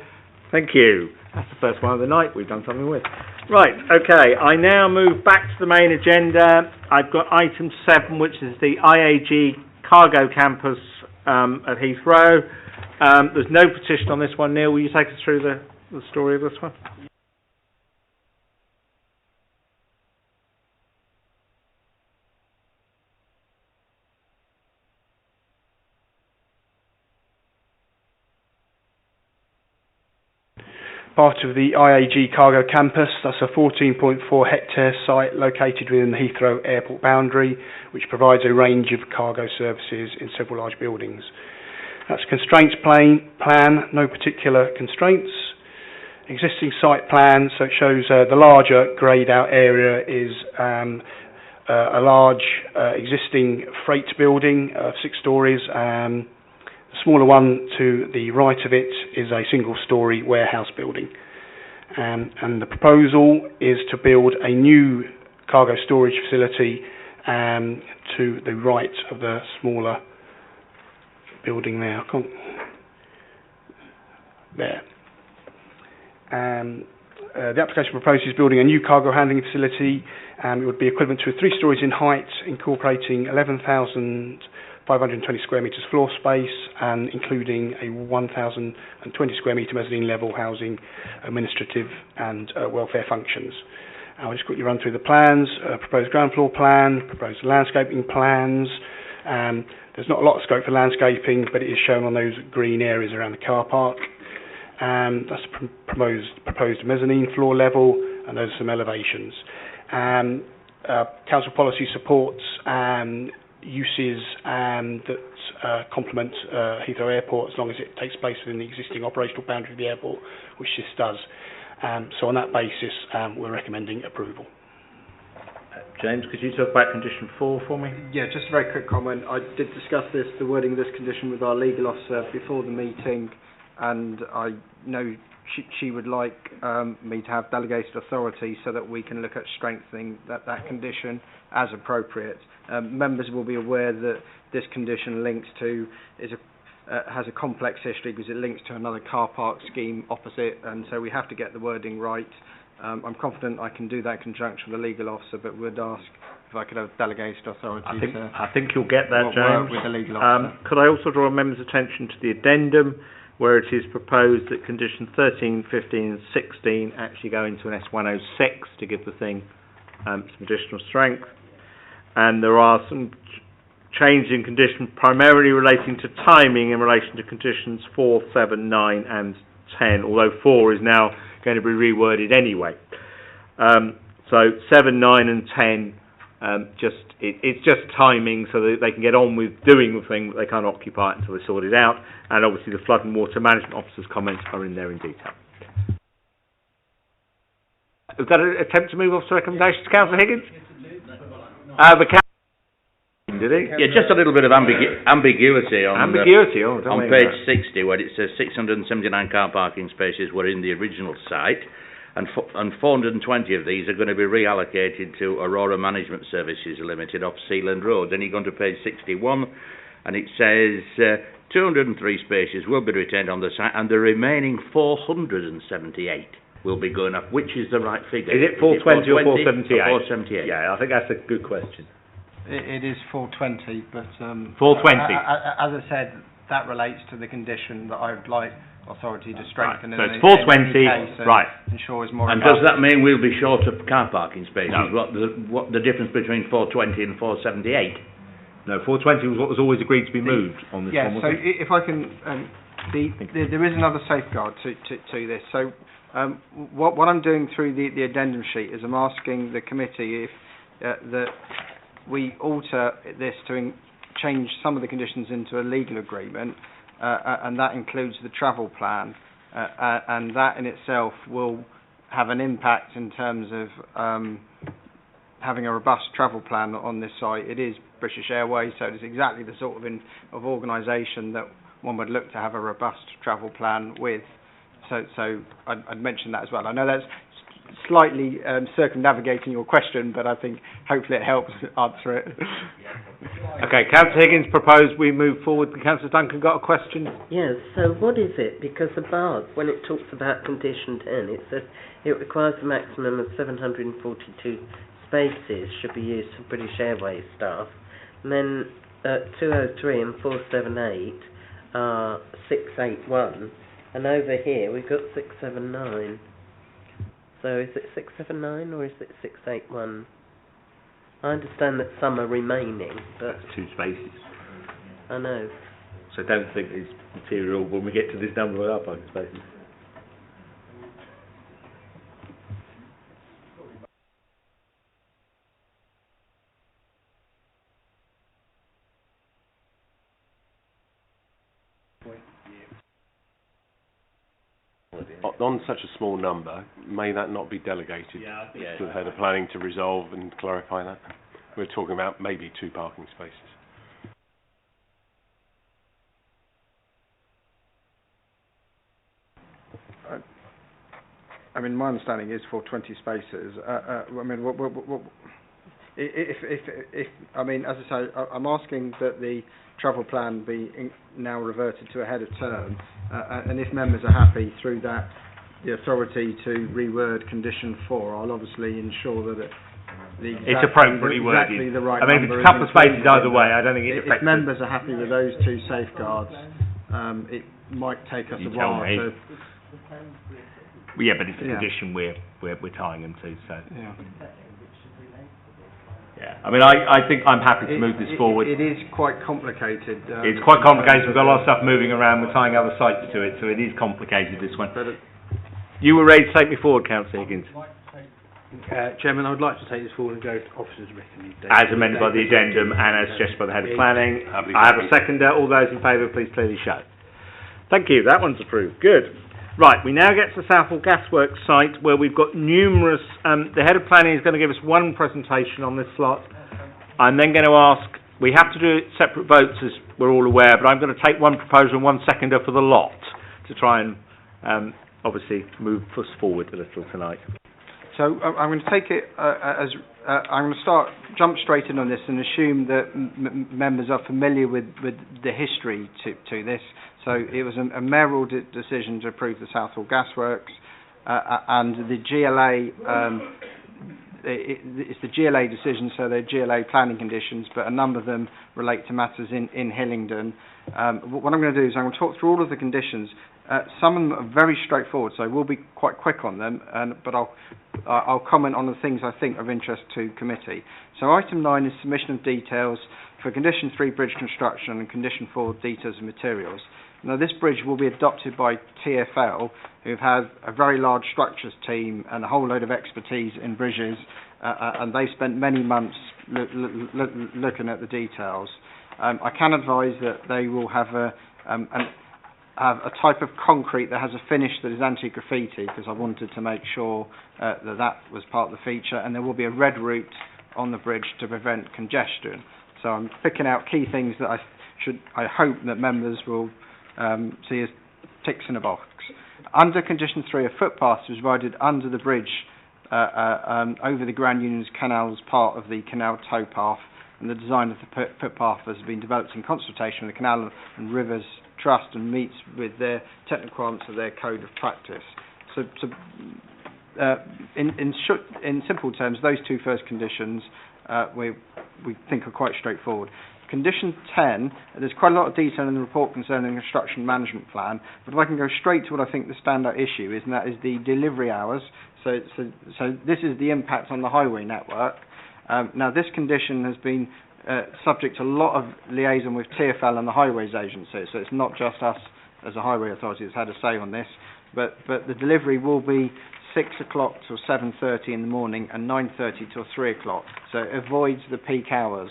Thank you. That's the first one of the night we've done something with. Right, okay, I now move back to the main agenda. I've got item 7, which is the IAG Cargo Campus at Heathrow. There's no petition on this one. Neil, will you take us through the story of this one? Part of the IAG Cargo Campus, that's a 14.4 hectare site located within the Heathrow Airport boundary, which provides a range of cargo services in several large buildings. That's a constraints plan, no particular constraints. Existing site plan, so it shows the larger greyed out area is a large existing freight building of 6 storeys. The smaller one to the right of it is a single-storey warehouse building. And the proposal is to build a new cargo storage facility to the right of the smaller building there. There. The application proposes building a new cargo handling facility. It would be equivalent to 3 storeys in height, incorporating 11,520 square metres floor space and including a 1,020 square metre mezzanine level housing administrative and welfare functions. I'll just quickly run through the plans. Proposed ground floor plan, proposed landscaping plans. There's not a lot of scope for landscaping, but it is shown on those green areas around the car park. That's the proposed mezzanine floor level, and those are some elevations. Council policy supports uses that complement Heathrow Airport as long as it takes place within the existing operational boundary of the airport, which this does. So on that basis, we're recommending approval. James, could you talk about condition 4 for me? Yeah, just a very quick comment. I did discuss the wording of this condition with our legal officer before the meeting, and I know she would like me to have delegated authority so that we can look at strengthening that condition as appropriate. Members will be aware that this condition links to has a complex history because it links to another car park scheme opposite, and so we have to get the wording right. I'm confident I can do that in conjunction with the legal officer, but would ask if I could have delegated authority. I think you'll get that, James. With the legal officer. Could I also draw a member's attention to the addendum, where it is proposed that condition 13, 15 and 16 actually go into an S106 to give the thing some additional strength. And there are some changes in condition primarily relating to timing in relation to conditions 4, 7, 9 and 10, although 4 is now going to be reworded anyway. So 7, 9 and 10, it's just timing so that they can get on with doing the thing, but they can't occupy it until they sort it out. And obviously the Flood and Water Management Officer's comments are in there in detail. Is that an attempt to move off to recommendations, Councillor Higgins? Did he? Yeah, just a little bit of ambiguity on on page 60, where it says 679 car parking spaces were in the original site. and 420 of these are going to be reallocated to Aurora Management Services Limited off Sealand Road. Then you go on to page 61, and it says 203 spaces will be retained on the site, and the remaining 478 will be going up. Which is the right figure? Is it 420 or 478? 478. Yeah, I think that's a good question. It is 420, but 420. As I said, that relates to the condition that I would like authority to strengthen. Right. So it's 420, right? Ensure is more. And does that mean we'll be short of car parking spaces? No. What the difference between 420 and 478? No, 420 was what was always agreed to be moved on this one. So if I can, there is another safeguard to this. So what I'm doing through the addendum sheet is I'm asking the committee if that we alter this to change some of the conditions into a legal agreement, and that includes the travel plan, and that in itself will have an impact in terms of having a robust travel plan on this site. It is British Airways, so it's exactly the sort of organisation that one would look to have a robust travel plan with. So I'd mention that as well. I know that's slightly circumnavigating your question, but I think hopefully it helps answer it. Okay, Councillor Higgins proposed we move forward. Councillor Duncan got a question? Yes, so what is it? Because above, when it talks about condition 10, it says it requires a maximum of 742 spaces should be used for British Airways staff. And then 203 and 478 are 681. And over here we've got 679. So is it 679 or is it 681? I understand that some are remaining, but... That's 2 spaces. I know. So don't think it's material when we get to this number of parking spaces. On such a small number, may that not be delegated to the head of planning to resolve and clarify that? We're talking about maybe 2 parking spaces. I mean, my understanding is for 20 spaces. I mean, if I mean, as I say, I'm asking that the travel plan be now reverted to a head of term, and if members are happy through that, the authority to reword condition 4, I'll obviously ensure that it's appropriately worded. Exactly the right I mean, if number it's a couple of spaces included either way, I don't think it affects. If members are happy with those 2 safeguards, it might take us a while to. Yeah, but it's a condition we're tying them to. So. Yeah. I mean, I think I'm happy to move this forward. It is quite complicated. It's quite complicated. We've got a lot of stuff moving around. We're tying other sites to it, so it is complicated, this one. You were ready to take me forward, Councillor Higgins. Chairman, I would like to take this forward and go to officers' recommendation. As amended by the addendum and as suggested by the head of planning. I have a seconder. All those in favour, please clearly show. Thank you. That one's approved. Good. Right, we now get to the Southall Gasworks site where we've got numerous... the head of planning is going to give us one presentation on this slot. I'm then going to ask... We have to do separate votes, as we're all aware, but I'm going to take one proposer and one seconder for the lot to try and obviously move us forward a little tonight. So I'm going to take it as... I'm going to jump straight in on this and assume that members are familiar with the history to this. So it was a mayoral decision to approve the Southall Gasworks, and the GLA, it's the GLA decision, so they're GLA planning conditions, but a number of them relate to matters in Hillingdon. What I'm going to do is I'm going to talk through all of the conditions. Some of them are very straightforward, so we'll be quite quick on them, but I'll comment on the things I think of interest to committee. So item 9 is submission of details for condition 3 bridge construction and condition 4 details of materials. Now, this bridge will be adopted by TfL, who've had a very large structures team and a whole load of expertise in bridges, and they spent many months looking at the details. I can advise that they will have a type of concrete that has a finish that is anti-graffiti, because I wanted to make sure that was part of the feature, and there will be a red route on the bridge to prevent congestion. So I'm picking out key things that I hope that members will see as ticks in a box. Under condition 3, a footpath was provided under the bridge over the Grand Union's Canal as part of the canal towpath, and the design of the footpath has been developed in consultation with the Canal and Rivers Trust and meets with their technical requirements of their code of practice. So in simple terms, those two first conditions we think are quite straightforward. Condition 10, there's quite a lot of detail in the report concerning the construction management plan, but if I can go straight to what I think the standout issue is, and that is the delivery hours. So this is the impact on the highway network. Now, this condition has been subject to a lot of liaison with TfL and the Highways Agency, so it's not just us as a highway authority that's had a say on this, but the delivery will be 6 o'clock till 7:30 in the morning and 9:30 till 3 o'clock, so it avoids the peak hours.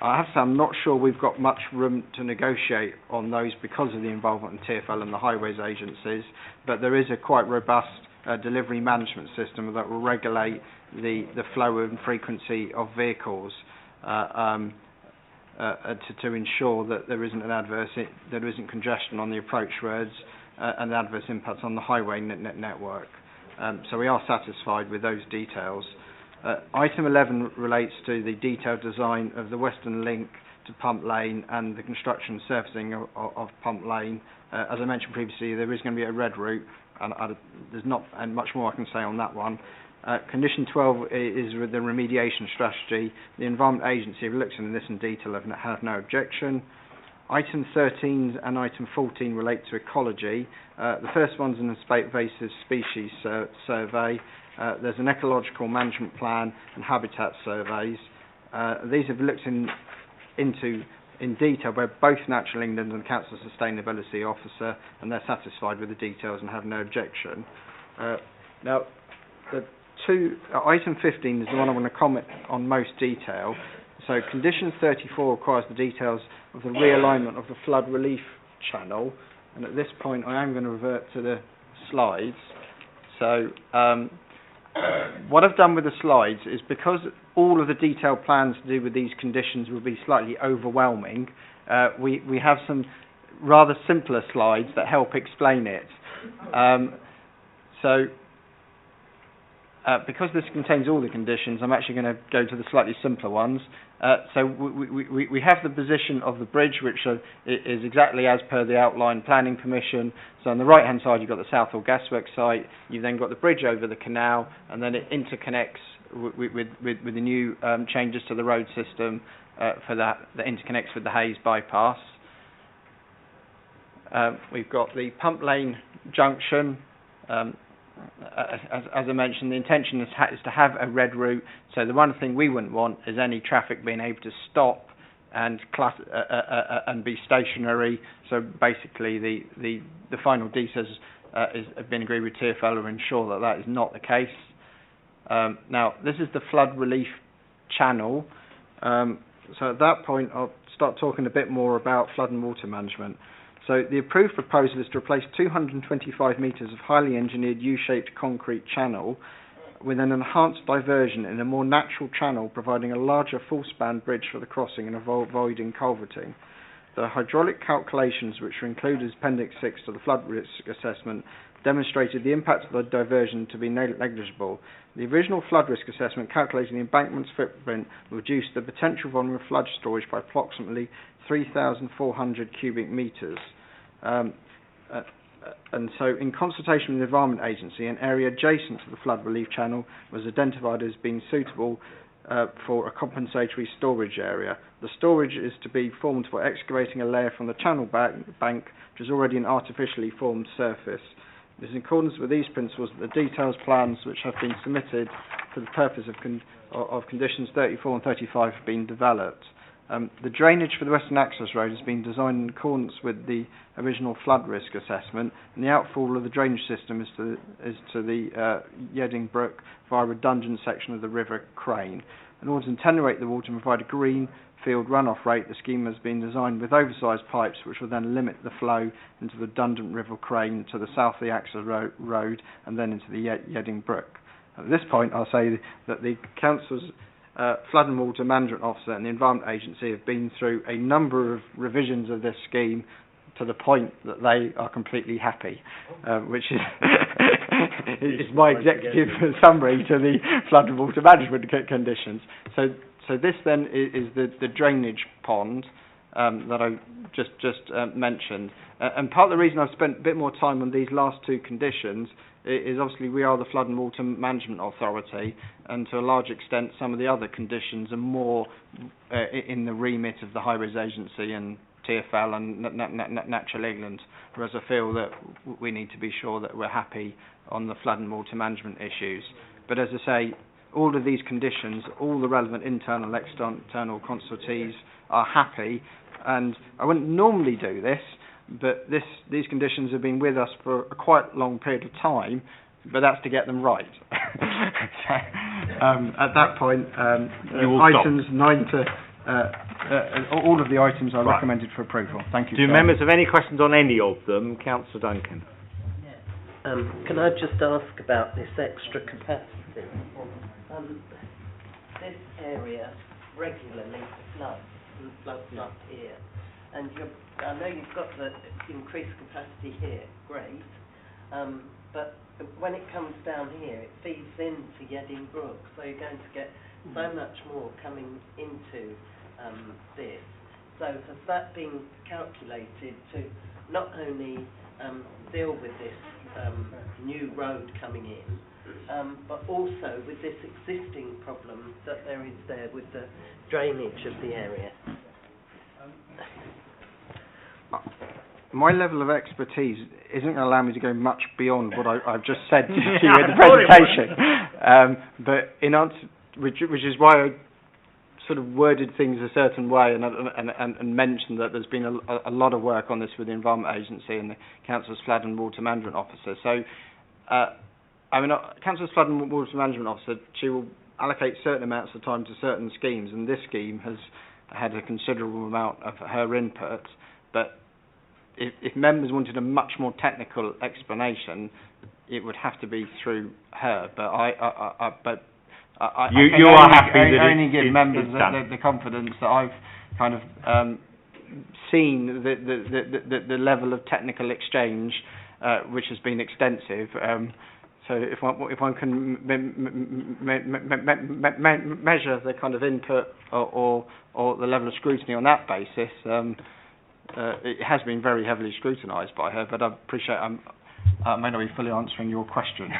I have to say I'm not sure we've got much room to negotiate on those because of the involvement in TfL and the Highways Agencies, but there is a quite robust delivery management system that will regulate the flow and frequency of vehicles to ensure that there isn't congestion on the approach roads and adverse impacts on the highway network. So we are satisfied with those details. Item 11 relates to the detailed design of the Western Link to Pump Lane and the construction and surfacing of Pump Lane. As I mentioned previously, there is going to be a red route, and there's not much more I can say on that one. Condition 12 is with the remediation strategy. The Environment Agency have looked into this in detail and have no objection. Item 13 and item 14 relate to ecology. The first one's an invasive species survey. There's an ecological management plan and habitat surveys. These have looked into in detail by both Natural England and the Council Sustainability Officer, and they're satisfied with the details and have no objection. Now, item 15 is the one I want to comment on most detail. So condition 34 requires the details of the realignment of the flood relief channel, and at this point I am going to revert to the slides. So what I've done with the slides is, because all of the detailed plans to do with these conditions will be slightly overwhelming, we have some rather simpler slides that help explain it. Because this contains all the conditions, I'm actually going to go to the slightly simpler ones. So we have the position of the bridge, which is exactly as per the outline planning permission. So on the right-hand side, you've got the Southall Gasworks site. You've then got the bridge over the canal, and then it interconnects with the new changes to the road system for that interconnects with the Hayes bypass. We've got the Pump Lane junction. As I mentioned, the intention is to have a red route. So the one thing we wouldn't want is any traffic being able to stop and be stationary. So basically, the final details have been agreed with TfL to ensure that is not the case. Now, this is the flood relief channel. So at that point, I'll start talking a bit more about flood and water management. So the approved proposal is to replace 225 metres of highly engineered U-shaped concrete channel with an enhanced diversion in a more natural channel, providing a larger full-span bridge for the crossing and avoiding culverting. The hydraulic calculations, which are included as Appendix 6 to the flood risk assessment, demonstrated the impact of the diversion to be negligible. The original flood risk assessment calculating the embankment's footprint reduced the potential volume of flood storage by approximately 3,400 cubic metres. And so, in consultation with the Environment Agency, an area adjacent to the flood relief channel was identified as being suitable for a compensatory storage area. The storage is to be formed by excavating a layer from the channel bank, which is already an artificially formed surface. It is in accordance with these principles that the details plans which have been submitted for the purpose of conditions 34 and 35 have been developed. The drainage for the Western Access Road has been designed in accordance with the original flood risk assessment, and the outfall of the drainage system is to the Yedding Brook via a redundant section of the River Crane. In order to attenuate the water and provide a green field runoff rate, the scheme has been designed with oversized pipes which will then limit the flow into the redundant River Crane to the south of the Access Road and then into the Yedding Brook. At this point, I'll say that the Council's Flood and Water Management Officer and the Environment Agency have been through a number of revisions of this scheme to the point that they are completely happy, which is is my executive summary to the flood and water management conditions. So this then is the drainage pond that I just mentioned. And part of the reason I've spent a bit more time on these last two conditions is obviously we are the Flood and Water Management Authority, and to a large extent some of the other conditions are more in the remit of the High Res Agency and TfL and Natural England, whereas I feel that we need to be sure that we're happy on the flood and water management issues. But as I say, all of these conditions, all the relevant internal and external consultees are happy, and I wouldn't normally do this, but these conditions have been with us for a quite long period of time, but that's to get them right. So, at that point, items 9 to all of the items are recommended for approval. Thank you. Do members have any questions on any of them? Councillor Duncan. Can I just ask about this extra capacity? This area regularly floods and floods up here, and I know you've got the increased capacity here, great, but when it comes down here, it feeds into Yedding Brook, so you're going to get so much more coming into this. So has that been calculated to not only deal with this new road coming in, but also with this existing problem that there is there with the drainage of the area? My level of expertise isn't going to allow me to go much beyond what I've just said to you in the presentation. But in answer, which is why I sort of worded things a certain way and mentioned that there's been a lot of work on this with the Environment Agency and the Council's Flood and Water Management Officer. So, Council's Flood and Water Management Officer, she will allocate certain amounts of time to certain schemes, and this scheme has had a considerable amount of her input. But if members wanted a much more technical explanation, it would have to be through her. But I only give members the confidence that I've kind of seen the level of technical exchange, which has been extensive. So if one can measure the kind of input or the level of scrutiny on that basis, it has been very heavily scrutinised by her. But I appreciate I may not be fully answering your question.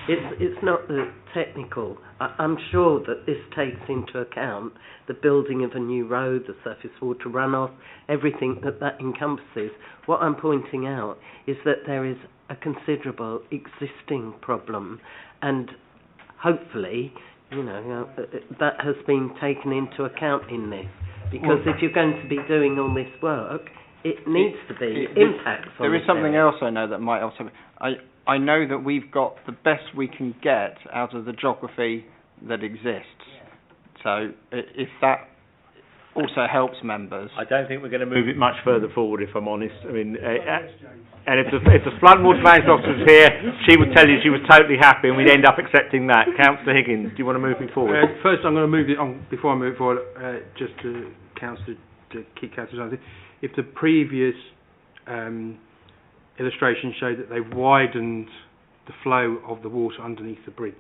It's not the technical. I'm sure that this takes into account the building of a new road, the surface water runoff, everything that encompasses. What I'm pointing out is that there is a considerable existing problem, and hopefully, that has been taken into account in this. Because if you're going to be doing all this work, it needs to be impacts on there is something else I know that might also be. I know that we've got the best we can get out of the geography that exists. So if that also helps members. I don't think we're going to move it much further forward, if I'm honest. I mean, and if the Flood and Water Management Officer was here, she would tell you she was totally happy, and we'd end up accepting that. Councillor Higgins, do you want to move me forward? First, I'm going to move it on, before I move forward, just to keep Councillor something. If the previous illustration showed that they've widened the flow of the water underneath the bridge,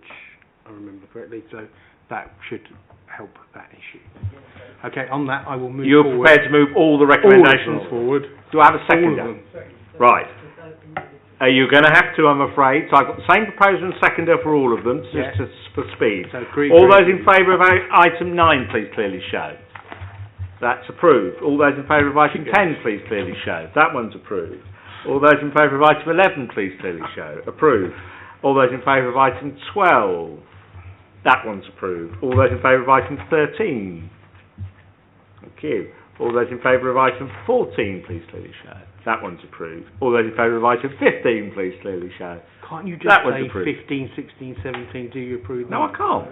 I remember correctly, so that should help that issue. Okay, on that I will move You're forward. prepared to move all the recommendations forward? Do I have a second? Right. You're going to have to, I'm afraid. So I've got the same proposer and seconder for all of them, just for speed. So all those in favour of item 9, please clearly show. That's approved. All those in favour of item 10, please clearly show. That one's approved. All those in favour of item 11, please clearly show. Approved. All those in favour of item 12. That one's approved. All those in favour of item 13. Thank you. All those in favour of item 14, please clearly show. That one's approved. All those in favour of item 15, please clearly show. Can't you just that say approved. 15, 16, 17, do you approve? No, I can't.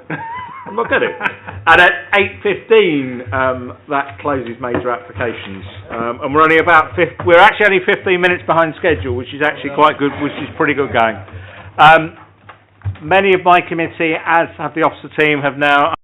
I'm not good at it. And at 8:15, that closes major applications. And we're actually only 15 minutes behind schedule, which is actually quite good, which is pretty good going. Many of my committee, as have the officer team, have now